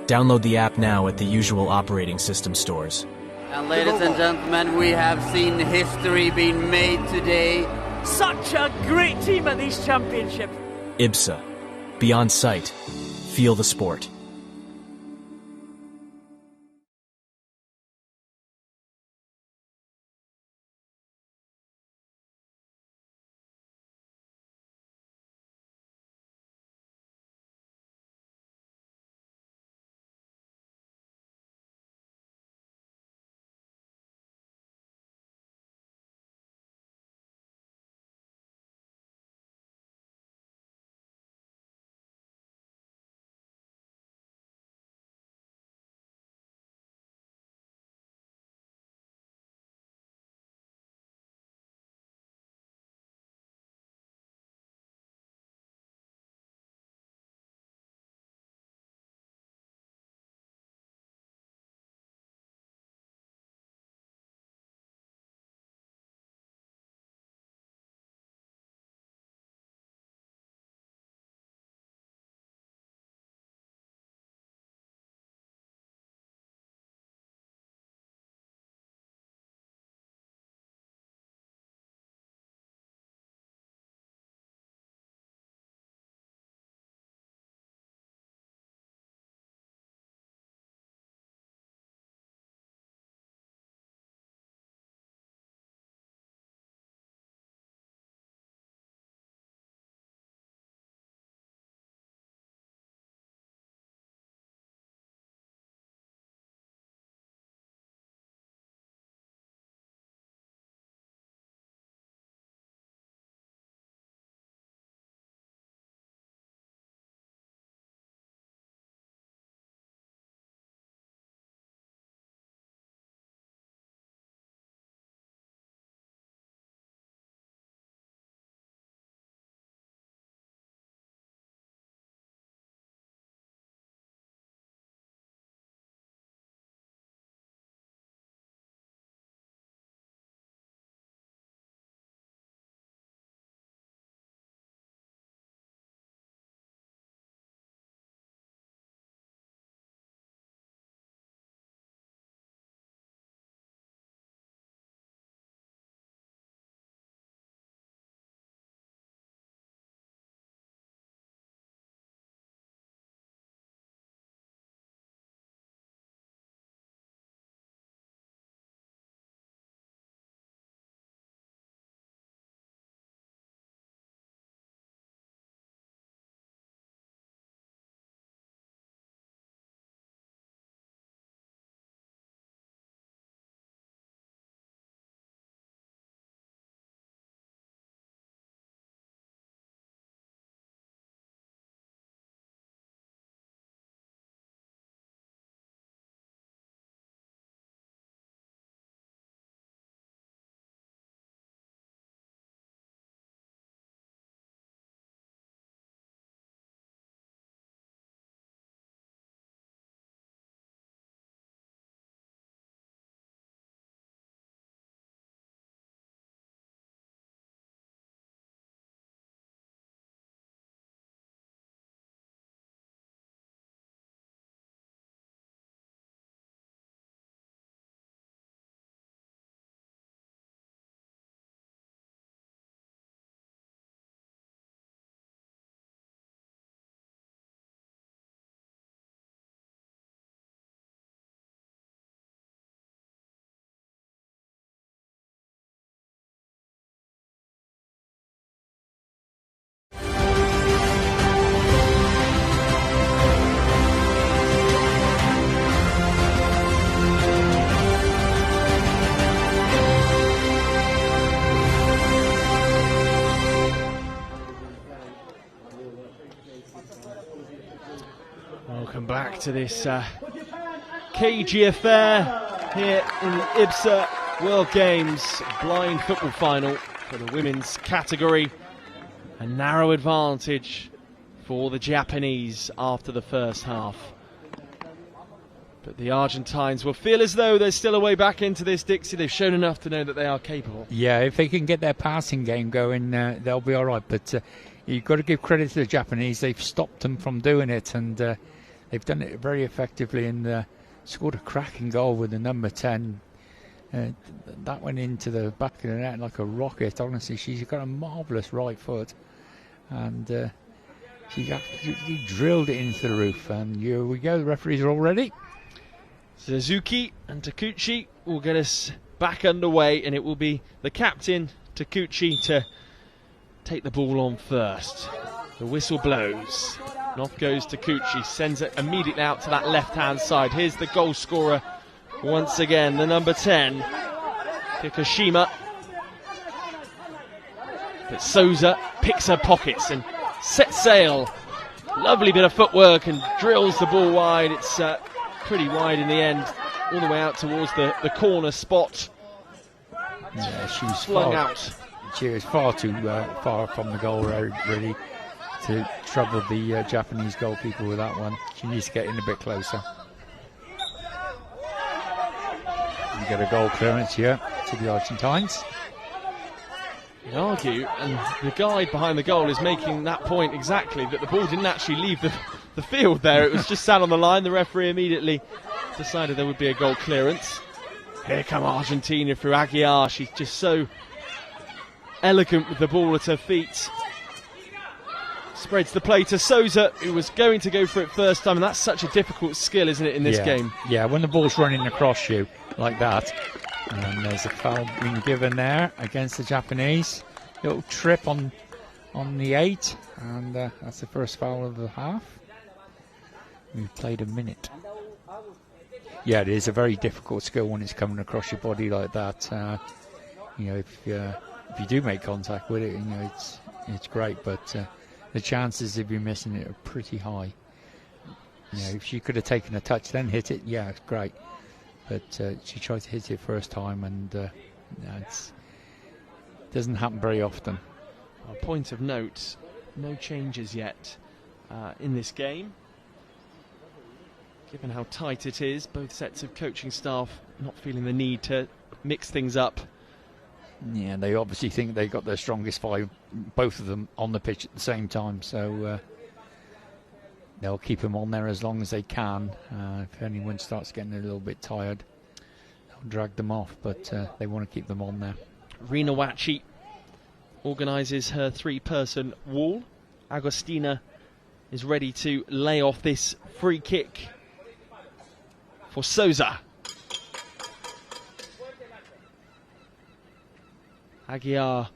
Download the app now at the usual operating system stores. And ladies and gentlemen, we have seen history being made today. Such a great team at these championships. IBSA. Beyond sight. Feel the sport. Welcome back to this cagey affair here in the IBSA World Games blind football final for the women's category. A narrow advantage for the Japanese after the first half. But the Argentines will feel as though there's still a way back into this, Dixie. They've shown enough to know that they are capable. Yeah, if they can get their passing game going, they'll be all right. But you've got to give credit to the Japanese. They've stopped them from doing it, and they've done it very effectively and scored a cracking goal with the number 10. That went into the back of the net like a rocket. Honestly, she's got a marvellous right foot, and she absolutely drilled it into the roof. And here we go, the referees are all ready. Suzuki and Takuchi will get us back underway, and it will be the captain, Takuchi, to take the ball on first. The whistle blows. And off goes Takuchi, sends it immediately out to that left-hand side. Here's the goal scorer once again, the number 10, Kikushima. But Souza picks her pockets and sets sail. Lovely bit of footwork and drills the ball wide. It's pretty wide in the end, all the way out towards the corner spot. Yeah, she's flung out. She was far too far from the goal road, really, to trouble the Japanese goalkeeper with that one. She needs to get in a bit closer. You get a goal clearance here to the Argentines. You can argue, and the guide behind the goal is making that point exactly, that the ball didn't actually leave the field there. It was just sat on the line. The referee immediately decided there would be a goal clearance. Here come Argentina through Aguiar. She's just so elegant with the ball at her feet. Spreads the play to Souza, who was going to go for it first time, and that's such a difficult skill, isn't it, in this game? Yeah, when the ball's running across you like that, and there's a foul being given there against the Japanese. Little trip on the 8, and that's the first foul of the half. We've played a minute. Yeah, it is a very difficult skill when it's coming across your body like that. You know, if you do make contact with it, you know, it's great, but the chances of you missing it are pretty high. You know, if she could have taken a touch then hit it, yeah, it's great. But she tried to hit it first time, and it doesn't happen very often. A point of note, no changes yet in this game. Given how tight it is, both sets of coaching staff not feeling the need to mix things up. Yeah, they obviously think they got their strongest 5, both of them, on the pitch at the same time, so they'll keep them on there as long as they can. If anyone starts getting a little bit tired, they'll drag them off, but they want to keep them on there. Rina Wachi organises her 3-person wall. Agostina is ready to lay off this free kick for Souza. Aguiar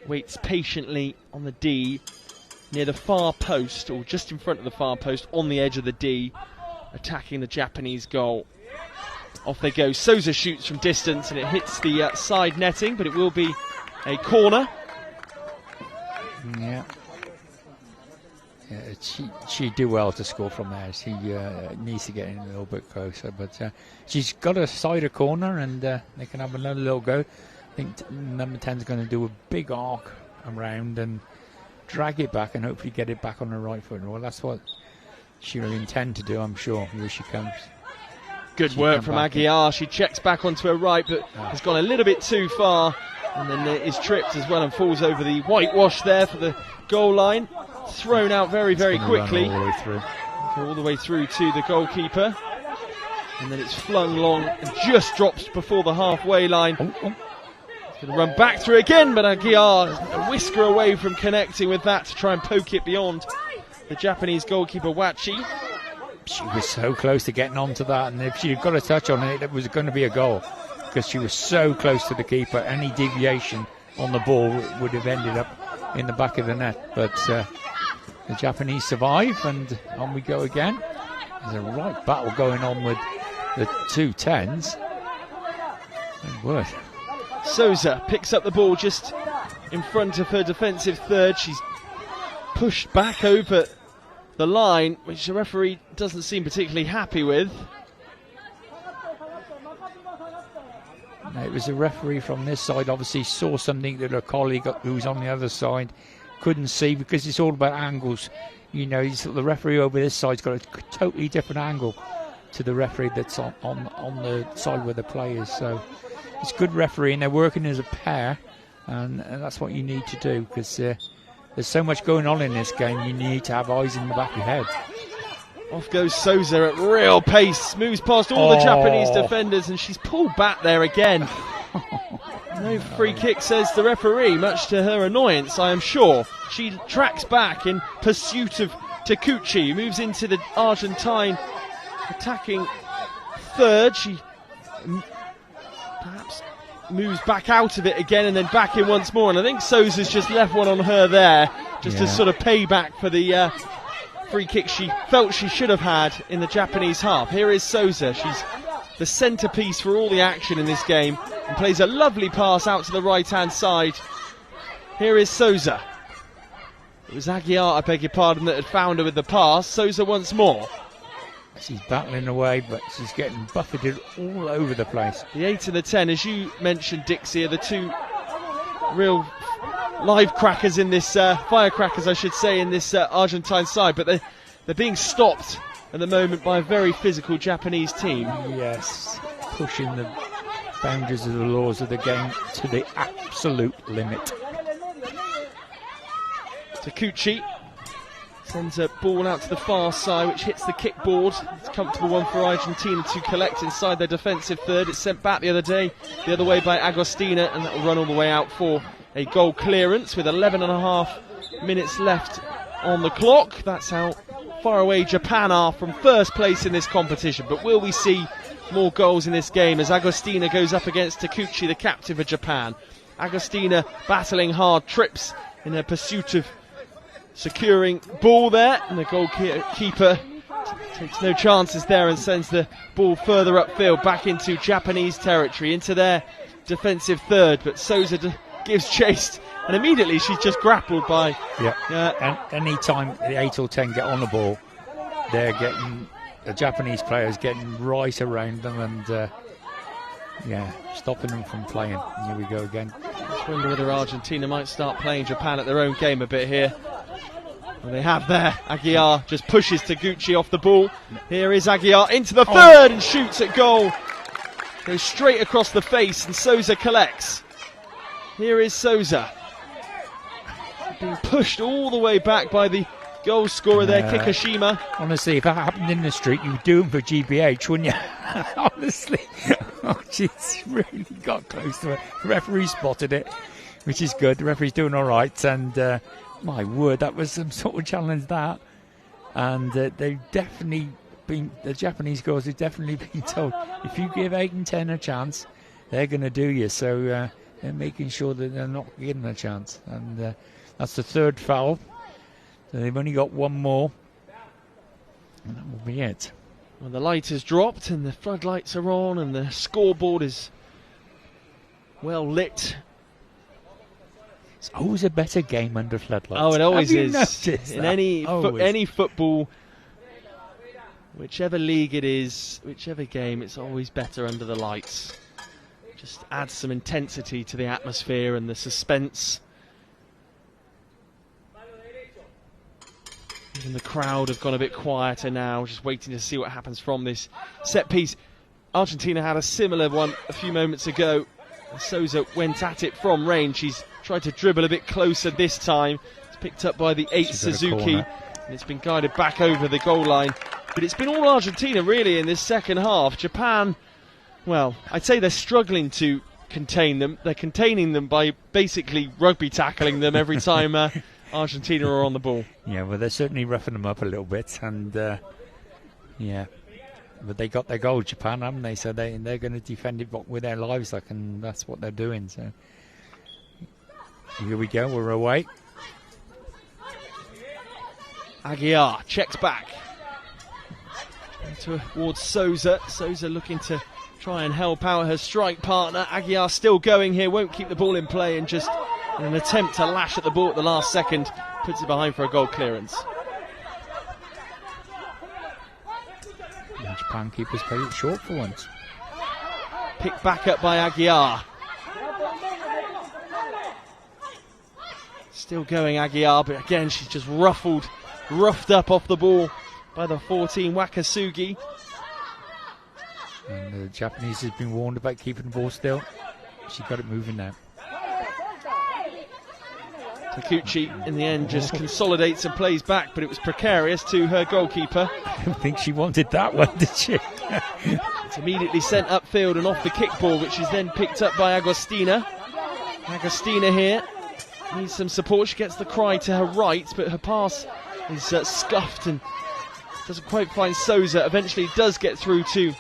waits patiently on the D near the far post, or just in front of the far post, on the edge of the D, attacking the Japanese goal. Off they go. Souza shoots from distance and it hits the side netting, but it will be a corner. Yeah. She'd do well to score from there. She needs to get in a little bit closer, but she's got a side of corner, and they can have another little go. I think number 10 is going to do a big arc around and drag it back and hopefully get it back on the right foot. Well, that's what she'll intend to do, I'm sure. Here she comes. Good work from Aguiar. She checks back onto her right, but has gone a little bit too far, and then is tripped as well and falls over the whitewash there for the goal line. Thrown out very, very quickly. All the way through to the goalkeeper. And then it's flung long and just drops before the halfway line. It's going to run back through again, but Aguiar a whisker away from connecting with that to try and poke it beyond the Japanese goalkeeper Wachi. She was so close to getting onto that, and if she'd got a touch on it, it was going to be a goal, because she was so close to the keeper. Any deviation on the ball would have ended up in the back of the net, but the Japanese survive, and on we go again. There's a right battle going on with the 2 10s. Good word. Souza picks up the ball just in front of her defensive third. She's pushed back over the line, which the referee doesn't seem particularly happy with. It was a referee from this side obviously saw something that a colleague who was on the other side couldn't see, because it's all about angles. You know, the referee over this side's got a totally different angle to the referee that's on the side where the play is. So it's good refereeing. They're working as a pair, and that's what you need to do, because there's so much going on in this game. You need to have eyes in the back of your head. Off goes Souza at real pace, moves past all the Japanese defenders, and she's pulled back there again. No free kick, says the referee, much to her annoyance, I am sure. She tracks back in pursuit of Takuchi, moves into the Argentine attacking third. She perhaps moves back out of it again and then back in once more, and I think Souza's just left one on her there, just to sort of pay back for the free kick she felt she should have had in the Japanese half. Here is Souza. She's the centrepiece for all the action in this game and plays a lovely pass out to the right-hand side. Here is Souza. It was Aguiar, I beg your pardon, that had found her with the pass. Souza once more. She's battling away, but she's getting buffeted all over the place. The 8 and the 10, as you mentioned, Dixie, are the two real live crackers in this, firecrackers I should say, in this Argentine side, but they're being stopped at the moment by a very physical Japanese team. Yes, pushing the boundaries of the laws of the game to the absolute limit. Takuchi sends a ball out to the far side, which hits the kickboard. It's a comfortable one for Argentina to collect inside their defensive third. It's sent back the other way by Agostina, and that will run all the way out for a goal clearance with 11.5 minutes left on the clock. That's how far away Japan are from first place in this competition. But will we see more goals in this game as Agostina goes up against Takuchi, the captain of Japan? Agostina battling hard, trips in her pursuit of securing ball there, and the goalkeeper takes no chances there and sends the ball further upfield back into Japanese territory, into their defensive third. But Souza gives chase, and immediately she's just grappled by. And any time the 8 or 10 get on the ball, they're getting the Japanese players getting right around them and stopping them from playing. And here we go again. I wonder whether Argentina might start playing Japan at their own game a bit here. Well, they have there. Aguiar just pushes Taguchi off the ball. Here is Aguiar into the third and shoots at goal. Goes straight across the face, and Souza collects. Here is Souza. Being pushed all the way back by the goal scorer there, Kikushima. Honestly, if that happened in the street, you'd do them for GBH, wouldn't you? Honestly. She's really got close to it. The referee spotted it, which is good. The referee's doing all right, and my word, that was some sort of challenge, that. And they've definitely been, the Japanese girls have definitely been told, if you give 8 and 10 a chance, they're going to do you. So they're making sure that they're not giving a chance. And that's the third foul. So they've only got one more, and that will be it. Well, the light has dropped and the floodlights are on and the scoreboard is well lit. It's always a better game under floodlights. Oh, it always is. In any football, whichever league it is, whichever game, it's always better under the lights. Just adds some intensity to the atmosphere and the suspense. Even the crowd have gone a bit quieter now, just waiting to see what happens from this set piece. Argentina had a similar one a few moments ago. Souza went at it from range. She's tried to dribble a bit closer this time. It's picked up by the 8 Suzuki, and it's been guided back over the goal line. But it's been all Argentina really in this second half. Japan, well, I'd say they're struggling to contain them. They're containing them by basically rugby tackling them every time Argentina are on the ball. Yeah, well, they're certainly roughing them up a little bit, and but they got their goal, Japan, haven't they? So they're going to defend it with their lives, like, and that's what they're doing. So here we go, we're away. Aguiar checks back towards Souza. Souza looking to try and help out her strike partner. Aguiar still going here, won't keep the ball in play, and just in an attempt to lash at the ball at the last second, puts it behind for a goal clearance. Japan keepers play it short for once. Picked back up by Aguiar. Still going Aguiar, but again she's just roughed up off the ball by the 14 Wakasugi. And the Japanese has been warned about keeping the ball still. She got it moving now. Takuchi, in the end, just consolidates and plays back, but it was precarious to her goalkeeper. I don't think she wanted that one, did she? It's immediately sent upfield and off the kickball, which is then picked up by Agostina. Agostina here needs some support. She gets the cry to her right, but her pass is scuffed and doesn't quite find Souza. Eventually does get through to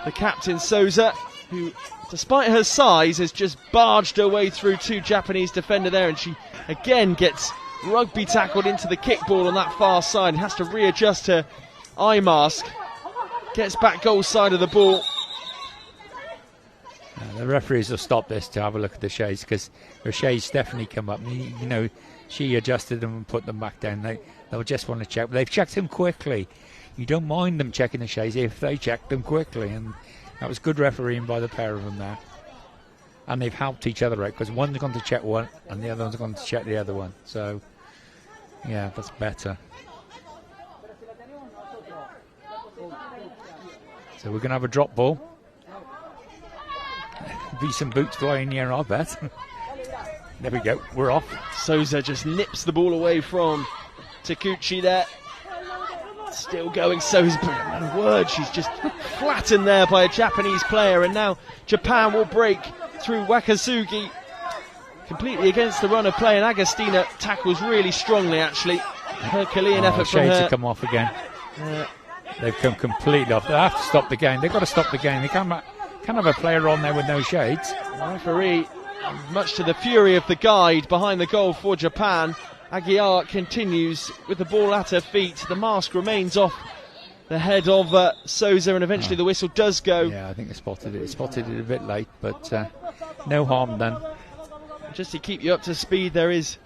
the captain, Souza, who, despite her size, has just barged her way through two Japanese defender there, and she again gets rugby tackled into the kickball on that far side and has to readjust her eye mask. Gets back goal side of the ball. The referees will stop this to have a look at the shades, because the shades definitely come up. You know, she adjusted them and put them back down. They'll just want to check. But they've checked them quickly. You don't mind them checking the shades if they check them quickly. And that was good refereeing by the pair of them there. And they've helped each other out, because one's gone to check one and the other one's gone to check the other one. So, yeah, that's better. So we're going to have a drop ball. Be some boots flying here, I bet. There we go, we're off. Souza just nips the ball away from Takuchi there. Still going, Souza, my word, she's just flattened there by a Japanese player, and now Japan will break through Wakasugi. Completely against the run of play, and Agostina tackles really strongly, actually. Herculean effort from her. Shades have come off again. They've come completely off. They have to stop the game. They've got to stop the game. They can't have a player on there with no shades. The referee, much to the fury of the guide behind the goal for Japan, Aguiar continues with the ball at her feet. The mask remains off the head of Souza, and eventually the whistle does go. Yeah, I think they spotted it. Spotted it a bit late, but no harm done. Just to keep you up to speed, there is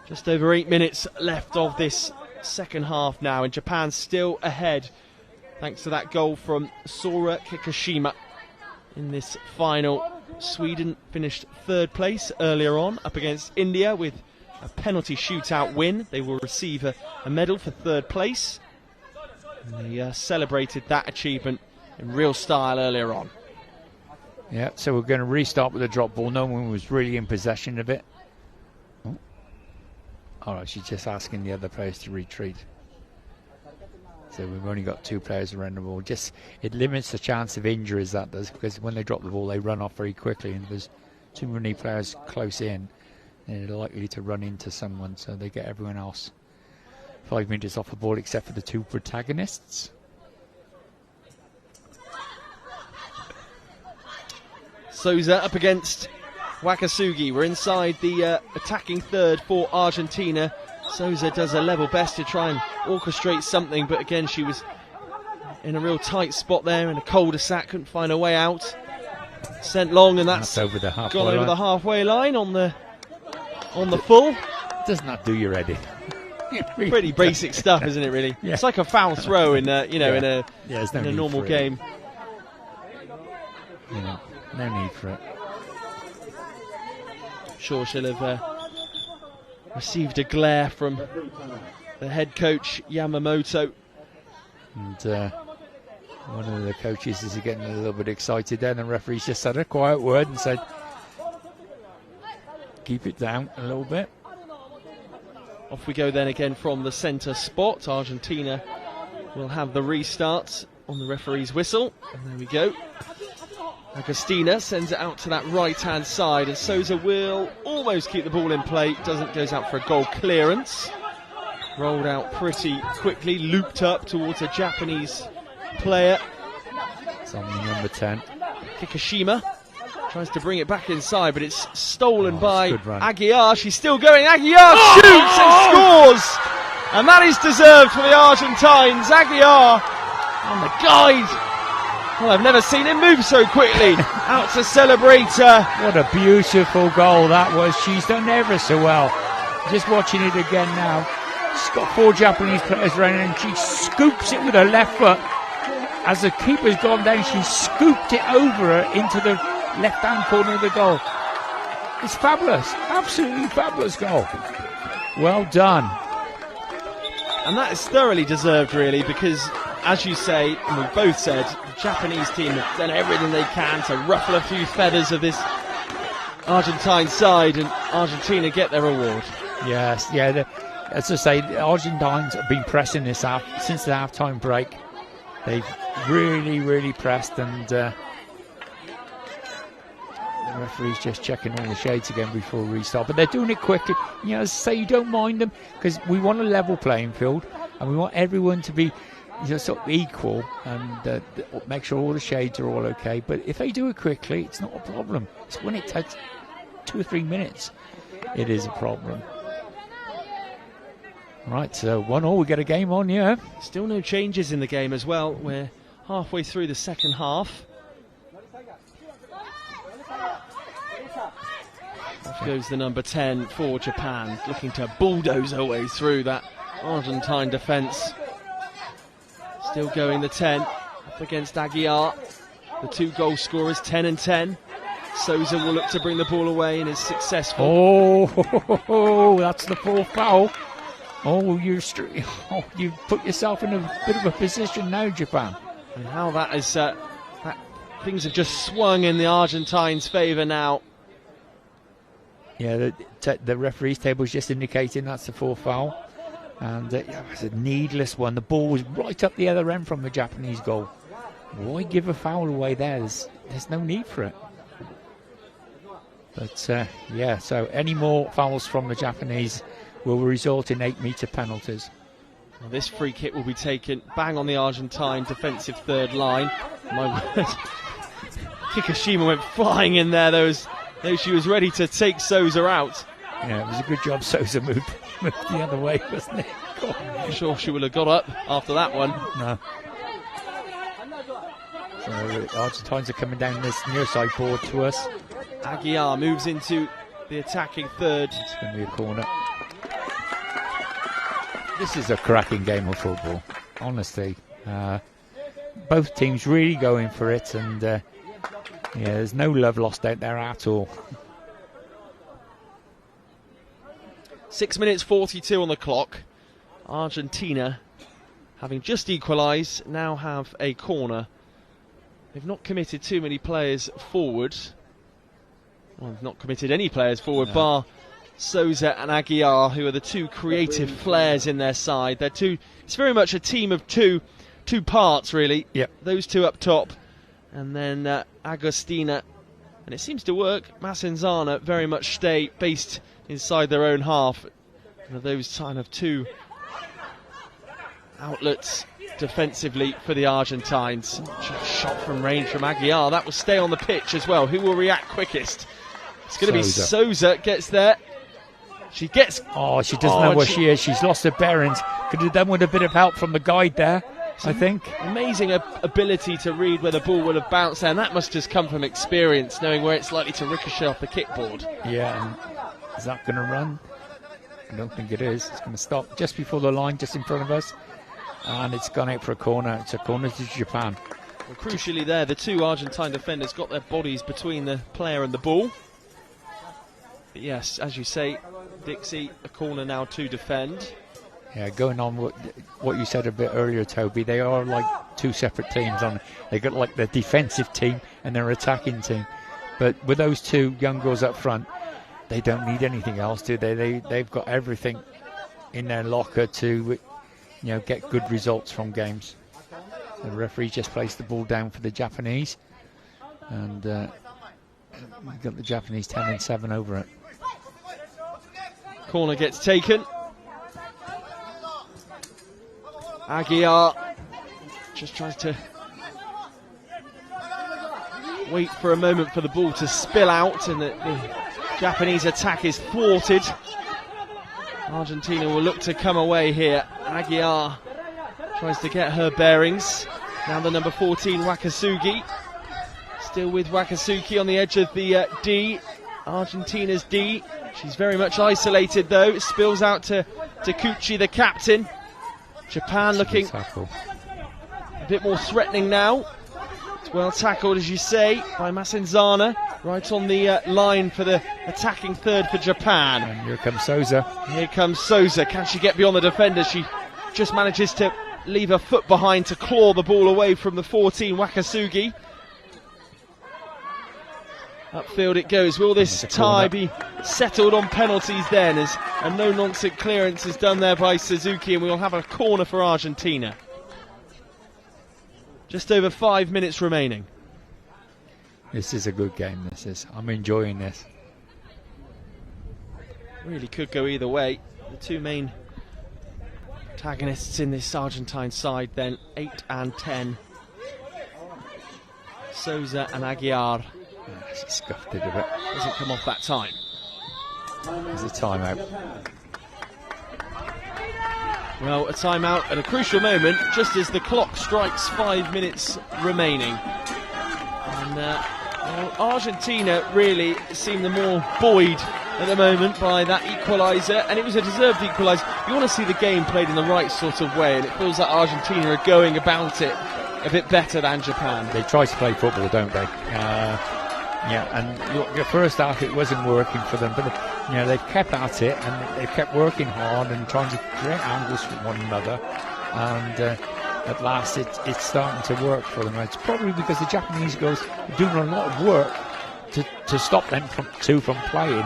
just over 8 minutes left of this second half now, and Japan still ahead thanks to that goal from Sora Kikushima in this final. Sweden finished third place earlier on up against India with a penalty shootout win. They will receive a medal for third place, and they celebrated that achievement in real style earlier on. Yeah, so we're going to restart with a drop ball. No one was really in possession of it. All right, she's just asking the other players to retreat. So we've only got 2 players around the ball. Just, it limits the chance of injuries, that does, because when they drop the ball, they run off very quickly, and if there's too many players close in, they're likely to run into someone, so they get everyone else 5 meters off the ball, except for the 2 protagonists. Souza up against Wakasugi. We're inside the attacking third for Argentina. Souza does her level best to try and orchestrate something, but again she was in a real tight spot there in a cul-de-sac, couldn't find her way out. Sent long, and that's over the halfway gone over line. the halfway line on the full. Does not do you ready. Pretty basic stuff, isn't it? Really, yeah. It's like a foul throw in a in a normal game. Yeah, no need for it. Sure, she'll have received a glare from the head coach Yamamoto. And one of the coaches is getting a little bit excited there, and the referee's just said a quiet word and said, keep it down a little bit. Off we go then again from the centre spot. Argentina will have the restart on the referee's whistle. And there we go. Agostina sends it out to that right-hand side, and Souza will almost keep the ball in play. Goes out for a goal clearance. Rolled out pretty quickly, looped up towards a Japanese player. It's on the number 10. Kikushima tries to bring it back inside, but it's stolen by Aguiar. She's still going. Aguiar shoots and scores! And that is deserved for the Argentines. Aguiar on the guide. Well, I've never seen him move so quickly. Out to celebrate. What a beautiful goal that was. She's done ever so well. Just watching it again now. She's got 4 Japanese players around her, and she scoops it with her left foot. As the keeper's gone down, she scooped it over her into the left-hand corner of the goal. It's fabulous. Absolutely fabulous goal. Well done. And that is thoroughly deserved, really, because as you say, and we've both said, the Japanese team have done everything they can to ruffle a few feathers of this Argentine side, and Argentina get their reward. Yes, yeah. As I say, the Argentines have been pressing this since the half-time break. They've really pressed, and the referee's just checking all the shades again before restart. But they're doing it quickly. You know, as I say, you don't mind them, because we want a level playing field, and we want everyone to be sort of equal, and make sure all the shades are all okay. But if they do it quickly, it's not a problem. It's when it takes 2 or 3 minutes, it is a problem. Right, so 1-1, we get a game on, yeah. Still no changes in the game as well. We're halfway through the second half. Off goes the number 10 for Japan, looking to bulldoze her way through that Argentine defence. Still going the 10, up against Aguiar. The 2 goal scorers, 10 and 10. Souza will look to bring the ball away and is successful. Oh, that's the 4th foul. Oh, you've put yourself in a bit of a position now, Japan. And how that is, things have just swung in the Argentines' favour now. Yeah, the referee's table is just indicating that's the 4th foul. And it's a needless one. The ball was right up the other end from the Japanese goal. Why give a foul away there? There's no need for it. But, yeah, so any more fouls from the Japanese will result in 8-metre penalties. Well, this free kick will be taken bang on the Argentine defensive third line. My word. Kikushima went flying in there, though she was ready to take Souza out. Yeah, it was a good job Souza moved the other way, wasn't it? I'm sure she would have got up after that one. No. So the Argentines are coming down this near side board to us. Aguiar moves into the attacking third. It's going to be a corner. This is a cracking game of football, honestly. Both teams really going for it, and yeah, there's no love lost out there at all. 6 minutes 42 on the clock. Argentina, having just equalised, now have a corner. They've not committed too many players forward. Well, they've not committed any players forward, bar Souza and Aguiar, who are the 2 creative flares in their side. It's very much a team of two parts, really. Yep. Those 2 up top, and then Agostina, and it seems to work. Massenzana very much stay based inside their own half. And those kind of 2 outlets defensively for the Argentines. Shot from range from Aguiar. That will stay on the pitch as well. Who will react quickest? It's going to be Souza. Gets there. She gets... Oh, she doesn't know where she is. She's lost her bearings. Could have done with a bit of help from the guide there, I think. Amazing ability to read where the ball would have bounced there, and that must just come from experience, knowing where it's likely to ricochet off the kickboard. Yeah, and is that going to run? I don't think it is. It's going to stop just before the line, just in front of us. And it's gone out for a corner. It's a corner to Japan. Well, crucially there, the 2 Argentine defenders got their bodies between the player and the ball. But yes, as you say, Dixie, a corner now to defend. Yeah, going on what you said a bit earlier, Toby, they are like 2 separate teams. They got like their defensive team and their attacking team. But with those 2 young girls up front, they don't need anything else, do they? They've got everything in their locker to, get good results from games. The referee just placed the ball down for the Japanese, and we've got the Japanese 10 and 7 over it. Corner gets taken. Aguiar just tries to wait for a moment for the ball to spill out, and the Japanese attack is thwarted. Argentina will look to come away here. Aguiar tries to get her bearings. Now the number 14, Wakasugi. Still with Wakasugi on the edge of the D. Argentina's D. She's very much isolated though. It spills out to Takuchi, the captain. Japan looking a bit more threatening now. It's well tackled, as you say, by Massenzana. Right on the line for the attacking third for Japan. And here comes Souza. Here comes Souza. Can she get beyond the defender? She just manages to leave her foot behind to claw the ball away from the 14, Wakasugi. Upfield it goes. Will this tie be settled on penalties then, as a no-nonsense clearance is done there by Suzuki, and we'll have a corner for Argentina. Just over 5 minutes remaining. This is a good game, this is. I'm enjoying this. Really could go either way. The two main protagonists in this Argentine side then, 8 and 10. Souza and Aguiar. She scuffed it a bit. Doesn't come off that time. There's a timeout. Well, a timeout at a crucial moment, just as the clock strikes 5 minutes remaining. And well, Argentina really seem the more buoyed at the moment by that equaliser, and it was a deserved equaliser. You want to see the game played in the right sort of way, and it feels like Argentina are going about it a bit better than Japan. They try to play football, don't they? Yeah, and look, the first half it wasn't working for them, but they've kept at it and they've kept working hard and trying to create angles from one another, and at last it's starting to work for them. And it's probably because the Japanese girls are doing a lot of work to stop them from playing.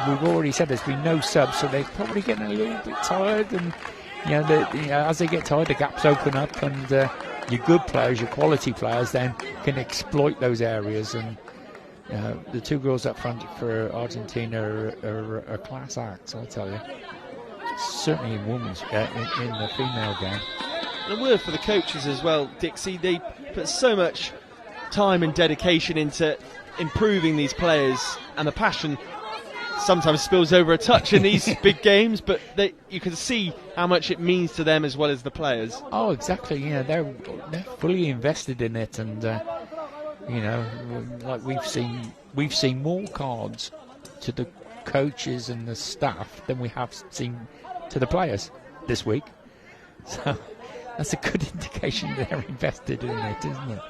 We've already said there's been no subs, so they're probably getting a little bit tired, and as they get tired, the gaps open up, and your good players, your quality players, then can exploit those areas. And the two girls up front for Argentina are class acts, I tell you. Certainly in women's, in the female game. And a word for the coaches as well, Dixie. They put so much time and dedication into improving these players, and the passion sometimes spills over a touch in these big games, but you can see how much it means to them as well as the players. Oh, exactly. They're fully invested in it, and like we've seen more cards to the coaches and the staff than we have seen to the players this week. So that's a good indication they're invested in it, isn't it?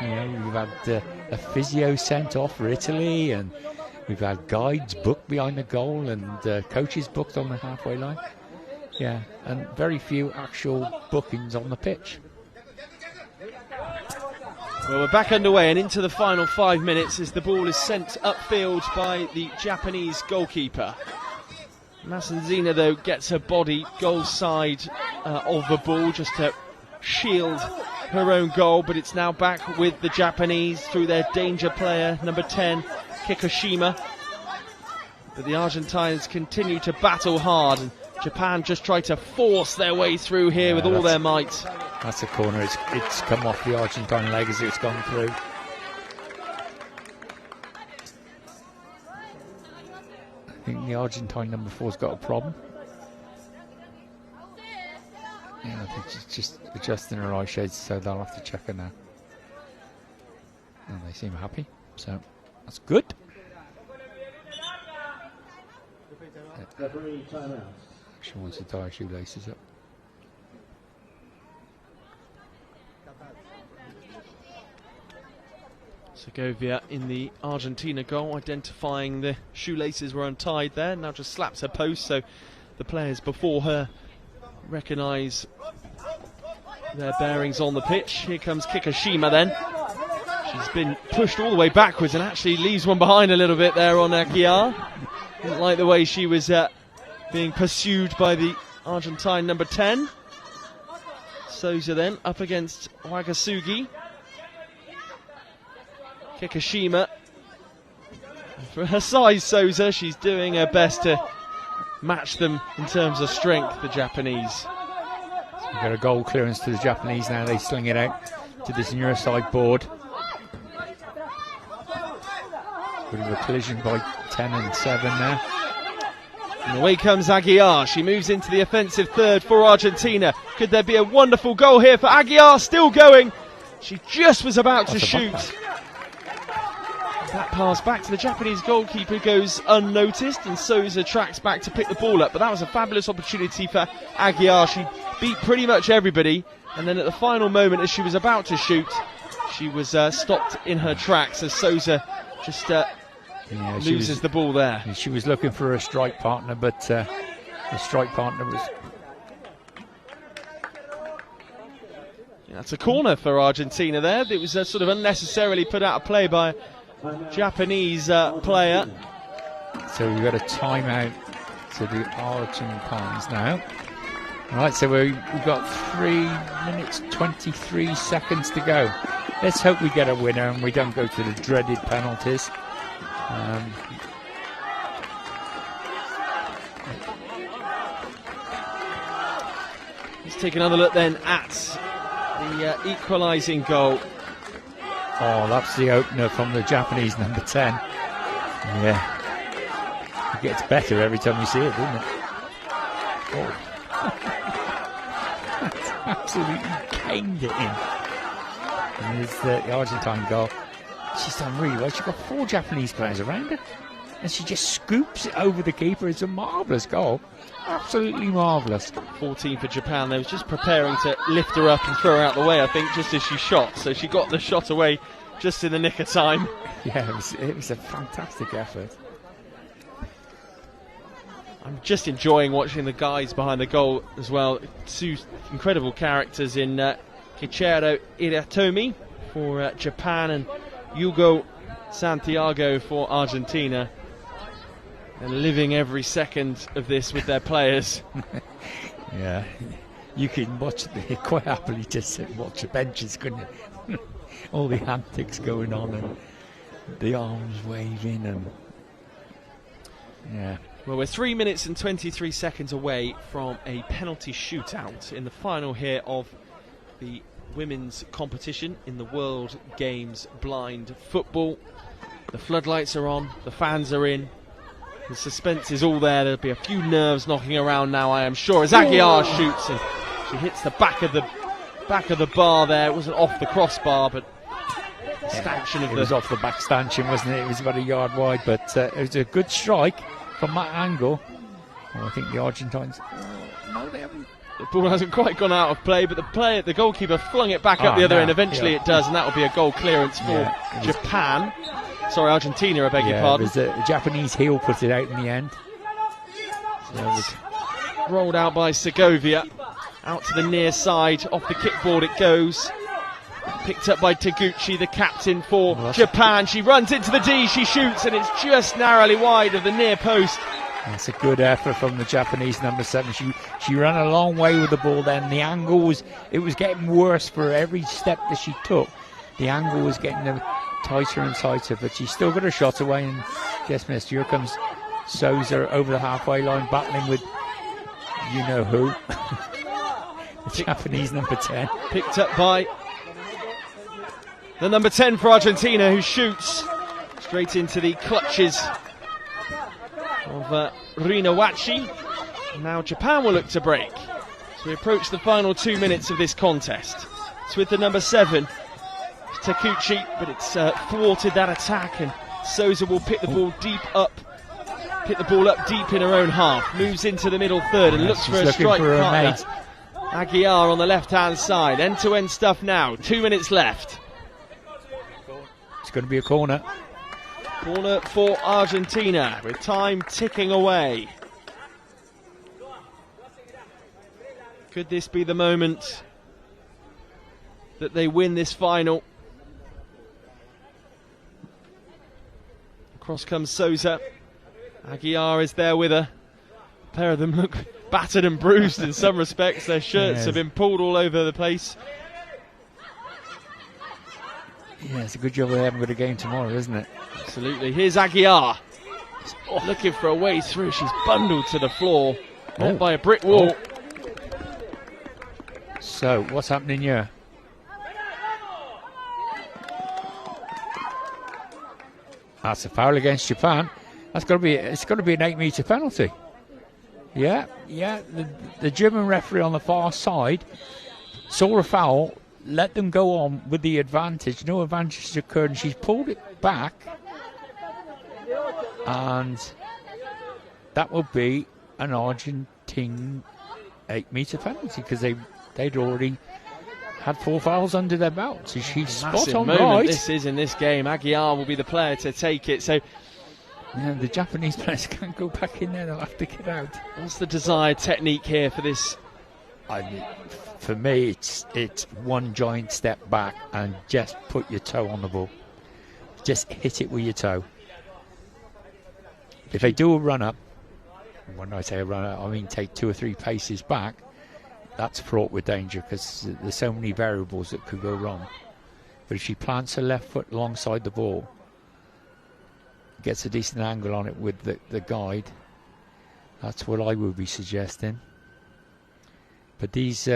We've had a physio sent off for Italy, and we've had guides booked behind the goal, and coaches booked on the halfway line. Yeah, and very few actual bookings on the pitch. Well, we're back underway and into the final 5 minutes as the ball is sent upfield by the Japanese goalkeeper. Masanzina, though, gets her body goal side of the ball just to shield her own goal, but it's now back with the Japanese through their danger player, number 10, Kikushima. But the Argentines continue to battle hard, and Japan just try to force their way through here with all their might. That's a corner. It's come off the Argentine leg as it's gone through. I think the Argentine number 4's got a problem. Yeah, I think she's just adjusting her eye shades, so they'll have to check her now. And they seem happy, so that's good. She wants to tie her shoelaces up. Segovia in the Argentina goal, identifying the shoelaces were untied there. Now just slaps her post, so the players before her recognise their bearings on the pitch. Here comes Kikushima then. She's been pushed all the way backwards and actually leaves one behind a little bit there on Aguiar. Didn't like the way she was being pursued by the Argentine number 10. Souza then up against Wakasugi. Kikushima. For her size, Souza, she's doing her best to match them in terms of strength, the Japanese. So we've got a goal clearance to the Japanese now. They sling it out to this near side board. Bit of a collision by 10 and 7 there. And away comes Aguiar. She moves into the offensive third for Argentina. Could there be a wonderful goal here for Aguiar? Still going. She just was about to shoot. That pass back to the Japanese goalkeeper goes unnoticed, and Souza tracks back to pick the ball up. But that was a fabulous opportunity for Aguiar. She beat pretty much everybody, and then at the final moment, as she was about to shoot, she was stopped in her tracks as Souza just loses the ball there. She was looking for a strike partner, but the strike partner was That's a corner for Argentina there. It was sort of unnecessarily put out of play by a Japanese player. So we've got a timeout to the Argentines now. Right, so we've got 3 minutes 23 seconds to go. Let's hope we get a winner and we don't go to the dreaded penalties. Let's take another look then at the equalising goal. Oh, that's the opener from the Japanese number 10. Yeah. It gets better every time you see it, doesn't it? Oh. That's absolutely caned it in. And there's the Argentine goal. She's done really well. She's got 4 Japanese players around her. And she just scoops it over the keeper. It's a marvellous goal. Absolutely marvellous. 14 for Japan. They was just preparing to lift her up and throw her out the way, I think, just as she shot. So she got the shot away just in the nick of time. Yeah, it was a fantastic effort. I'm just enjoying watching the guys behind the goal as well. 2 incredible characters in Kichiro Iratomi for Japan and Hugo Santiago for Argentina. They're living every second of this with their players. Yeah, you can watch quite happily just watch the benches, couldn't you? All the antics going on and the arms waving and yeah. Well, we're 3 minutes and 23 seconds away from a penalty shootout in the final here of the women's competition in the World Games blind football. The floodlights are on, the fans are in, the suspense is all there. There'll be a few nerves knocking around now, I am sure, as Aguiar shoots and she hits the back of the bar there. It wasn't off the crossbar, but stanchion of it was off the back stanchion, wasn't it? It was about a yard wide, but it was a good strike from that angle. I think the Argentines. No, they haven't. The ball hasn't quite gone out of play, but the goalkeeper flung it back up the other end. Eventually it does, and that will be a goal clearance for Japan. Sorry, Argentina, I beg your pardon. The Japanese heel put it out in the end. So it was rolled out by Segovia. Out to the near side, off the kickboard it goes. Picked up by Taguchi, the captain for Japan. She runs into the D, she shoots, and it's just narrowly wide of the near post. That's a good effort from the Japanese number 7. She ran a long way with the ball then. The angle was getting worse for every step that she took. The angle was getting tighter and tighter, but she still got a shot away and just missed. Here comes Souza over the halfway line, battling with you know who. The Japanese number 10. Picked up by the number 10 for Argentina, who shoots straight into the clutches of Rinawachi. Now Japan will look to break. So we approach the final 2 minutes of this contest. It's with the number 7, Takuchi, but it's thwarted that attack, and Souza will pick the ball up deep in her own half. Moves into the middle third and looks for a strike partner. Aguiar on the left-hand side. End-to-end stuff now. 2 minutes left. It's going to be a corner. Corner for Argentina, with time ticking away. Could this be the moment that they win this final? Across comes Souza. Aguiar is there with her. A pair of them look battered and bruised in some respects. Their shirts have been pulled all over the place. Yeah, it's a good job they haven't got a game tomorrow, isn't it? Absolutely. Here's Aguiar. Looking for a way through. She's bundled to the floor. Met by a brick wall. So, what's happening here? That's a foul against Japan. It's got to be an 8-metre penalty. Yeah. The German referee on the far side saw a foul, let them go on with the advantage. No advantage occurred, and she's pulled it back, and that will be an Argentine 8-metre penalty because they'd already had 4 fouls under their belt. So she's spot on right. This is in this game. Aguiar will be the player to take it. So the Japanese players can't go back in there. They'll have to get out. What's the desired technique here for this for me, it's one giant step back and just put your toe on the ball. Just hit it with your toe. If they do a run-up, when I say a run-up, I mean take 2 or 3 paces back, that's fraught with danger because there's so many variables that could go wrong. But if she plants her left foot alongside the ball, gets a decent angle on it with the guide, that's what I would be suggesting. But these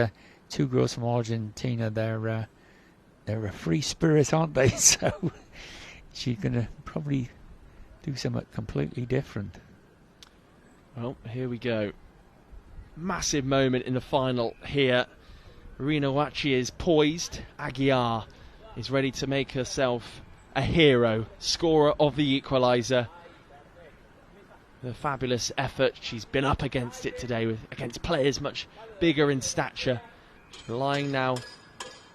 2 girls from Argentina, they're a free spirit, aren't they? So she's going to probably do something completely different. Well, here we go. Massive moment in the final here. Rina Wachi is poised. Aguiar is ready to make herself a hero, scorer of the equaliser. The fabulous effort. She's been up against it today, against players much bigger in stature. She's relying now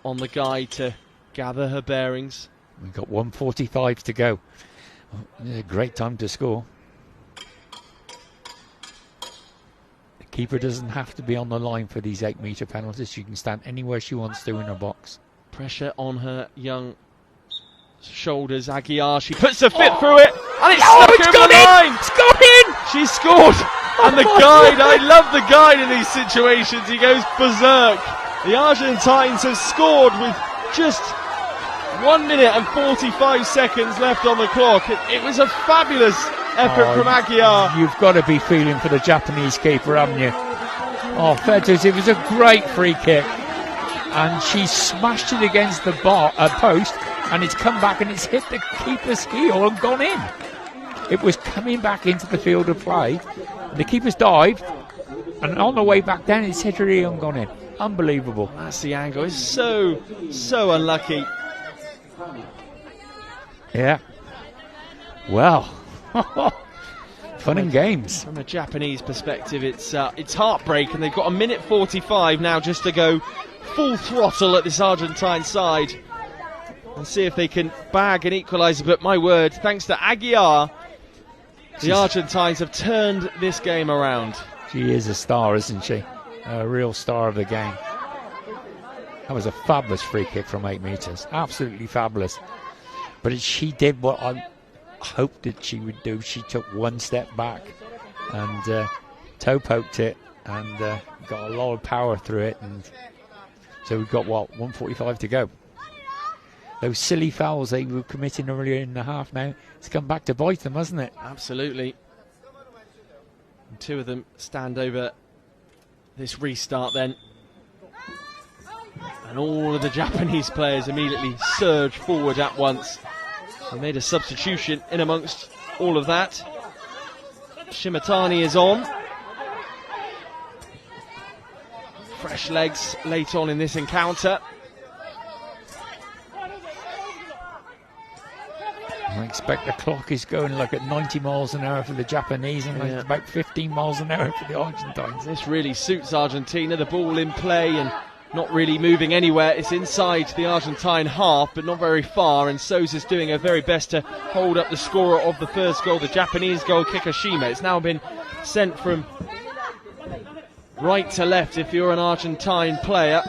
on the guide to gather her bearings. We've got 1:45 to go. A great time to score. The keeper doesn't have to be on the line for these 8-metre penalties. She can stand anywhere she wants to in her box. Pressure on her young shoulders. Aguiar, she puts her foot through it, and it's stuck over the line. It's gone in. She scored, and the guide, I love the guide in these situations. He goes berserk. The Argentines have scored with just 1 minute and 45 seconds left on the clock. It was a fabulous effort from Aguiar. You've got to be feeling for the Japanese keeper, haven't you? Oh, Feders, it was a great free kick. And she smashed it against the post, and it's come back and it's hit the keeper's heel and gone in. It was coming back into the field of play. The keeper's dived, and on the way back down, it's hit her heel and gone in. Unbelievable. That's the angle. It's so unlucky. Yeah. Well, fun and games. From a Japanese perspective, it's heartbreak, and they've got 1:45 now just to go full throttle at this Argentine side and see if they can bag an equaliser. But my word, thanks to Aguiar, the Argentines have turned this game around. She is a star, isn't she? A real star of the game. That was a fabulous free kick from 8 metres. Absolutely fabulous. But she did what I hoped that she would do. She took 1 step back and toe poked it and got a lot of power through it. And so we've got, 1:45 to go. Those silly fouls they were committing earlier in the half now, it's come back to bite them, hasn't it? Absolutely. And 2 of them stand over this restart then. And all of the Japanese players immediately surge forward at once. They made a substitution in amongst all of that. Shimatani is on. Fresh legs late on in this encounter. I expect the clock is going like at 90 miles an hour for the Japanese and like about 15 miles an hour for the Argentines. This really suits Argentina. The ball in play and not really moving anywhere. It's inside the Argentine half, but not very far. And Sousa's doing her very best to hold up the scorer of the first goal, the Japanese goal, Kikashima. It's now been sent from right to left if you're an Argentine player,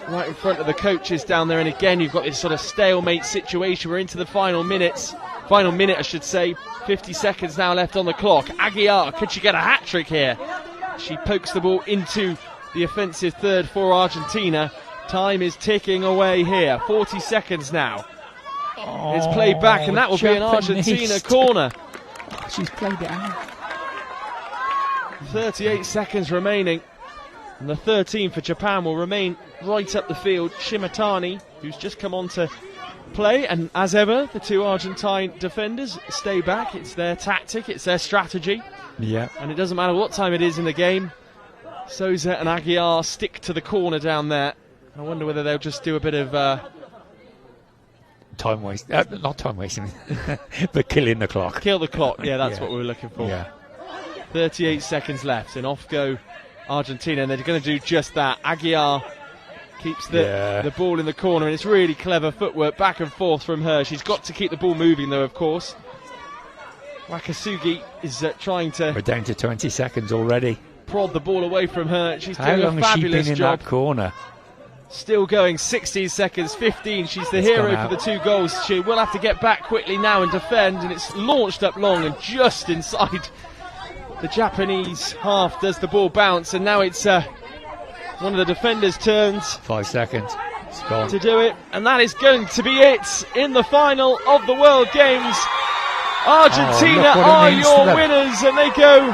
right in front of the coaches down there. And again, you've got this sort of stalemate situation. We're into the final minute, I should say. 50 seconds now left on the clock. Aguiar, could she get a hat-trick here? She pokes the ball into the offensive third for Argentina. Time is ticking away here. 40 seconds now. It's played back, and that will be an Argentina corner. She's played it out. 38 seconds remaining. And the 13 for Japan will remain right up the field. Shimatani, who's just come on to play, and as ever, the 2 Argentine defenders stay back. It's their tactic, it's their strategy. Yeah. And it doesn't matter what time it is in the game. Sousa and Aguiar stick to the corner down there. I wonder whether they'll just do a bit of time waste, not time wasting, but killing the clock. Kill the clock, yeah, that's what we were looking for. Yeah. 38 seconds left, and off go Argentina, and they're going to do just that. Aguiar keeps the ball in the corner, and it's really clever footwork back and forth from her. She's got to keep the ball moving, though, of course. Wakasugi is trying to... We're down to 20 seconds already. prod the ball away from her. She's How doing long a has she been fabulous in job. that corner? Still going, 16 seconds, 15. She's the It's hero gone for out. the 2 goals. She will have to get back quickly now and defend, and it's launched up long and just inside the Japanese half does the ball bounce, and now it's one of the defenders' turns 5 seconds. It's gone. to do it, and that is going to be it in the final of the World Games. Argentina look what it are means to your them. winners, and they go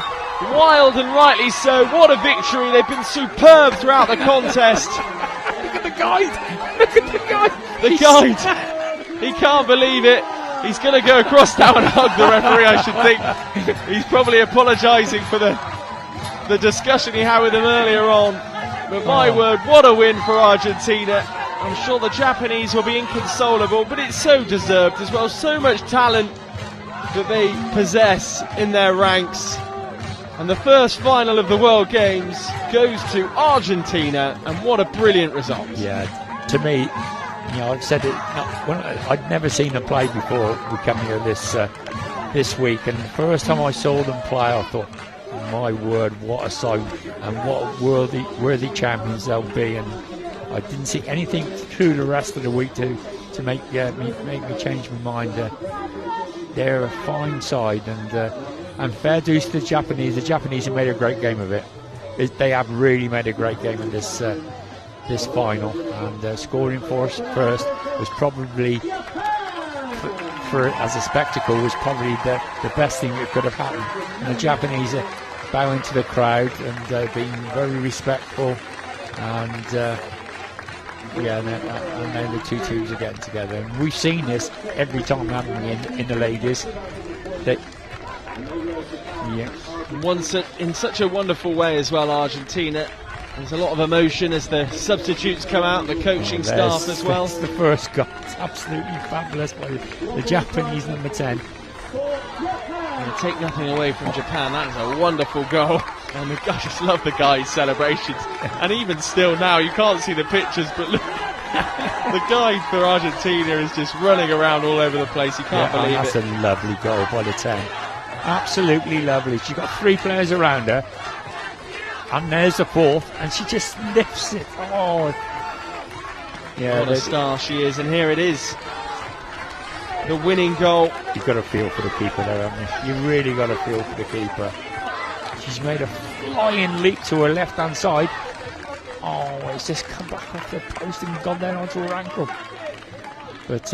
wild, and rightly so. What a victory. They've been superb throughout the contest. Look at the guide. Look at the guide. The guide, he can't believe it. He's going to go across now and hug the referee, I should think. He's probably apologising for the discussion he had with him earlier on. But my word, what a win for Argentina. I'm sure the Japanese will be inconsolable, but it's so deserved as well. So much talent that they possess in their ranks. And the first final of the World Games goes to Argentina, and what a brilliant result. Yeah, to me, I've said it. I'd never seen them play before we come here this week, and the first time I saw them play, I thought, my word, what a sight, and what worthy champions they'll be. And I didn't see anything through the rest of the week to make me change my mind. They're a fine side, and fair dues to the Japanese. The Japanese have made a great game of it. They have really made a great game of this final, and scoring first was probably for as a spectacle was probably the best thing that could have happened. And the Japanese are bowing to the crowd and being very respectful, and and then the 2 teams are getting together. And we've seen this every time happening in the ladies. Once in such a wonderful way as well, Argentina. There's a lot of emotion as the substitutes come out, the coaching staff as well. That's the first goal. It's absolutely fabulous by the Japanese number 10. And take nothing away from Japan. That is a wonderful goal. And I just love the guys' celebrations. And even still now, you can't see the pictures, but look, the guy for Argentina is just running around all over the place. You can't believe that's it. That's a lovely goal by the 10. Absolutely lovely. She's got 3 players around her. And there's the 4th, and she just lifts it. Oh, yeah! What a star she is, and here it is, the winning goal. You've got to feel for the keeper there, haven't you? You really got to feel for the keeper. She's made a flying leap to her left-hand side. Oh, it's just come back off the post and gone down onto her ankle. But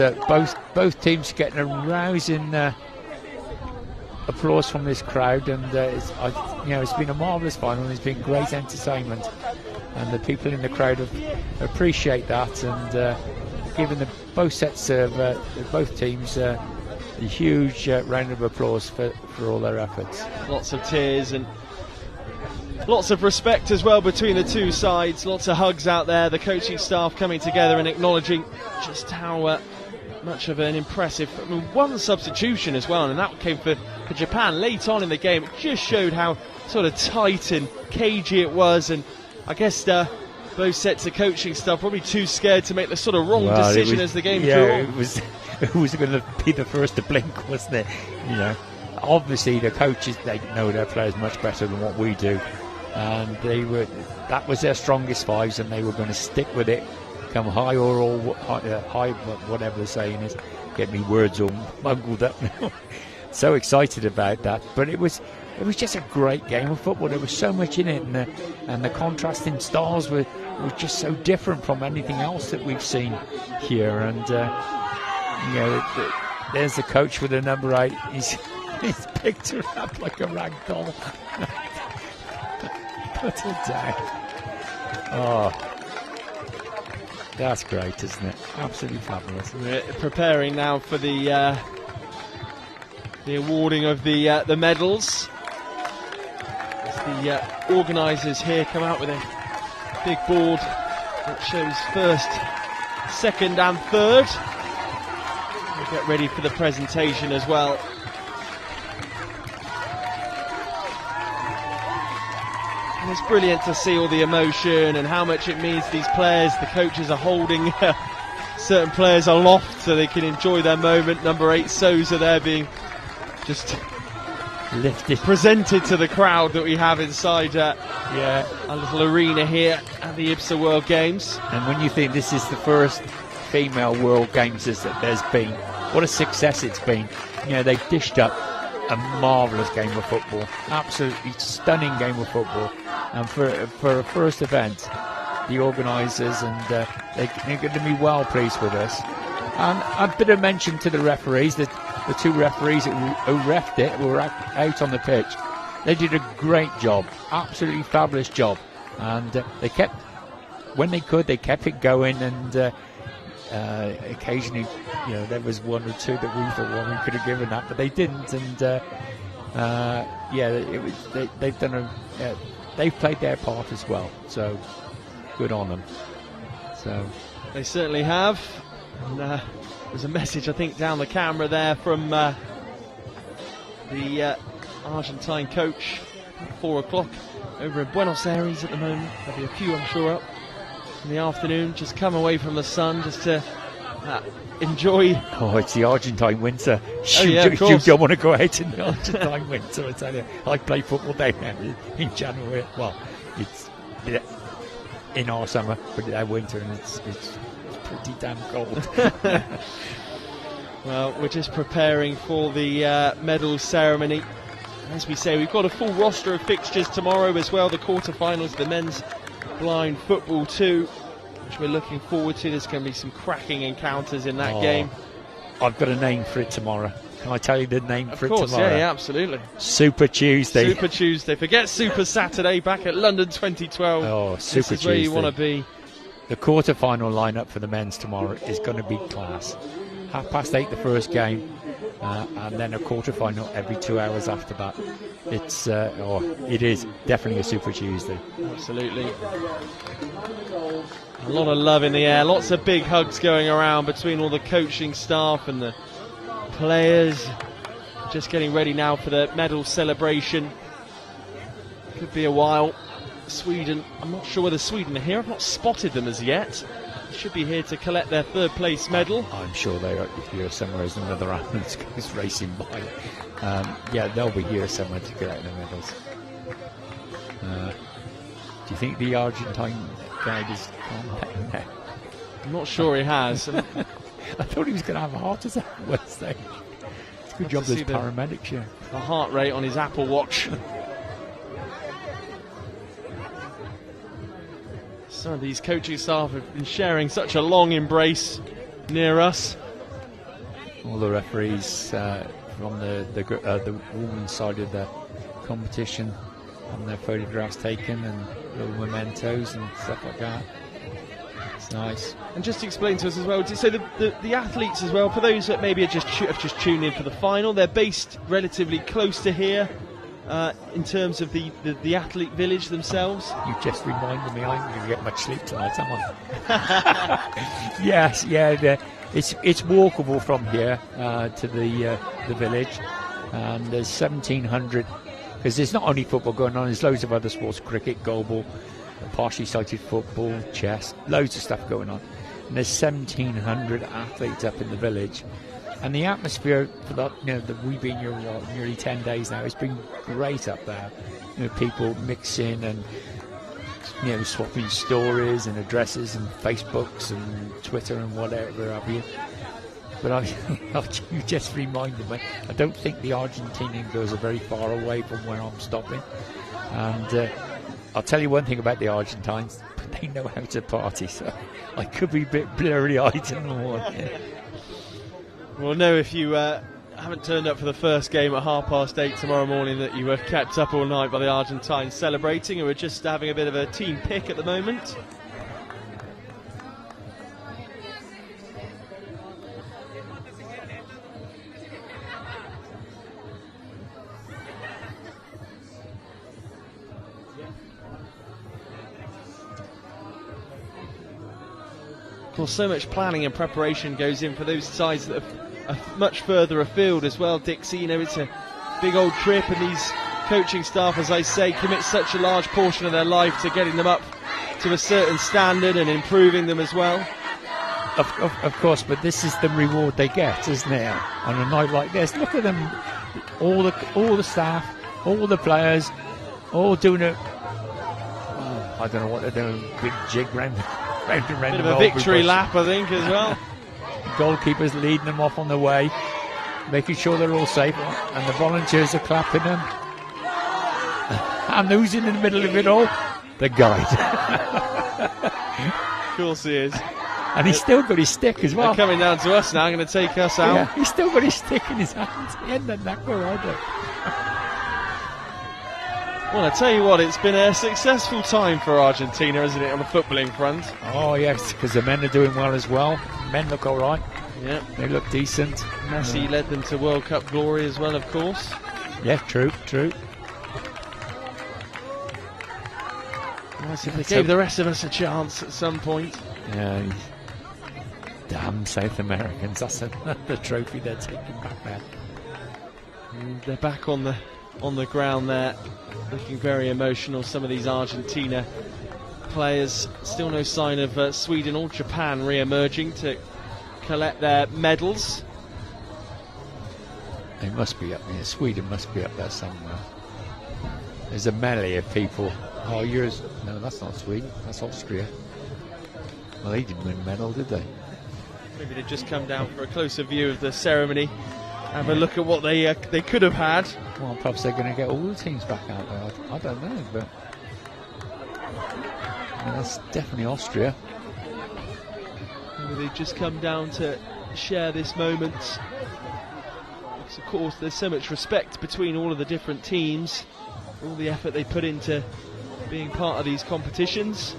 both teams getting a rousing applause from this crowd, and it's been a marvellous final, and it's been great entertainment, and the people in the crowd appreciate that, and giving both sets of both teams a huge round of applause for all their efforts. Lots of tears and lots of respect as well between the two sides. Lots of hugs out there, the coaching staff coming together and acknowledging just how much of an impressive, one substitution as well, and that came for Japan late on in the game. It just showed how sort of tight and cagey it was, and I guess both sets of coaching staff probably too scared to make the sort of wrong decision as the game drew on. It was going to be the first to blink, wasn't it? Obviously the coaches, they know their players much better than what we do, and that was their strongest 5s, and they were going to stick with it, come high or high, whatever the saying is. Get me words all muggled up now. So excited about that, but it was just a great game of football. There was so much in it, and the contrasting styles were just so different from anything else that we've seen here. And there's the coach with the number 8. He's picked her up like a rag doll. Put her down. Oh, that's great, isn't it? Absolutely fabulous. We're preparing now for the awarding of the medals. As the organisers here come out with a big board that shows first, second and third. We'll get ready for the presentation as well. And it's brilliant to see all the emotion and how much it means to these players. The coaches are holding certain players aloft so they can enjoy their moment. Number 8 Souza there being just lifted, presented to the crowd that we have inside a little arena here at the IBSA World Games. And when you think this is the first female World Games that there's been, what a success it's been. You know, they've dished up a marvellous game of football, absolutely stunning game of football. And for a first event, the organisers and they're going to be well pleased with us. And a bit of mention to the referees, the two referees who reffed it were out on the pitch. They did a great job, absolutely fabulous job, and they kept, when they could, they kept it going. And occasionally, you know, there was one or two that we thought, well, we could have given that, but they didn't. And they've done they've played their part as well. So good on them. So they certainly have. And there's a message, I think, down the camera there from the Argentine coach. 4 o'clock over in Buenos Aires at the moment. There'll be a few, I'm sure, up in the afternoon. Just come away from the sun just to enjoy. Oh, it's the Argentine winter. You don't want to go out in the Argentine winter, I tell you. I play football down there in January. Well, it's in our summer, but our winter, and it's pretty damn cold. Well, we're just preparing for the medal ceremony. As we say, we've got a full roster of fixtures tomorrow as well. The quarterfinals, the men's blind football 2, which we're looking forward to. There's going to be some cracking encounters in that game. I've got a name for it tomorrow. Can I tell you the name for it tomorrow? Of course, yeah, absolutely. Super Tuesday. Super Tuesday. Forget Super Saturday back at London 2012. Oh, Super Tuesday. This is where you want to be. The quarter-final lineup for the men's tomorrow is going to be class. 8:30 the first game, and then a quarter-final every 2 hours after that. It is definitely a Super Tuesday. Absolutely. A lot of love in the air, lots of big hugs going around between all the coaching staff and the players. Just getting ready now for the medal celebration. Could be a while. Sweden, I'm not sure whether Sweden are here. I've not spotted them as yet. They should be here to collect their 3rd place medal. I'm sure they are here somewhere as another ambulance goes racing by. They'll be here somewhere to collect their medals. Do you think the Argentine guide has gone down there? I'm not sure he has. I thought he was going to have a heart attack Wednesday. It's a good job there's paramedics here. The heart rate on his Apple Watch. Some of these coaching staff have been sharing such a long embrace near us. All the referees from the women's side of the competition having their photographs taken and little mementos and stuff like that. It's nice. And just to explain to us as well, so the athletes as well, for those that maybe have just tuned in for the final, they're based relatively close to here. In terms of the athlete village themselves. You just reminded me I'm going to get much sleep tonight, am I? Yes, it's walkable from here to the village, and there's 1,700, because there's not only football going on, there's loads of other sports, cricket, goalball, partially sighted football, chess, loads of stuff going on, and there's 1,700 athletes up in the village. And the atmosphere for that, we've been here nearly 10 days now. It's been great up there. People mixing and swapping stories and addresses and Facebooks and Twitter and whatever have you. But you just reminded me. I don't think the Argentinian girls are very far away from where I'm stopping. And I'll tell you one thing about the Argentines: they know how to party. So I could be a bit blurry-eyed in the morning. We'll know if you haven't turned up for the first game at 8:30 tomorrow morning that you were kept up all night by the Argentines celebrating, and we're just having a bit of a team pick at the moment. Of course, so much planning and preparation goes in for those sides that are much further afield as well, Dixie. It's a big old trip, and these coaching staff, as I say, commit such a large portion of their life to getting them up to a certain standard and improving them as well. Of course, but this is the reward they get, isn't it? On a night like this, look at them all the staff, all the players, all doing it. I don't know what they're doing. Big jig round Bit of a victory lap, I think, as well. Goalkeepers leading them off on the way, making sure they're all safe, and the volunteers are clapping them. And who's in the middle of it all? The guide. Of course he is. And he's still got his stick as well. They're coming down to us now, going to take us out. Yeah, he's still got his stick in his hands. He ain't done that good, either. Well, I tell you what, it's been a successful time for Argentina, isn't it, on the footballing front? Oh, yes, because the men are doing well as well. Men look all right. Yeah. They look decent. Messi led them to World Cup glory as well, of course. Yeah, true. Nice if they gave the rest of us a chance at some point. Yeah. Damn South Americans, that's the trophy they're taking back there. And they're back on the ground there, looking very emotional. Some of these Argentina players, still no sign of Sweden or Japan re-emerging to collect their medals. They must be up there. Sweden must be up there somewhere. There's a melee of people. Oh, yours? No, that's not Sweden. That's Austria. Well, they didn't win a medal, did they? Maybe they've just come down for a closer view of the ceremony. Have a look at what they could have had. Well, perhaps they're going to get all the teams back out there. I don't know, but that's definitely Austria. Maybe they've just come down to share this moment. Because of course, there's so much respect between all of the different teams. All the effort they put into being part of these competitions.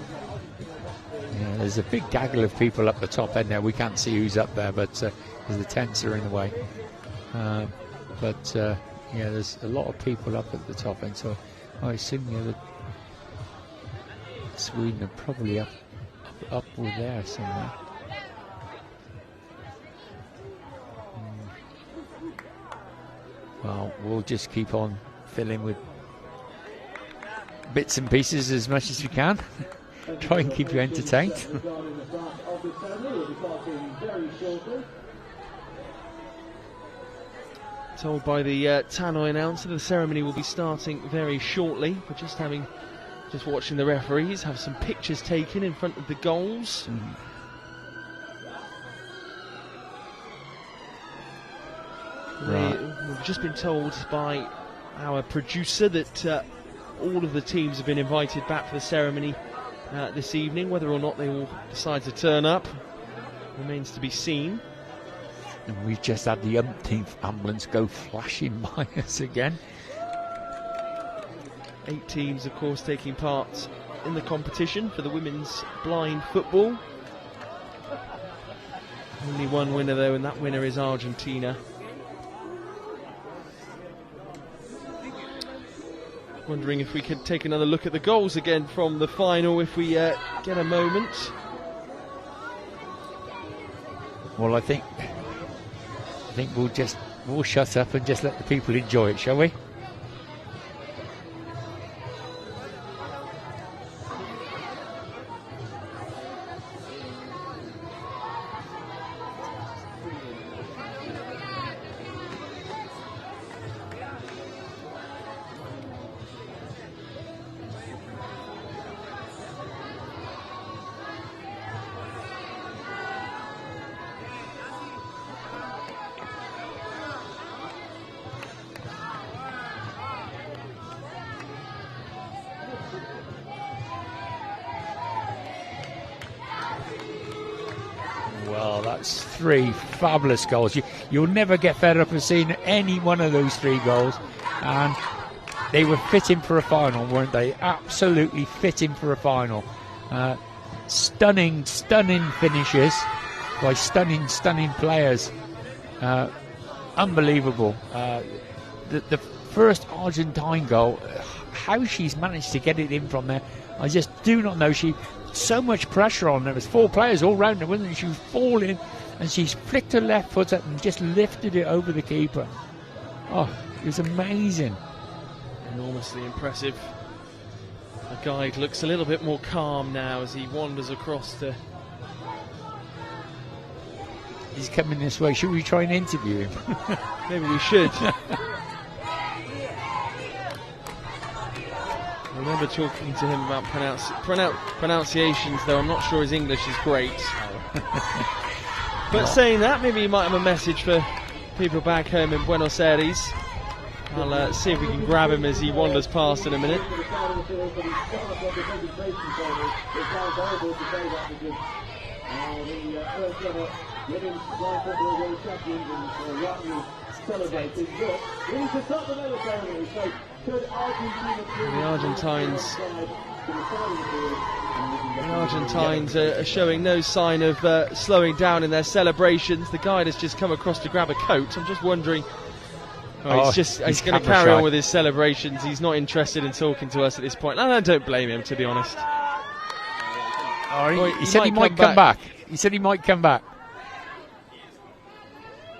Yeah, there's a big gaggle of people up the top end there. We can't see who's up there, but the tents are in the way. Yeah, there's a lot of people up at the top end, so I assume the Sweden are probably up with there somewhere. Well, we'll just keep on filling with bits and pieces as much as we can. Try and keep you entertained. Told by the tannoy announcer the ceremony will be starting very shortly. We're just watching the referees have some pictures taken in front of the goals. We've just been told by our producer that all of the teams have been invited back for the ceremony this evening. Whether or not they all decide to turn up remains to be seen. And we've just had the umpteenth ambulance go flashing by us again. 8 teams, of course, taking part in the competition for the women's blind football. Only one winner, though, and that winner is Argentina. Wondering if we could take another look at the goals again from the final, if we get a moment. Well, I think we'll shut up and just let the people enjoy it, shall we? Well, that's 3 fabulous goals. You'll never get fed up of seeing any one of those 3 goals. And they were fitting for a final, weren't they? Absolutely fitting for a final. Stunning finishes by stunning players. Unbelievable. The first Argentine goal, how she's managed to get it in from there, I just do not know. So much pressure on her. There was 4 players all round her, wasn't there? She was falling, and she's flicked her left foot up and just lifted it over the keeper. Oh, it was amazing. Enormously impressive. The guide looks a little bit more calm now as he wanders across to... He's coming this way. Should we try and interview him? Maybe we should. I remember talking to him about pronunciations, though I'm not sure his English is great. But saying that, maybe he might have a message for people back home in Buenos Aires. I'll see if we can grab him as he wanders past in a minute. The Argentines are showing no sign of slowing down in their celebrations. The guide has just come across to grab a coat. I'm just wondering. He's going to carry on with his celebrations. He's not interested in talking to us at this point. And I don't blame him, to be honest. He said he might come back. He said he might come back.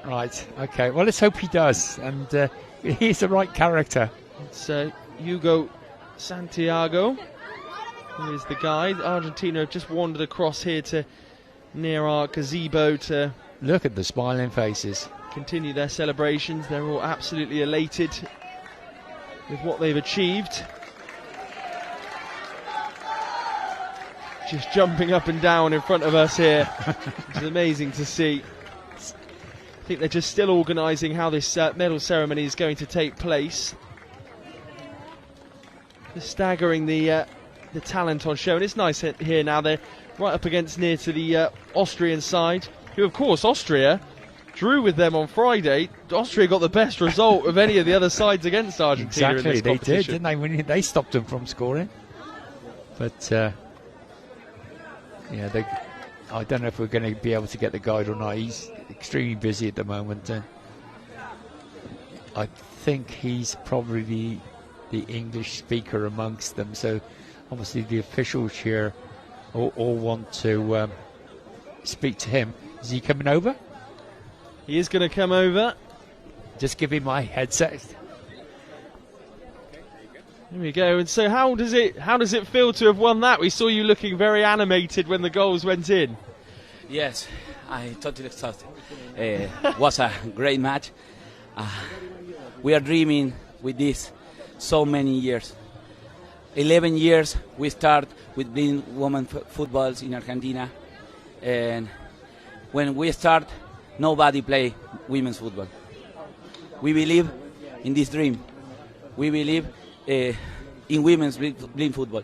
Right, okay. Well, let's hope he does. And he's the right character. It's Hugo Santiago, who is the guide. Argentina have just wandered across here to near our gazebo to look at the smiling faces. Continue their celebrations. They're all absolutely elated with what they've achieved. Just jumping up and down in front of us here, which is amazing to see. I think they're just still organising how this medal ceremony is going to take place. Just staggering the talent on show, and it's nice here now. They're right up against near to the Austrian side, who of course Austria drew with them on Friday. Austria got the best result of any of the other sides against Argentina. Exactly, in this competition. They did, didn't they? They stopped them from scoring. But I don't know if we're going to be able to get the guide or not. He's extremely busy at the moment. I think he's probably the English speaker amongst them. So obviously the officials here all want to speak to him. Is he coming over? He is going to come over. Just give him my headset. There we go. And so how does it feel to have won that? We saw you looking very animated when the goals went in. Yes, I totally exhausted. It was a great match. We are dreaming with this so many years. 11 years we start with playing women footballs in Argentina, and when we start, nobody play women's football. We believe in this dream. We believe in women's playing football,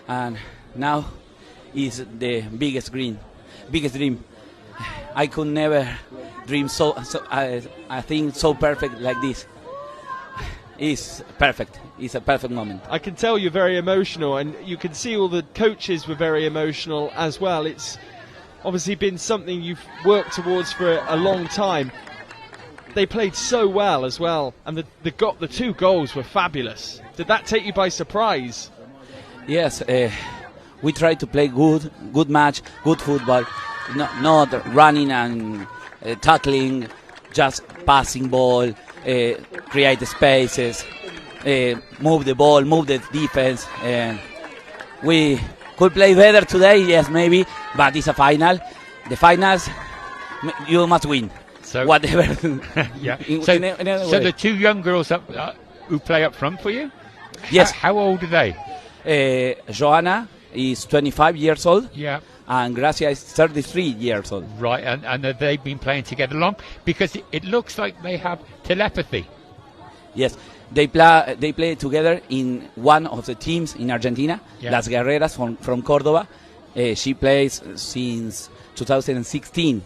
and now is the biggest dream. I could never dream I think so perfect like this. It's perfect. It's a perfect moment. I can tell you're very emotional, and you can see all the coaches were very emotional as well. It's obviously been something you've worked towards for a long time. They played so well as well, and the two goals were fabulous. Did that take you by surprise? Yes, we tried to play good match, good football, not running and tackling, just passing ball, create spaces, move the ball, move the defense. And we could play better today, yes, maybe, but it's a final. The finals, you must win. So whatever. Yeah. So the two young girls who play up front for you? Yes. How old are they? Joanna is 25 years old. Yeah. And Gracia is 33 years old. Right, and have they been playing together long? Because it looks like they have telepathy. Yes, they play together in one of the teams in Argentina, Las Guerreras from Córdoba. She plays since 2016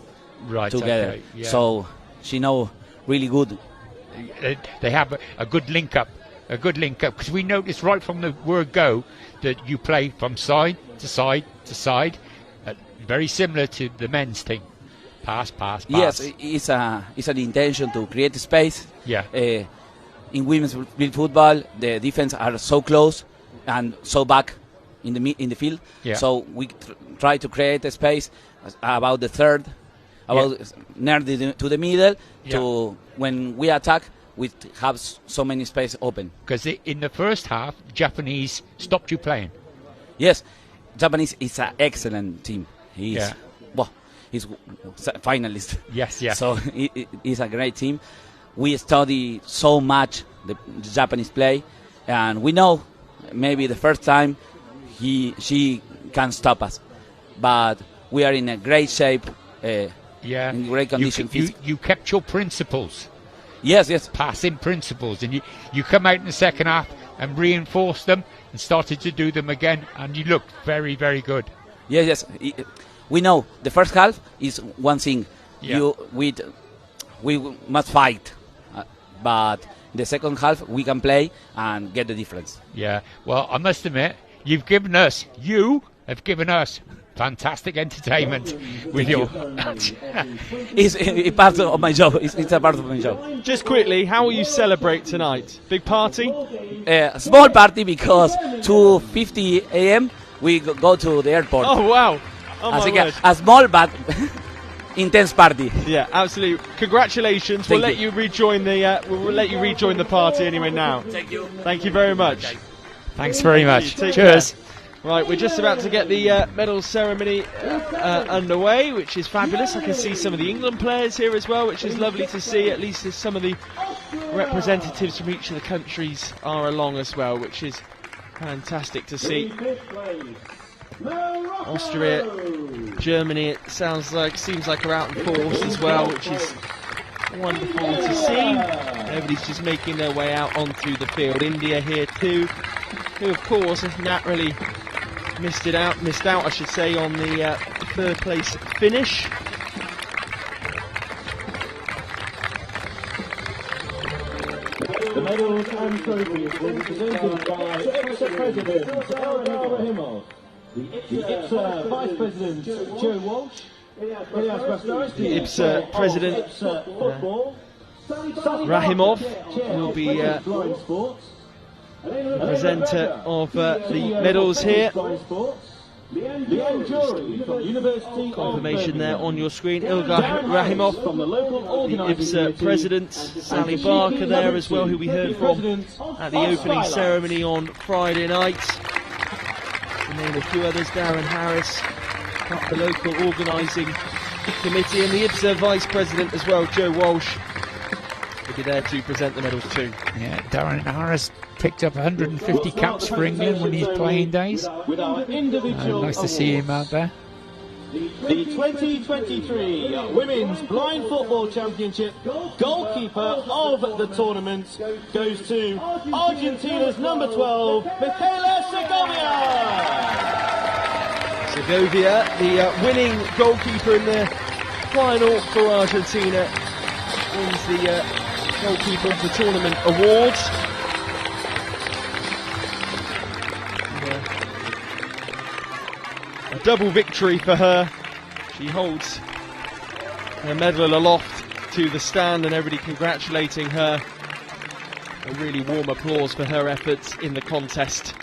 together. Okay, yeah. So she knows really good. They have a good link up. Because we noticed right from the word go that you play from side to side to side. Very similar to the men's team. Pass. Yes, it's an intention to create space. Yeah. In women's football, the defense are so close and so back in the field. Yeah. So we try to create a space about the third, near to the middle. Yeah. To when we attack, we have so many space open. Because in the first half, Japanese stopped you playing. Yes, Japanese is an excellent team. He's finalist. Yes. So it's a great team. We study so much the Japanese play, and we know maybe the first time she can stop us. But we are in a great shape, in great condition. You kept your principles. Yes. Passing principles. And you come out in the second half and reinforced them and started to do them again, and you looked very, very good. Yes. We know the first half is one thing. Yeah. We must fight, but the second half we can play and get the difference. Yeah. Well, I must admit, you have given us fantastic entertainment with your. It's part of my job. It's a part of my job. Just quickly, how will you celebrate tonight? Big party? A small party, because 2:50 a.m. we go to the airport. Oh wow! Oh my word. A small but intense party. Yeah, absolutely. Congratulations. We'll let you rejoin the party anyway now. Thank you. Thank you very much. Okay. Thanks very much. Cheers. Right, we're just about to get the medal ceremony underway, which is fabulous. I can see some of the England players here as well, which is lovely to see. At least there's some of the representatives from each of the countries are along as well, which is fantastic to see. Austria, Germany, it seems like are out in force as well, which is wonderful to see. Everybody's just making their way out onto the field. India here too, who of course have naturally missed out, I should say, on the third place finish. The medals and trophies will be presented by IBSA President Rahimov, the IBSA Vice President Joe Walsh, The IBSA President Rahimov will be the presenter of the medals here. Confirmation there on your screen. Ilgar Rahimov, the IBSA President. Sally Barker there as well, who we heard from at the opening ceremony on Friday night. To name a few others, Darren Harris, the local organising committee, and the IBSA Vice President as well, Joe Walsh, will be there to present the medals too. Yeah, Darren Harris picked up 150 caps for England when he's playing days. Nice to see him out there. The 2023 Women's Blind Football Championship goalkeeper of the tournament goes to Argentina's number 12, Michaela Segovia, the winning goalkeeper in the final for Argentina, wins the goalkeeper of the tournament award. A double victory for her. She holds her medal aloft to the stand, and everybody congratulating her. A really warm applause for her efforts in the contest.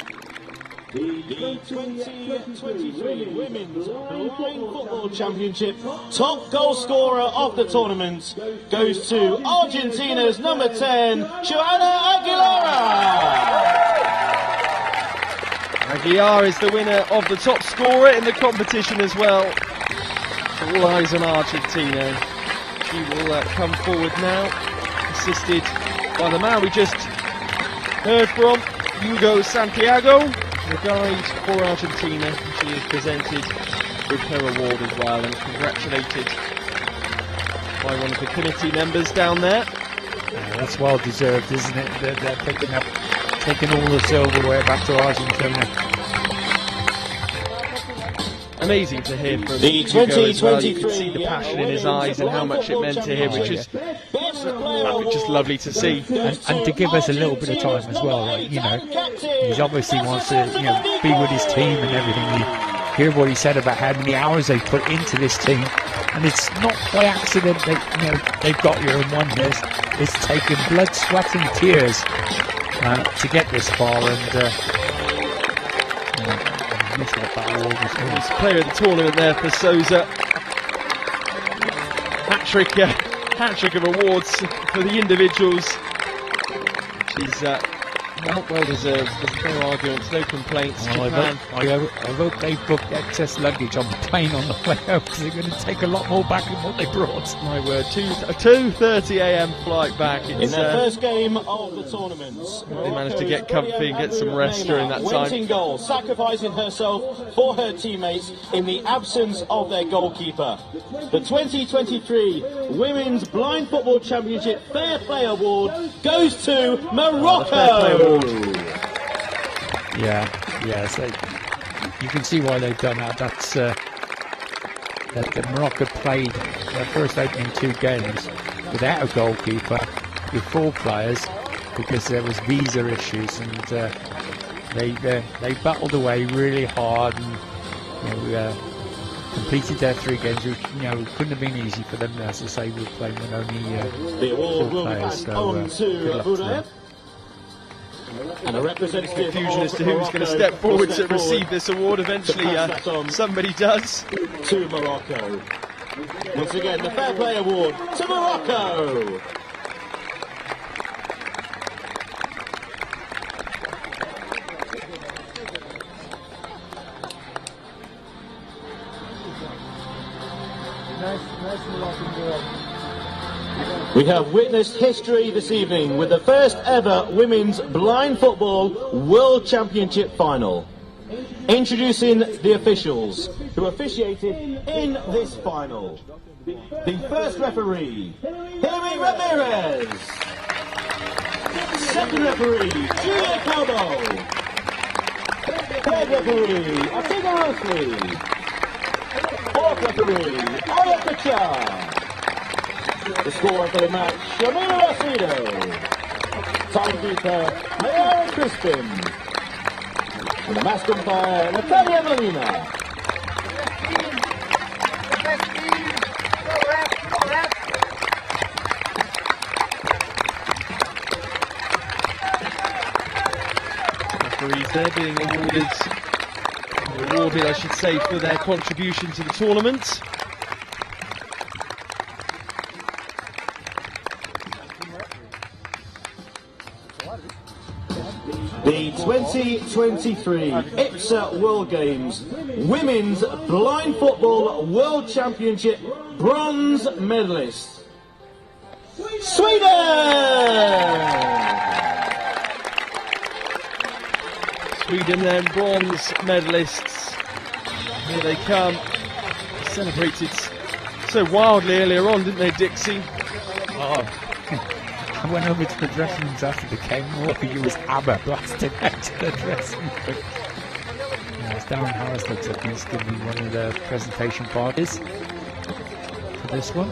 The 2023 Women's Blind Football Championship top goal scorer of the tournament goes to Argentina's number 10, Joana Aguilera. Aguilar is the winner of the top scorer in the competition as well. All eyes on Argentina. She will come forward now, assisted by the man we just heard from, Hugo Santiago, the guide for Argentina. She is presented with her award as well and congratulated by one of the committee members down there. That's well deserved, isn't it? They're taking all the silverware back to Argentina. Amazing to hear from the Hugo as well. 2023. You can see the passion in his eyes and how much it meant to him, which is just lovely to see. And to give us a little bit of time as well, right? You know, he obviously wants to, be with his team and everything. You hear what he said about how many hours they put into this team, and it's not by accident that they've got here and won this. It's taken blood, sweat, and tears to get this far, and He's player of the tournament there for Sousa. Hat-trick of awards for the individuals. She's Well deserved. There's no arguments, no complaints. Japan. I hope they booked excess luggage on the plane on the way out, because they're going to take a lot more back than what they brought. My word, a 2:30 a.m. flight back. It's, in their first game of the tournament, they managed to get comfy and get some rest during that time. Winning goal, sacrificing herself for her teammates in the absence of their goalkeeper. The 2023 Women's Blind Football Championship Fair Play Award goes to Morocco. Yeah, so you can see why they've done that. That's that Morocco played their first opening 2 games without a goalkeeper, with 4 players, because there was visa issues, and they battled away really hard, and completed their 3 games, which couldn't have been easy for them. As I say, we were playing with only 4 players, so good luck to them. And a representative confusion as to who's going to step forward to receive this award. Eventually, somebody does. To Morocco. Once again, the Fair Play Award to Morocco. Nice Moroccan ball. We have witnessed history this evening with the first ever Women's Blind Football World Championship Final. Introducing the officials who officiated in this final. The first referee, Hilary Ramirez. Second referee, Julia Calvo. Third referee, Atina Rossi. Fourth referee, Oya Kacha. The scorer for the match, Shamira Rasido. Timekeeper, Mayara Crispin. And the mask umpire, Natalia Molina. Referees there being awarded, I should say, for their contribution to the tournament. The 2023 IBSA World Games Women's Blind Football World Championship bronze medalists. Sweden! Sweden then bronze medalists. Here they come. Celebrated so wildly earlier on, didn't they, Dixie? Oh. I went over to the dressing rooms after the game. All of you was ABBA blasting out to the dressing room. As Darren Harris looks like he's going to be one of the presentation parties for this one.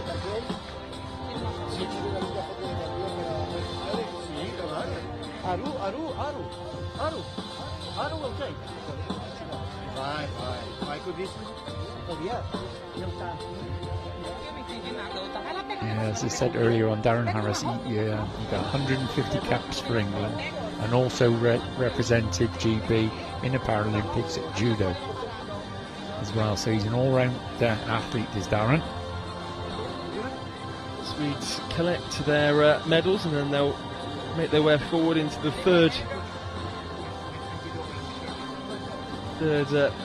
As I said earlier on, Darren Harris, he got 150 caps for England, and also represented GB in the Paralympics at judo as well. So he's an all-round athlete, is Darren. Swedes collect their medals, and then they'll make their way forward into the third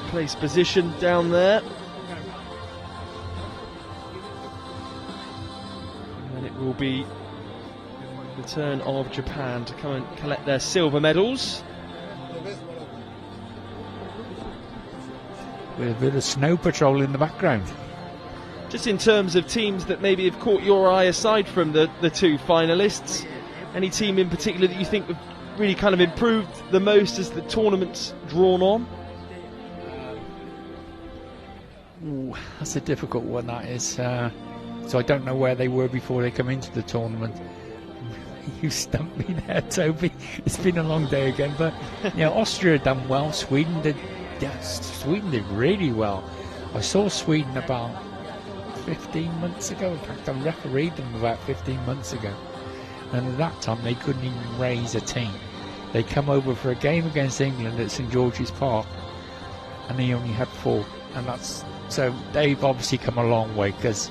place position down there. Will be the turn of Japan to come and collect their silver medals. With a bit of snow patrol in the background. Just in terms of teams that maybe have caught your eye aside from the 2 finalists, any team in particular that you think have really kind of improved the most as the tournament's drawn on? Ooh, that's a difficult one, that is. So I don't know where they were before they come into the tournament. You stumped me there, Toby. It's been a long day again, but Austria done well. Sweden did really well. I saw Sweden about 15 months ago. In fact, I refereed them about 15 months ago, and at that time they couldn't even raise a team. They come over for a game against England at St George's Park, and they only had 4, and so they've obviously come a long way, because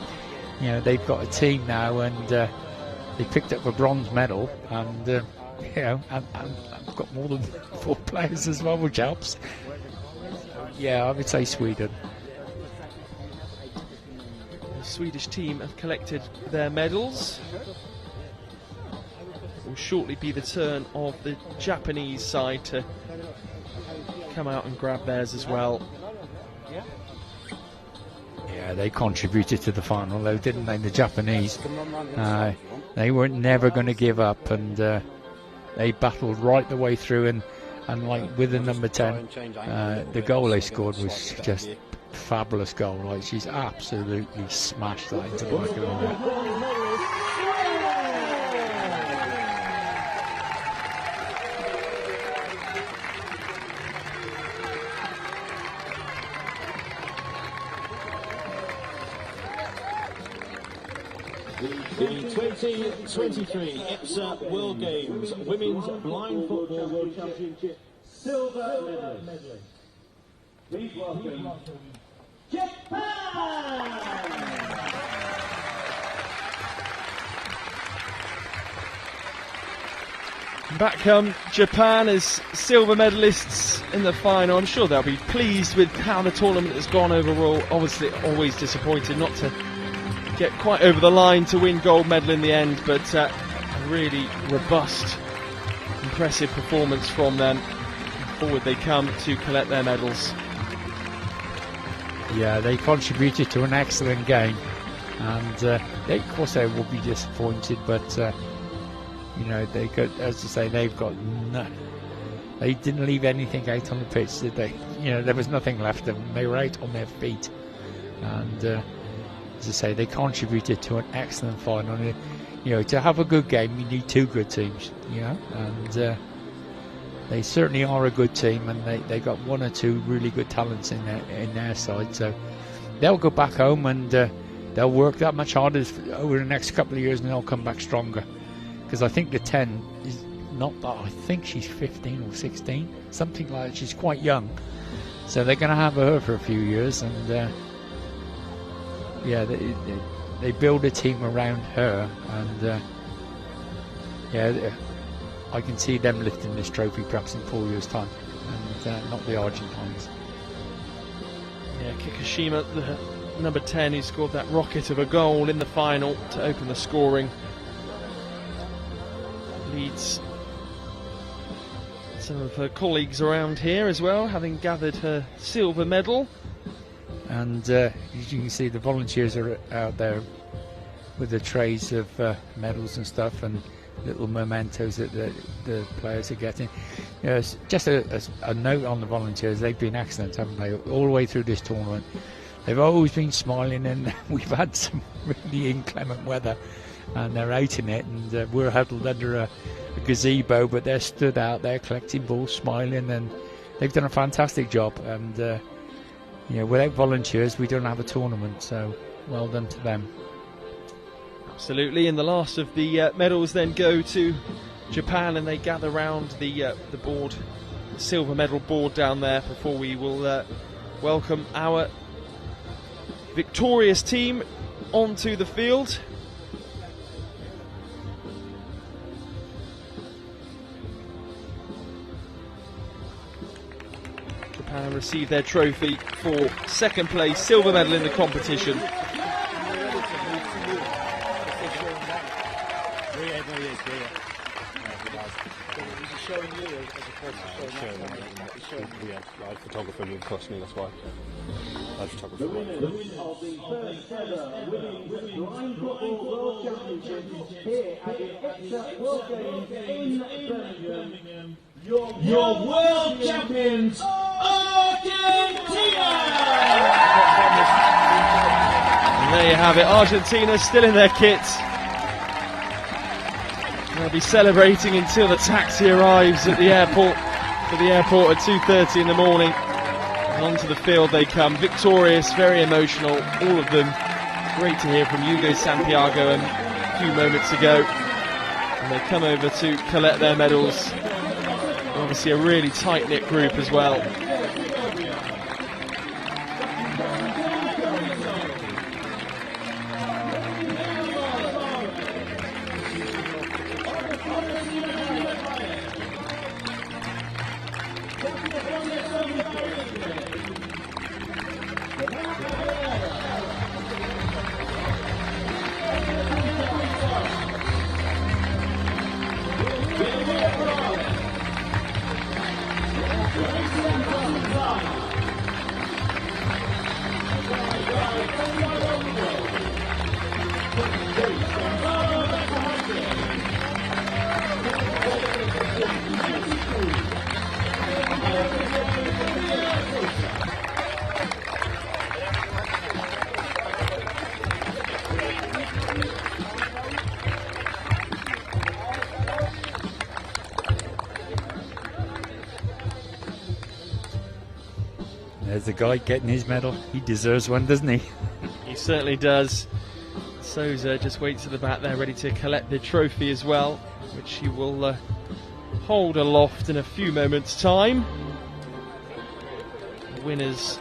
they've got a team now, and they picked up a bronze medal, and you know, and I've got more than 4 players as well, which helps. Yeah, I would say Sweden. The Swedish team have collected their medals. It will shortly be the turn of the Japanese side to come out and grab theirs as well. Yeah, they contributed to the final though, didn't they? The Japanese. They were never going to give up, and they battled right the way through, and like with the number 10, the goal they scored was just fabulous goal. Like, she's absolutely smashed that into the back of the net. The 2023 IBSA World Games Women's Blind Football World Championship silver medalist. Please welcome Japan! Back come Japan as silver medalists in the final. I'm sure they'll be pleased with how the tournament has gone overall. Obviously, always disappointed not to get quite over the line to win gold medal in the end, but a really robust, impressive performance from them. Forward they come to collect their medals. Yeah, they contributed to an excellent game, and of course they will be disappointed, but you know, they got, as I say, they've got they didn't leave anything out on the pitch, did they? You know, there was nothing left of them. They were out on their feet, and as I say, they contributed to an excellent final. And, you know, to have a good game, you need 2 good teams, you know, and they certainly are a good team, and they got 1 or 2 really good talents in their side. So they'll go back home, and they'll work that much harder over the next couple of years, and they'll come back stronger. Because I think the 10 is not that, I think she's 15 or 16, something like that. She's quite young, so they're going to have her for a few years, and yeah, they build a team around her, and yeah, I can see them lifting this trophy perhaps in 4 years' time, and not the Argentines. Yeah, Kikushima, the number 10, who scored that rocket of a goal in the final to open the scoring, leads some of her colleagues around here as well, having gathered her silver medal. And as you can see, the volunteers are out there with the trays of medals and stuff, and little mementos that the players are getting. You know, just a note on the volunteers, they've been excellent, haven't they, all the way through this tournament. They've always been smiling, and we've had some really inclement weather, and they're out in it, and we're huddled under a gazebo, but they're stood out there collecting balls, smiling, and they've done a fantastic job. And you know, without volunteers, we don't have a tournament, so well done to them. Absolutely, and the last of the medals then go to Japan, and they gather round the board, the silver medal board down there, before we will welcome our victorious team onto the field. Japan receive their trophy for second place, silver medal in the competition. Photographer would cost me, that's why. I photographer. The winner of the first ever Women's Blind Football World Championship here at the IBSA World Games in Birmingham. Your world champions, Argentina! And there you have it, Argentina still in their kit. They'll be celebrating until the taxi arrives at the airport, at 2:30 in the morning. And onto the field they come, victorious, very emotional, all of them. Great to hear from Hugo Santiago a few moments ago. And they come over to collect their medals. Obviously a really tight-knit group as well. There's the guy getting his medal. He deserves one, doesn't he? He certainly does. Souza just waits at the back there, ready to collect the trophy as well, which he will hold aloft in a few moments' time. The winners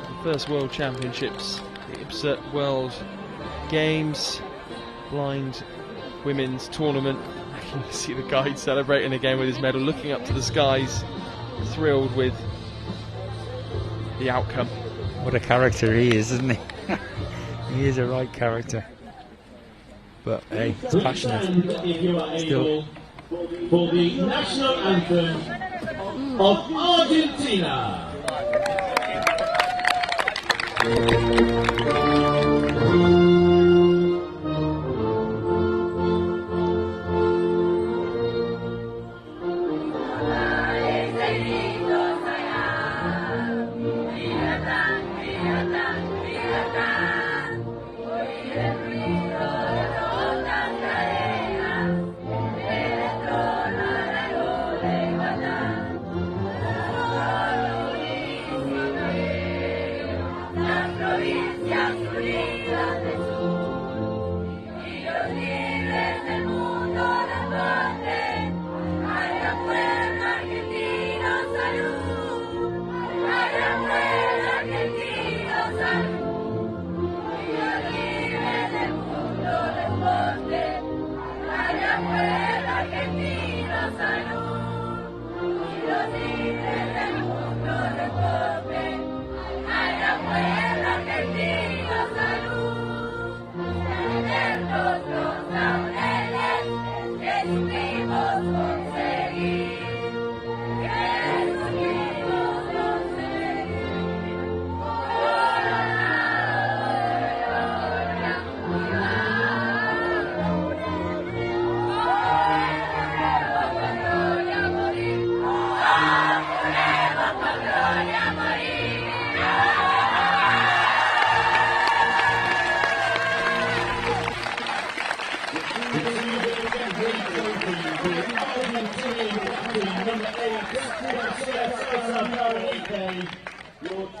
of the first World Championships, the IBSA World Games Blind Women's Tournament. You can see the guide celebrating again with his medal, looking up to the skies, thrilled with the outcome. What a character he is, isn't he? He is a right character. But hey, it's passionate. Still. For the national anthem of Argentina.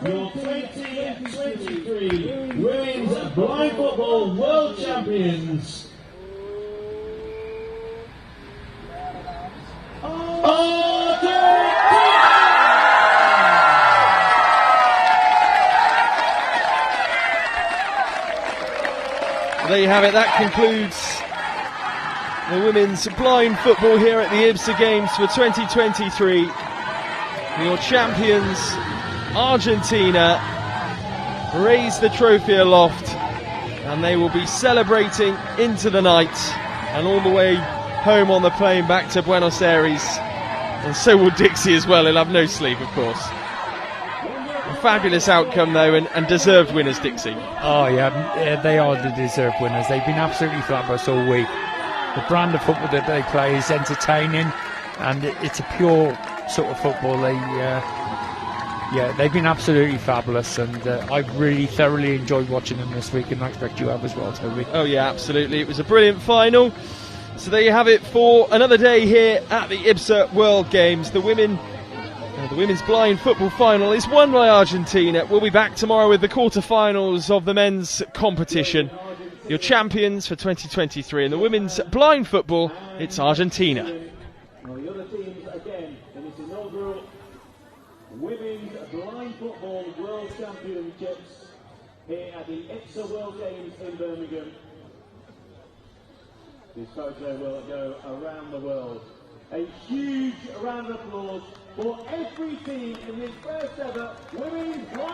Your 2023 Women's Blind Football World Champions, There you have it. That concludes the women's blind football here at the IBSA Games for 2023. Your champions, Argentina, raise the trophy aloft, and they will be celebrating into the night and all the way home on the plane back to Buenos Aires. And so will Dixie as well. He'll have no sleep, of course. A fabulous outcome, though, and deserved winners, Dixie. Oh, yeah, they are the deserved winners. They've been absolutely fabulous all week. The brand of football that they play is entertaining, and it's a pure sort of football. They've been absolutely fabulous, and I've really thoroughly enjoyed watching them this week, and I expect you have as well, Toby. Oh yeah, absolutely. It was a brilliant final. So there you have it for another day here at the IBSA World Games. The women's blind football final is won by Argentina. We'll be back tomorrow with the quarterfinals of the men's competition. Your champions for 2023 in the women's blind football, it's Argentina. Well, the other teams again in this inaugural Women's Blind Football World Championships here at the IBSA World Games in Birmingham. This photo will go around the world. A huge round of applause for every team in this first ever Women's Blind